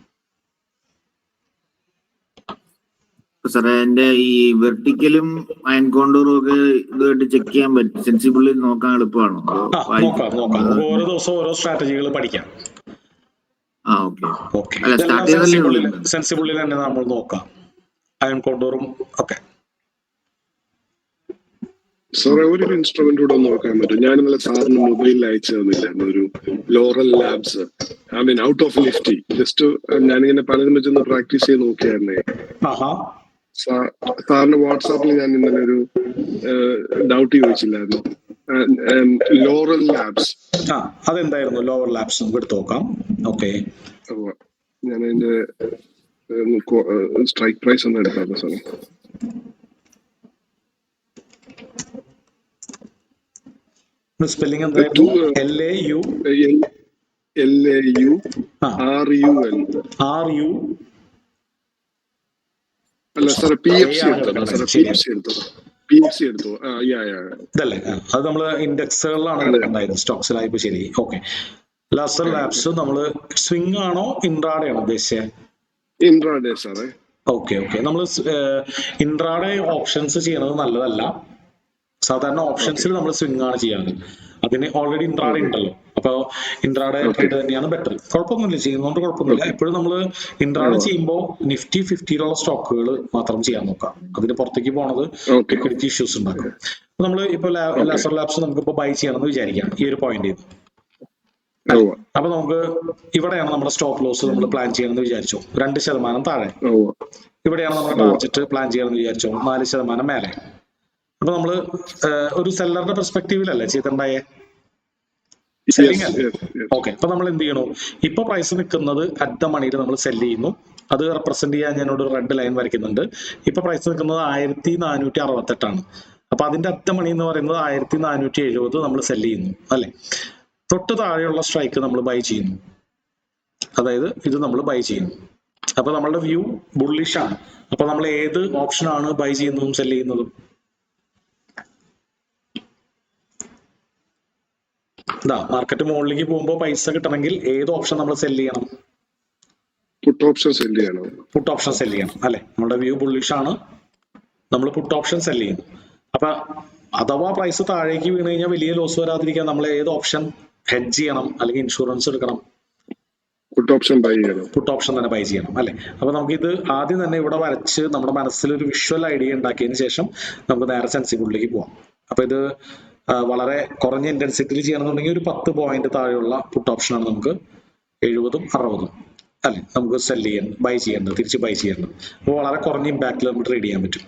സാറേ എന്റെ ഈ വെർട്ടിക്കലും അയൺ കോണ്ടൂറും ഒക്കെ ഇതായിട്ട് ചെക്ക് ചെയ്യാൻ പറ്റും, സെൻസിബിളി നോക്കാൻ എളുപ്പമാണോ? നോക്കാം. ഓരോ ദിവസം ഓരോ സ്ട്രാറ്റജികൾ പഠിക്കാം. സെൻസിബിളിൽ തന്നെ നമ്മൾ നോക്കാം, അയൺ കോണ്ടൂറും ഒക്കെ. സാറേ ഒരു ഇൻസ്ട്രുമെന്റ് കൂടെ നോക്കാൻ പറ്റും. ഞാൻ ഇന്നലെ സാറിന് മൊബൈലിൽ അയച്ചു തന്നില്ലായിരുന്നു ഒരു Laurus Labs, I mean out of Nifty. Just ഞാനിങ്ങനെ പലതിനെ വെച്ചൊന്ന് പ്രാക്ടീസ് ചെയ്ത് നോക്കിയായിരുന്നേ. സാറിന് വാട്സാപ്പിൽ ഞാൻ ഇന്നലെ ഒരു ഡൗട്ട് ചോദിച്ചില്ലായിരുന്നു, ലോറൽ ലാബ്സ്. അതെന്തായിരുന്നു ലോവർ ലാബ്സ്? എടുത്ത് നോക്കാം. ഓക്കെ, ഞാൻ അതിന്റെ സ്ട്രൈക്ക് പ്രൈസ് ഒന്ന് എടുക്കാം സാറേ. സ്പെല്ലിംഗ് എന്തായിരുന്നു? LAU RU അല്ല സാറേ, PFC എടുത്തോ. ഇതല്ലേ, അത് നമ്മള് ഇൻഡെക്സുകളിലാണ് എടുക്കേണ്ടായത്, സ്റ്റോക്സിലായപ്പോ. ശരി, ഓക്കെ. ലാസർ ലാബ്സ് നമ്മള് സ്വിംഗ് ആണോ ഇൻട്രാഡേ ആണോ ഉദ്ദേശിച്ചത്? ഇൻട്രാഡേ സാറേ. ഓക്കെ. നമ്മൾ ഇൻട്രാഡേ ഓപ്ഷൻസ് ചെയ്യണത് നല്ലതല്ല. സാധാരണ ഓപ്ഷൻസിൽ നമ്മൾ സ്വിംഗ് ആണ് ചെയ്യാറ്. അതിന് ഓൾറെഡി ഇൻട്രാഡേ ഉണ്ടല്ലോ. അപ്പൊ ഇൻട്രാഡേ ട്രേഡ് തന്നെയാണ് ബെറ്റർ. കുഴപ്പമൊന്നുമില്ല, ചെയ്യുന്നതുകൊണ്ട് കുഴപ്പമൊന്നുമില്ല. എപ്പോഴും നമ്മൾ ഇൻട്രാഡേ ചെയ്യുമ്പോൾ നിഫ്റ്റി 50 സ്റ്റോക്കുകൾ മാത്രം ചെയ്യാൻ നോക്കാം. അതിന് പുറത്തേക്ക് പോണത് ലിക്വിഡിറ്റി ഇഷ്യൂസ് ഉണ്ടാക്കും. നമ്മൾ ഇപ്പൊ ലാസർ ലാബ്സ് നമുക്കിപ്പോ ബൈ ചെയ്യണമെന്ന് വിചാരിക്കാം ഈ ഒരു പോയിന്റ്. അപ്പൊ നമുക്ക് ഇവിടെയാണ് നമ്മുടെ സ്റ്റോപ്പ് ലോസ് നമ്മൾ പ്ലാൻ ചെയ്യണമെന്ന് വിചാരിച്ചോ, 2% താഴെ. ഇവിടെയാണ് നമ്മുടെ ടാർഗറ്റ് പ്ലാൻ ചെയ്യണമെന്ന് വിചാരിച്ചോ, 4% മേലെ. അപ്പൊ നമ്മള് ഒരു സെല്ലറുടെ പെർസ്പെക്റ്റീവിലല്ലേ ചെയ്തിട്ടുണ്ടായേ, സെല്ലിംഗ് അല്ലേ? ഓക്കെ. അപ്പൊ നമ്മൾ എന്ത് ചെയ്യണു? ഇപ്പൊ പ്രൈസ് നിൽക്കുന്നത് അറ്റ് ദ മണിയിൽ നമ്മൾ സെല് ചെയ്യുന്നു. അത് റെപ്രസെന്റ് ചെയ്യാൻ ഞാനോട് റെഡ് ലൈൻ വരയ്ക്കുന്നുണ്ട്. ഇപ്പൊ പ്രൈസ് നിൽക്കുന്നത് 1468 അപ്പൊ അതിന്റെ അറ്റ മണി എന്ന് പറയുന്നത് 1470 നമ്മൾ സെല് ചെയ്യുന്നു അല്ലെ. തൊട്ട് താഴെയുള്ള സ്ട്രൈക്ക് നമ്മൾ ബൈ ചെയ്യുന്നു, അതായത് ഇത് നമ്മൾ ബൈ ചെയ്യുന്നു. അപ്പൊ നമ്മളുടെ വ്യൂ ബുള്ളിഷ് ആണ്. അപ്പൊ നമ്മൾ ഏത് ഓപ്ഷനാണ് ബൈ ചെയ്യുന്നതും സെല് ചെയ്യുന്നതും? മാർക്കറ്റ് മുകളിലേക്ക് പോകുമ്പോൾ പൈസ കിട്ടണമെങ്കിൽ ഏത് ഓപ്ഷൻ നമ്മൾ സെല് ചെയ്യണം? പുട്ട് ഓപ്ഷൻ സെല് ചെയ്യണം. പുട്ട് ഓപ്ഷൻ സെല് ചെയ്യണം അല്ലെ. നമ്മുടെ വ്യൂ ബുള്ളിഷ് ആണ്, നമ്മൾ പുട്ട് ഓപ്ഷൻ സെല് ചെയ്യുന്നു. അപ്പൊ അഥവാ പ്രൈസ് താഴേക്ക് വീണ് കഴിഞ്ഞാൽ വലിയ ലോസ് വരാതിരിക്കാൻ നമ്മൾ ഏത് ഓപ്ഷൻ ഹെഡ്ജ് ചെയ്യണം അല്ലെങ്കിൽ ഇൻഷുറൻസ് എടുക്കണം? പുട്ട് ഓപ്ഷൻ ബൈ ചെയ്യണം. പുട്ട് ഓപ്ഷൻ തന്നെ ബൈ ചെയ്യണം അല്ലെ. അപ്പൊ നമുക്ക് ഇത് ആദ്യം തന്നെ ഇവിടെ വരച്ച് നമ്മുടെ മനസ്സിൽ ഒരു വിഷ്വൽ ഐഡിയ ഉണ്ടാക്കിയതിന് ശേഷം നമുക്ക് നേരെ സെൻസിബിളിലേക്ക് പോവാം. അപ്പൊ ഇത് വളരെ കുറഞ്ഞ ഇന്റൻസിറ്റിയിൽ ചെയ്യണമെന്നുണ്ടെങ്കിൽ ഒരു 10 പോയിന്റ് താഴെയുള്ള പുട്ട് ഓപ്ഷനാണ് നമുക്ക് 70 60 അല്ലെ നമുക്ക് സെല് ചെയ്യാൻ ബൈ ചെയ്യേണ്ടത്, തിരിച്ച് ബൈ ചെയ്യേണ്ടത്. അപ്പോൾ വളരെ കുറഞ്ഞ ഇമ്പാക്റ്റിൽ നമുക്ക് ട്രേഡ് ചെയ്യാൻ പറ്റും.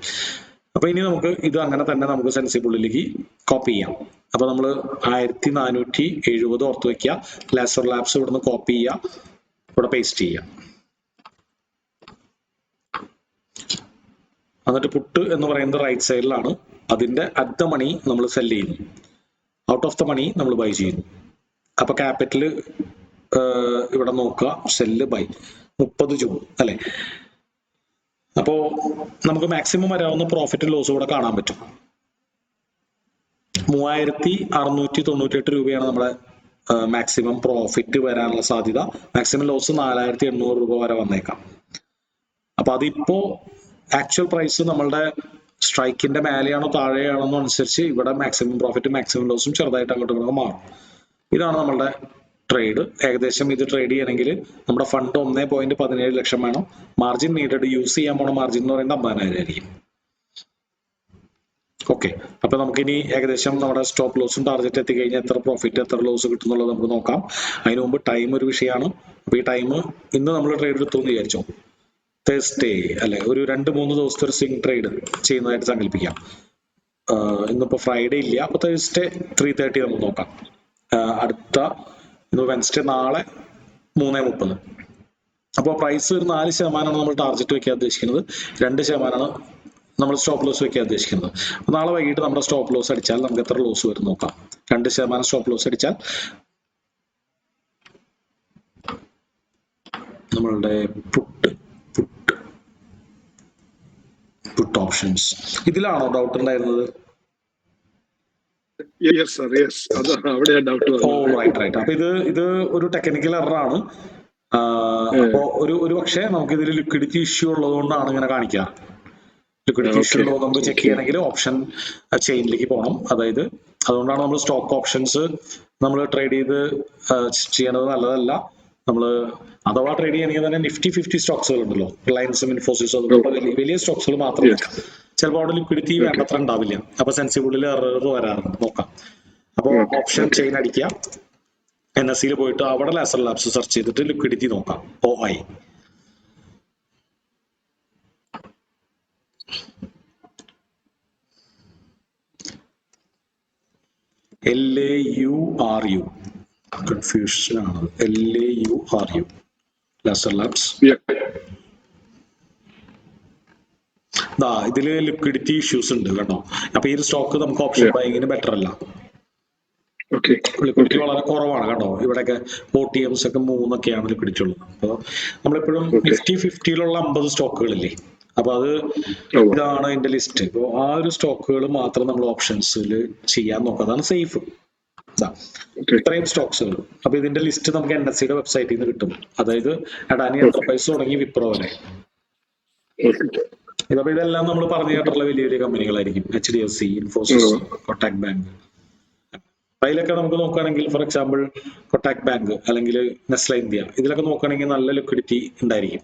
അപ്പൊ ഇനി നമുക്ക് ഇത് അങ്ങനെ തന്നെ നമുക്ക് സെൻസിബിളിലേക്ക് കോപ്പി ചെയ്യാം. അപ്പൊ നമ്മൾ 1470 ഓർത്ത് വെക്കുക. ലാസർ ലാബ്സ് ഇവിടുന്ന് കോപ്പി ചെയ്യുക, ഇവിടെ പേസ്റ്റ് ചെയ്യുക. എന്നിട്ട് പുട്ട് എന്ന് പറയുന്നത് റൈറ്റ് സൈഡിലാണ്. അതിന്റെ അറ്റ് ദ മണി നമ്മൾ സെല് ചെയ്യുന്നു, ഔട്ട് ഓഫ് ദ മണി നമ്മൾ ബൈ ചെയ്യുന്നു. അപ്പൊ ക്യാപിറ്റൽ ഇവിടെ നോക്കുക, സെല്ല് ബൈ 30 ജൂൺ അല്ലെ. അപ്പോ നമുക്ക് മാക്സിമം വരാവുന്ന പ്രോഫിറ്റ് ലോസ് ഇവിടെ കാണാൻ പറ്റും. 3698 രൂപയാണ് നമ്മുടെ മാക്സിമം പ്രോഫിറ്റ് വരാനുള്ള സാധ്യത. മാക്സിമം ലോസ് 4800 രൂപ വരെ വന്നേക്കാം. അപ്പൊ അതിപ്പോ ആക്ച്വൽ പ്രൈസ് നമ്മളുടെ സ്ട്രൈക്കിന്റെ മേലെയാണോ താഴെയാണോ അനുസരിച്ച് ഇവിടെ മാക്സിമം പ്രോഫിറ്റ് മാക്സിമം ലോസും ചെറുതായിട്ട് അങ്ങോട്ടും ഇങ്ങോട്ടും മാറും. ഇതാണ് നമ്മളുടെ ട്രേഡ്. ഏകദേശം ഇത് ട്രേഡ് ചെയ്യണമെങ്കിൽ നമ്മുടെ ഫണ്ട് 1.17 ലക്ഷം വേണം. മാർജിൻ നീഡഡ് യൂസ് ചെയ്യാൻ പോണ മാർജിൻ എന്ന് പറയുന്നത് 50,000 ആയിരിക്കും. ഓക്കെ, അപ്പൊ നമുക്കിനി ഏകദേശം നമ്മുടെ സ്റ്റോപ്പ് ലോസും ടാർഗറ്റ് എത്തിക്കഴിഞ്ഞാൽ എത്ര പ്രോഫിറ്റ് എത്ര ലോസ് കിട്ടുന്നുള്ളത് നമുക്ക് നോക്കാം. അതിനു മുമ്പ് ടൈം ഒരു വിഷയമാണ്. അപ്പൊ ഈ ടൈം ഇന്ന് നമ്മൾ ട്രേഡ് എടുത്തു എന്ന് വിചാരിച്ചോ, തേഴ്സ്ഡേ അല്ലെ, ഒരു 2-3 ദിവസത്തെ ഒരു സ്വിംഗ് ട്രേഡ് ചെയ്യുന്നതായിട്ട് സങ്കല്പിക്കാം. ഇന്നിപ്പോ ഫ്രൈഡേ ഇല്ല, അപ്പൊ തേഴ്സ്ഡേ 3:30 നമുക്ക് നോക്കാം. അടുത്ത ഇന്ന് വെൻസ്ഡേ, നാളെ 3:30. അപ്പോൾ പ്രൈസ് ഒരു 4% നമ്മൾ ടാർഗറ്റ് വെക്കാൻ ഉദ്ദേശിക്കുന്നത്, 2% നമ്മൾ സ്റ്റോപ്പ് ലോസ് വെക്കാൻ ഉദ്ദേശിക്കുന്നത്. നാളെ വൈകിട്ട് നമ്മുടെ സ്റ്റോപ്പ് ലോസ് അടിച്ചാൽ നമുക്ക് എത്ര ലോസ് വരും നോക്കാം. 2% സ്റ്റോപ്പ് ലോസ് അടിച്ചാൽ നമ്മളുടെ പുട്ട് ഓപ്ഷൻസ് ഇതിലാണോ ഡൗട്ട് ഉണ്ടായിരുന്നത്? യെസ് സർ, യെസ്, അതാണ് അവിടെ ഡൗട്ട് വന്നത്. റൈറ്റ്. അപ്പൊ ഇത് ഒരു ടെക്നിക്കൽ എററാണ്. അപ്പോ ഒരു പക്ഷേ നമുക്ക് ഇതിൽ ലിക്വിഡിറ്റി ഇഷ്യൂ ഉള്ളതുകൊണ്ടാണ് ഇങ്ങനെ കാണിക്കുക. ലിക്വിഡിറ്റി ഇഷ്യൂ ഉള്ളത് നമുക്ക് ചെക്ക് ചെയ്യണമെങ്കിൽ ഓപ്ഷൻ ചെയിനിലേക്ക് പോകണം. അതായത് അതുകൊണ്ടാണ് നമ്മൾ സ്റ്റോക്ക് ഓപ്ഷൻസ് നമ്മൾ ട്രേഡ് ചെയ്ത് ചെയ്യണത് നല്ലതല്ല. നമ്മൾ അഥവാ ട്രേഡ് ചെയ്യണമെങ്കിൽ തന്നെ Nifty 50 സ്റ്റോക്സുകൾ ഉണ്ടല്ലോ, റിലയൻസും ഇൻഫോസിസും, അതുപോലെ വലിയ സ്റ്റോക്സുകൾ മാത്രമേ. ചിലപ്പോൾ അവിടെ ലിക്വിഡിറ്റി വേണ്ടത്ര ഉണ്ടാവില്ല. അപ്പൊ സെൻസിബിളിൽ എറർ വരാറുണ്ട്, നോക്കാം. അപ്പോൾ ഓപ്ഷൻ ചെയിൻ അടിക്കുക, NSE പോയിട്ട് അവിടെ ലാസർ ലാബ്സ് സെർച്ച് ചെയ്തിട്ട് ലിക്വിഡിറ്റി നോക്കാം. OI LAURU കൺഫ്യൂഷൻ ആണ്. LAURU ലാസർ ലാബ്സ്. ഇതില് ലിക്വിഡിറ്റി ഇഷ്യൂസ് ഉണ്ട് കേട്ടോ. അപ്പൊ ഈ ഒരു സ്റ്റോക്ക് നമുക്ക് ഓപ്ഷൻ ബൈങ്ങിന് ബെറ്റർ അല്ല. ലിക്വിഡിറ്റി വളരെ കുറവാണ് കേട്ടോ. ഇവിടെയൊക്കെ OTMs ഒക്കെ 3 ലിക്വിഡിറ്റി ഉള്ളത്. അപ്പോൾ നമ്മളെപ്പോഴും Nifty 50-ലുള്ള 50 സ്റ്റോക്കുകളില്ലേ, അപ്പൊ അത് ഇതാണ് അതിന്റെ ലിസ്റ്റ്. ഇപ്പോൾ ആ ഒരു സ്റ്റോക്കുകൾ മാത്രം നമ്മൾ ഓപ്ഷൻസിൽ ചെയ്യാൻ നോക്കുക, അതാണ് സേഫ്. ഇത്രയും സ്റ്റോക്സുകൾ. അപ്പൊ ഇതിന്റെ ലിസ്റ്റ് നമുക്ക് NSEയുടെ വെബ്സൈറ്റിൽ നിന്ന് കിട്ടും. അതായത് അഡാനി എന്റർപ്രൈസ് തുടങ്ങി വിപ്രോ വരെ. ഇതപ്പോ ഇതെല്ലാം നമ്മൾ പറഞ്ഞു കേട്ടിട്ടുള്ള വലിയ വലിയ കമ്പനികളായിരിക്കും. HDFC, Infosys, Kotak bank. അതിലൊക്കെ നമുക്ക് നോക്കുകയാണെങ്കിൽ ഫോർ എക്സാമ്പിൾ കൊട്ടാക് ബാങ്ക് അല്ലെങ്കിൽ നെസ്ല ഇന്ത്യ, ഇതിലൊക്കെ നോക്കുകയാണെങ്കിൽ നല്ല ലിക്വിഡിറ്റി ഉണ്ടായിരിക്കും.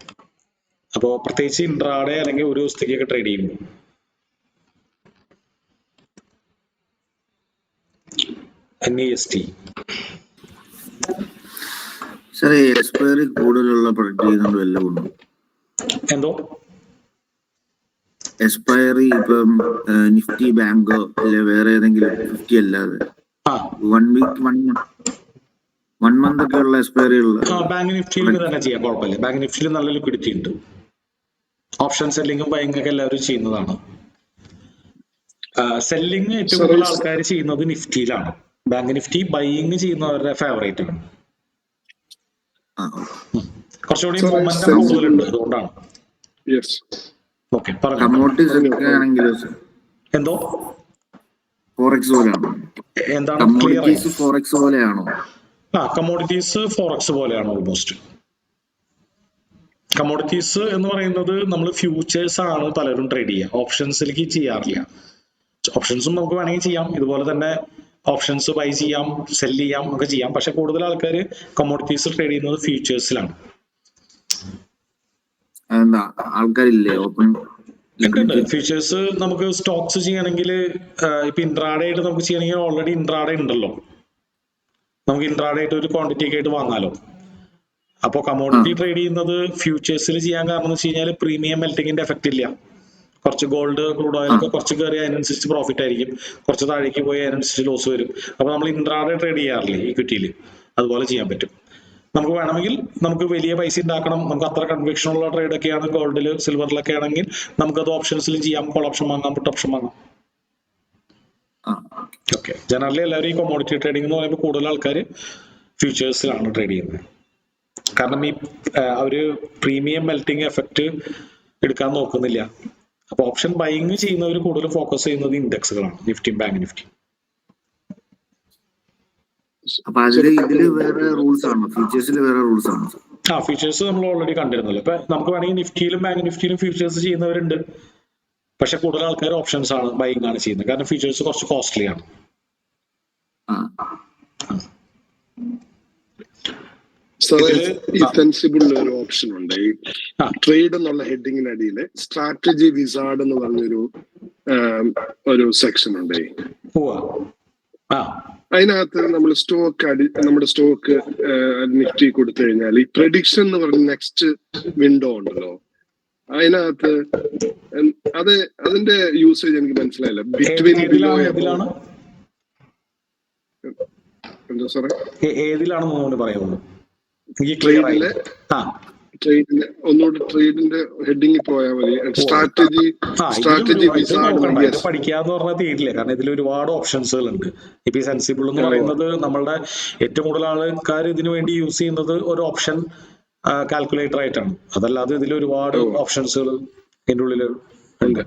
അപ്പോൾ പ്രത്യേകിച്ച് ഇൻട്രാഡേ അല്ലെങ്കിൽ ഒരു ദിവസത്തേക്കൊക്കെ ട്രേഡ് ചെയ്യുമ്പോൾ. NEST എക്സ്പയറി കൂടുതലുള്ള പ്രൊഡക്റ്റ് ചെയ്യുന്നുണ്ട് വല്ല ഉണ്ടോ? എന്തോ എക്സ്പയറി ഇപ്പം നിഫ്റ്റി ബാങ്കോ അല്ലെ വേറെ ഏതെങ്കിലും 50 അല്ലാതെ 1 വീക്ക് 1 month ഒക്കെ ഉള്ള എക്സ്പയറി ഉള്ള ബാങ്ക് നിഫ്റ്റിയിൽ തന്നെ ചെയ്യാം, കുഴപ്പമില്ല. ബാങ്ക് നിഫ്റ്റിയിൽ നല്ല ലിക്വിഡിറ്റി ഉണ്ട്. ഓപ്ഷൻ സെല്ലിങ്ങും ബൈങ് ഒക്കെ എല്ലാവരും ചെയ്യുന്നതാണ്. സെല്ലിങ് ഏറ്റവും കൂടുതൽ ആൾക്കാർ ചെയ്യുന്നത് നിഫ്റ്റിയിലാണ്. ബാങ്ക് നിഫ്റ്റി ബൈയിങ് ചെയ്യുന്നവരുടെ ഫേവറേറ്റ് ആണ്. കുറച്ചുകൂടി മൊമെന്റം കൂടുതലുണ്ട്, അതുകൊണ്ടാണ്. ഓക്കെ, കമ്മോഡിറ്റീസ് ഒക്കെ ആണെങ്കിലോ എന്തോ ഫോറക്സ് പോലെയാണോ? എന്താണ് കമ്മോഡിറ്റീസ് ഫോറക്സ് പോലെയാണോ? കമ്മോഡിറ്റീസ് ഫോറക്സ് പോലെയാണ് ഓൾമോസ്റ്റ്. കമ്മോഡിറ്റീസ് എന്ന് പറയുന്നത് നമ്മൾ ഫ്യൂച്ചേഴ്സ് ആണ് പലരും ട്രേഡ് ചെയ്യുക, ഓപ്ഷൻസിലേക്ക് ചെയ്യാറില്ല. ഓപ്ഷൻസും നമുക്ക് വേണമെങ്കിൽ ചെയ്യാം, ഇതുപോലെ തന്നെ ഓപ്ഷൻസ് ബൈ ചെയ്യാം, സെൽ ചെയ്യാം, ഒക്കെ ചെയ്യാം. പക്ഷെ കൂടുതൽ ആൾക്കാർ കമ്മോഡിറ്റീസ് ട്രേഡ് ചെയ്യുന്നത് ഫ്യൂച്ചേഴ്സിലാണ്. ആൾക്കാരില്ലേ ഓപ്പൺ ഫ്യൂച്ചേഴ്സ് നമുക്ക് സ്റ്റോക്സ് ചെയ്യണമെങ്കിൽ ഇപ്പൊ ഇൻട്രാഡേ ആയിട്ട് നമുക്ക് ചെയ്യണമെങ്കിൽ ഓൾറെഡി ഇൻട്രാഡേ ഉണ്ടല്ലോ, നമുക്ക് ഇൻട്രാഡേ ആയിട്ട് ഒരു ക്വാണ്ടിറ്റി ഒക്കെ ആയിട്ട് വാങ്ങാലോ. അപ്പോൾ കമ്മോഡിറ്റി ട്രേഡ് ചെയ്യുന്നത് ഫ്യൂച്ചേഴ്സിൽ ചെയ്യാൻ കാരണം എന്ന് വെച്ച് കഴിഞ്ഞാൽ പ്രീമിയം മെൽറ്റിങ്ങിന്റെ എഫക്റ്റ് ഇല്ല. കുറച്ച് ഗോൾഡ് ക്രൂഡ് ഓയിൽ ഒക്കെ കുറച്ച് കയറി അതിനനുസരിച്ച് പ്രോഫിറ്റ് ആയിരിക്കും, കുറച്ച് താഴേക്ക് പോയി അതിനനുസരിച്ച് ലോസ് വരും. അപ്പൊ നമ്മൾ ഇൻട്രാഡേ ട്രേഡ് ചെയ്യാറില്ലേ ഈക്വിറ്റിയിൽ, അതുപോലെ ചെയ്യാൻ പറ്റും. നമുക്ക് വേണമെങ്കിൽ നമുക്ക് വലിയ പൈസ ഉണ്ടാക്കണം, നമുക്ക് അത്ര കൺവിക്ഷൻ ഉള്ള ട്രേഡ് ഒക്കെയാണ് ഗോൾഡിൽ സിൽവറിലൊക്കെ ആണെങ്കിൽ നമുക്കത് ഓപ്ഷൻസിൽ ചെയ്യാം, കോൾ ഓപ്ഷൻ വാങ്ങാം, പുട്ട് ഓപ്ഷൻ വാങ്ങാം. ഓക്കെ, ജനറലി എല്ലാവരും ഈ കൊമോഡിറ്റി ട്രേഡിംഗ് എന്ന് പറയുമ്പോൾ കൂടുതൽ ആൾക്കാർ ഫ്യൂച്ചേഴ്സിലാണ് ട്രേഡ് ചെയ്യുന്നത്. കാരണം ഈ അവര് പ്രീമിയം മെൽറ്റിംഗ് എഫക്റ്റ് എടുക്കാൻ നോക്കുന്നില്ല. അപ്പൊ ഓപ്ഷൻ ബൈയിങ് ചെയ്യുന്നവർ കൂടുതൽ ഫോക്കസ് ചെയ്യുന്നത് ഇൻഡെക്സുകളാണ്, നിഫ്റ്റിയും ബാങ്ക് നിഫ്റ്റി. ഫീച്ചേഴ്സ് നമ്മൾ ഓൾറെഡി കണ്ടിരുന്നല്ലോ. ഇപ്പൊ നമുക്ക് വേണമെങ്കിൽ നിഫ്റ്റിയിലും ബാങ്ക് നിഫ്റ്റിയിലും ഫീച്ചേഴ്സ് ചെയ്യുന്നവരുണ്ട്, പക്ഷെ കൂടുതൽ ആൾക്കാർ ഓപ്ഷൻസ് ആണ് ബൈയിങ് ആണ് ചെയ്യുന്നത്, കാരണം ഫീച്ചേഴ്സ് കുറച്ച് കോസ്റ്റ്ലി ആണ്. ഈ സെൻസിബിളിൽ ഒരു ഓപ്ഷൻ ഉണ്ട്, ഈ ട്രേഡ് എന്നുള്ള ഹെഡിങ്ങിനടിയിൽ സ്ട്രാറ്റജി വിസാർഡ് എന്ന് പറഞ്ഞൊരു ഒരു സെക്ഷൻ ഉണ്ട്. അതിനകത്ത് നമ്മൾ നമ്മുടെ സ്റ്റോക്ക് നിഫ്റ്റി കൊടുത്തു കഴിഞ്ഞാൽ ഈ പ്രഡിക്ഷൻ എന്ന് പറഞ്ഞ നെക്സ്റ്റ് വിൻഡോ ഉണ്ടല്ലോ, അതിനകത്ത് അതിന്റെ യൂസേജ് എനിക്ക് മനസ്സിലായില്ല. ബിറ്റ്വീൻ ബിലോ എന്താ സാറേ ഏതിലാണെന്ന് പറയുന്നത്? ട്രേഡിന്റെ ഒന്നുകൂടി ട്രേഡിന്റെ ഹെഡിങ് പോയാൽ മതി. സ്ട്രാറ്റജി പഠിക്കാന്ന് പറഞ്ഞാൽ തീരില്ല, കാരണം ഇതിൽ ഒരുപാട് ഓപ്ഷൻസുകൾ ഉണ്ട്. ഇപ്പൊ ഈ സെൻസിബിൾ എന്ന് പറയുന്നത് നമ്മളുടെ ഏറ്റവും കൂടുതൽ ആൾക്കാർ ഇതിനു വേണ്ടി യൂസ് ചെയ്യുന്നത് ഒരു ഓപ്ഷൻ കാൽക്കുലേറ്റർ ആയിട്ടാണ്. അതല്ലാതെ ഇതിൽ ഒരുപാട് ഓപ്ഷൻസുകൾ ഇതിൻ്റെ ഉള്ളിൽ ഉണ്ട്.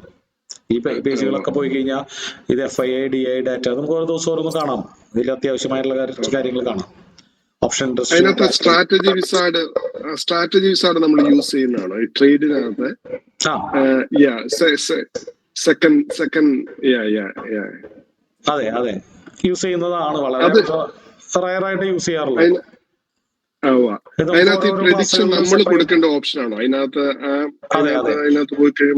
ഈ പേജുകളൊക്കെ പോയി കഴിഞ്ഞാൽ ഇത് FII DI ഡാറ്റ നമുക്ക് ഓരോ ദിവസം ഓരോന്ന് കാണാം, ഇതിൽ അത്യാവശ്യമായിട്ടുള്ള കാര്യങ്ങൾ കാണാം. ഓപ്ഷൻ അതിനകത്ത് സ്ട്രാറ്റജി വിസാർഡ് നമ്മൾ യൂസ് ചെയ്യുന്നതാണോ ഈ ട്രേഡിനകത്ത്? അതെ യൂസ് ചെയ്യുന്നതാണ്, വളരെ റയറായിട്ട് യൂസ് ചെയ്യാറുള്ളത്. അതിനകത്ത് ഈ പ്രഡിക്ഷൻ നമ്മൾ കൊടുക്കേണ്ട ഓപ്ഷൻ ആണോ അതിനകത്ത്?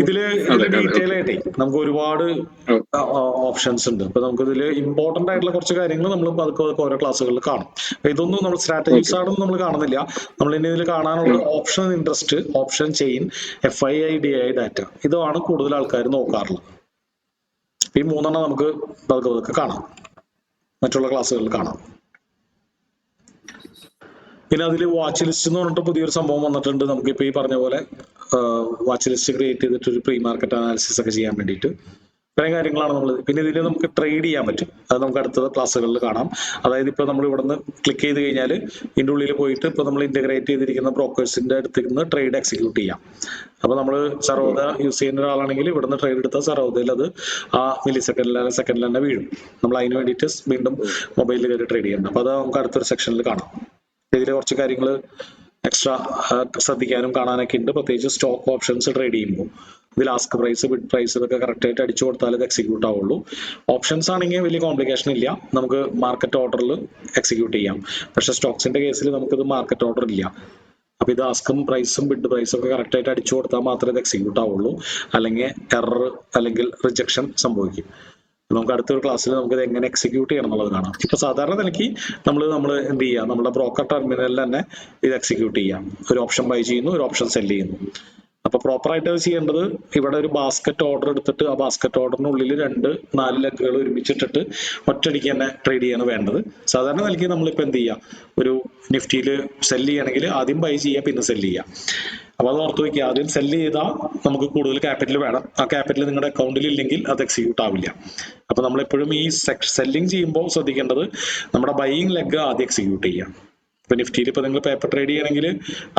ഇതില് ഡീറ്റെയിൽ ആയിട്ടേ നമുക്ക് ഒരുപാട് ഓപ്ഷൻസ് ഉണ്ട്. അപ്പൊ നമുക്ക് ഇതില് ഇമ്പോർട്ടന്റ് ആയിട്ടുള്ള കുറച്ച് കാര്യങ്ങൾ നമ്മൾ പതുക്കെ ഓരോ ക്ലാസ്സുകളിൽ കാണും. ഇതൊന്നും നമ്മൾ സ്ട്രാറ്റജീസ് ആണെന്ന് നമ്മൾ കാണുന്നില്ല. നമ്മൾ ഇനി ഇതിൽ കാണാനുള്ള option interest, option chain, FII DI data, ഇതാണ് കൂടുതൽ ആൾക്കാർ നോക്കാറുള്ളത്. ഈ മൂന്നെണ്ണം നമുക്ക് പതുക്കെ കാണാം, മറ്റുള്ള ക്ലാസ്സുകളിൽ കാണാം. പിന്നെ അതിൽ വാച്ച് ലിസ്റ്റ് എന്ന് പറഞ്ഞിട്ട് പുതിയൊരു സംഭവം വന്നിട്ടുണ്ട്. നമുക്കിപ്പോൾ ഈ പറഞ്ഞ പോലെ വാച്ച് ലിസ്റ്റ് ക്രിയേറ്റ് ചെയ്തിട്ട് ഒരു പ്രീ മാർക്കറ്റ് അനാലിസിസ് ഒക്കെ ചെയ്യാൻ വേണ്ടിയിട്ട് ഇത്രയും കാര്യങ്ങളാണ് നമ്മൾ. പിന്നെ ഇതിൽ നമുക്ക് ട്രേഡ് ചെയ്യാൻ പറ്റും, അത് നമുക്ക് അടുത്ത ക്ലാസ്സുകളിൽ കാണാം. അതായത് ഇപ്പോൾ നമ്മൾ ഇവിടെ നിന്ന് ക്ലിക്ക് ചെയ്ത് കഴിഞ്ഞാൽ ഇതിൻ്റെ ഉള്ളിൽ പോയിട്ട് ഇപ്പോൾ നമ്മൾ ഇന്റഗ്രേറ്റ് ചെയ്തിരിക്കുന്ന ബ്രോക്കേഴ്സിന്റെ അടുത്ത് നിന്ന് ട്രേഡ് എക്സിക്യൂട്ട് ചെയ്യാം. അപ്പോൾ നമ്മൾ സറോദ യൂസ് ചെയ്യുന്ന ഒരാളാണെങ്കിൽ ഇവിടെ നിന്ന് ട്രേഡ് എടുത്താൽ സറോദയിൽ അത് ആ മില്ലി സെക്കൻഡിൽ തന്നെ വീഴും. നമ്മൾ അതിന് വേണ്ടിയിട്ട് വീണ്ടും മൊബൈലിൽ കയറി ട്രേഡ് ചെയ്യണം. അപ്പോൾ അത് നമുക്ക് അടുത്തൊരു സെക്ഷനിൽ കാണാം. ഇതിൽ കുറച്ച് കാര്യങ്ങൾ എക്സ്ട്രാ ശ്രദ്ധിക്കാനും കാണാനൊക്കെ ഉണ്ട്, പ്രത്യേകിച്ച് സ്റ്റോക്ക് ഓപ്ഷൻസ് ട്രേഡ് ചെയ്യുമ്പോൾ. ഇതിൽ ആസ്ക് പ്രൈസ്, ബിഡ് പ്രൈസ് ഇതൊക്കെ കറക്റ്റ് ആയിട്ട് അടിച്ചു കൊടുത്താൽ ഇത് എക്സിക്യൂട്ട് ആവുള്ളൂ. ഓപ്ഷൻസ് ആണെങ്കിൽ വലിയ കോംപ്ലിക്കേഷൻ ഇല്ല, നമുക്ക് മാർക്കറ്റ് ഓർഡറിൽ എക്സിക്യൂട്ട് ചെയ്യാം. പക്ഷെ സ്റ്റോക്സിന്റെ കേസിൽ നമുക്കിത് മാർക്കറ്റ് ഓർഡർ ഇല്ല. അപ്പൊ ഇത് ആസ്കും പ്രൈസും ബിഡ് പ്രൈസും ഒക്കെ കറക്റ്റ് ആയിട്ട് അടിച്ചു കൊടുത്താൽ മാത്രമേ ഇത് എക്സിക്യൂട്ട് ആവുള്ളൂ, അല്ലെങ്കിൽ എറർ അല്ലെങ്കിൽ റിജക്ഷൻ സംഭവിക്കും. നമുക്ക് അടുത്തൊരു ക്ലാസ്സിൽ നമുക്ക് ഇത് എങ്ങനെ എക്സിക്യൂട്ട് ചെയ്യണം എന്നുള്ളത് കാണാം. ഇപ്പൊ സാധാരണ നിലയ്ക്ക് നമ്മൾ എന്ത് ചെയ്യാം, നമ്മുടെ ബ്രോക്കർ ടെർമിനലിൽ തന്നെ ഇത് എക്സിക്യൂട്ട് ചെയ്യാം. ഒരു ഓപ്ഷൻ ബൈ ചെയ്യുന്നു, ഒരു ഓപ്ഷൻ സെല് ചെയ്യുന്നു. അപ്പൊ പ്രോപ്പറായിട്ട് അത് ചെയ്യേണ്ടത് ഇവിടെ ഒരു ബാസ്ക്കറ്റ് ഓർഡർ എടുത്തിട്ട് ആ ബാസ്ക്കറ്റ് ഓർഡറിനുള്ളിൽ 4 ലെഗുകൾ ഒരുമിച്ചിട്ടിട്ട് ഒറ്റയടിക്ക് തന്നെ ട്രേഡ് ചെയ്യാണ് വേണ്ടത്. സാധാരണ നിലയ്ക്ക് നമ്മളിപ്പോൾ എന്ത് ചെയ്യുക, ഒരു നിഫ്റ്റിയിൽ സെല് ചെയ്യണമെങ്കിൽ ആദ്യം ബൈ ചെയ്യുക, പിന്നെ സെല് ചെയ്യുക. അപ്പൊ അത് ഓർത്ത് വയ്ക്കുക, ആദ്യം സെല് ചെയ്താൽ നമുക്ക് കൂടുതൽ ക്യാപിറ്റൽ വേണം. ആ ക്യാപിറ്റൽ നിങ്ങളുടെ അക്കൗണ്ടിൽ ഇല്ലെങ്കിൽ അത് എക്സിക്യൂട്ട് ആവില്ല. അപ്പൊ നമ്മളെപ്പോഴും ഈ സെല്ലിങ് ചെയ്യുമ്പോൾ ശ്രദ്ധിക്കേണ്ടത് നമ്മുടെ ബൈയിങ് ലെഗ് ആദ്യം എക്സിക്യൂട്ട് ചെയ്യാം. ഇപ്പൊ നിഫ്റ്റിയിൽ ഇപ്പൊ നിങ്ങൾ പേപ്പർ ട്രേഡ് ചെയ്യണമെങ്കിൽ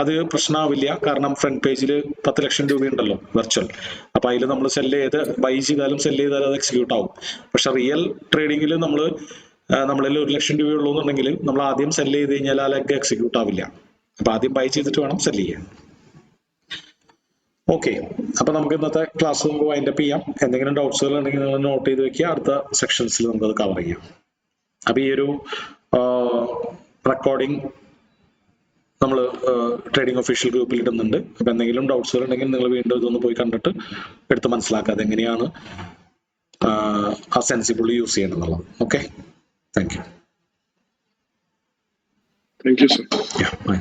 അത് പ്രശ്നമാവില്ല, കാരണം ഫ്രണ്ട് പേജിൽ 10 ലക്ഷം രൂപയുണ്ടല്ലോ വെർച്വൽ. അപ്പൊ അതിൽ നമ്മൾ സെല് ചെയ്ത് ബൈ ചെയ്താലും സെല് ചെയ്താലും അത് എക്സിക്യൂട്ട് ആവും. പക്ഷെ റിയൽ ട്രേഡിങ്ങിൽ നമ്മളിൽ 1 ലക്ഷം രൂപയുള്ളൂ എന്നുണ്ടെങ്കിൽ നമ്മൾ ആദ്യം സെല് ചെയ്ത് കഴിഞ്ഞാൽ ആ ലെഗ് എക്സിക്യൂട്ട് ആവില്ല. അപ്പൊ ആദ്യം ബൈ ചെയ്തിട്ട് വേണം സെല് ചെയ്യാൻ. ഓക്കെ, അപ്പൊ നമുക്ക് ഇന്നത്തെ ക്ലാസ് നമുക്ക് വൈൻഡപ്പ് ചെയ്യാം. എന്തെങ്കിലും ഡൗട്ട്സുകൾ ഉണ്ടെങ്കിൽ നിങ്ങൾ നോട്ട് ചെയ്ത് വെക്കുക, അടുത്ത സെക്ഷൻസിൽ നമുക്കത് കവർ ചെയ്യാം. അപ്പൊ ഈ ഒരു റെക്കോർഡിംഗ് നമ്മൾ ട്രേഡിംഗ് ഒഫീഷ്യൽ ഗ്രൂപ്പിൽ ഇടുന്നുണ്ട്. അപ്പൊ എന്തെങ്കിലും ഡൗട്ട്സുകൾ ഉണ്ടെങ്കിൽ നിങ്ങൾ വീണ്ടും ഇതൊന്ന് പോയി കണ്ടിട്ട് എടുത്ത് മനസ്സിലാക്കാതെ എങ്ങനെയാണ് ആ സെൻസിബിളി യൂസ് ചെയ്യണം എന്നുള്ളത്. Okay, thank you. Thank you sir. By.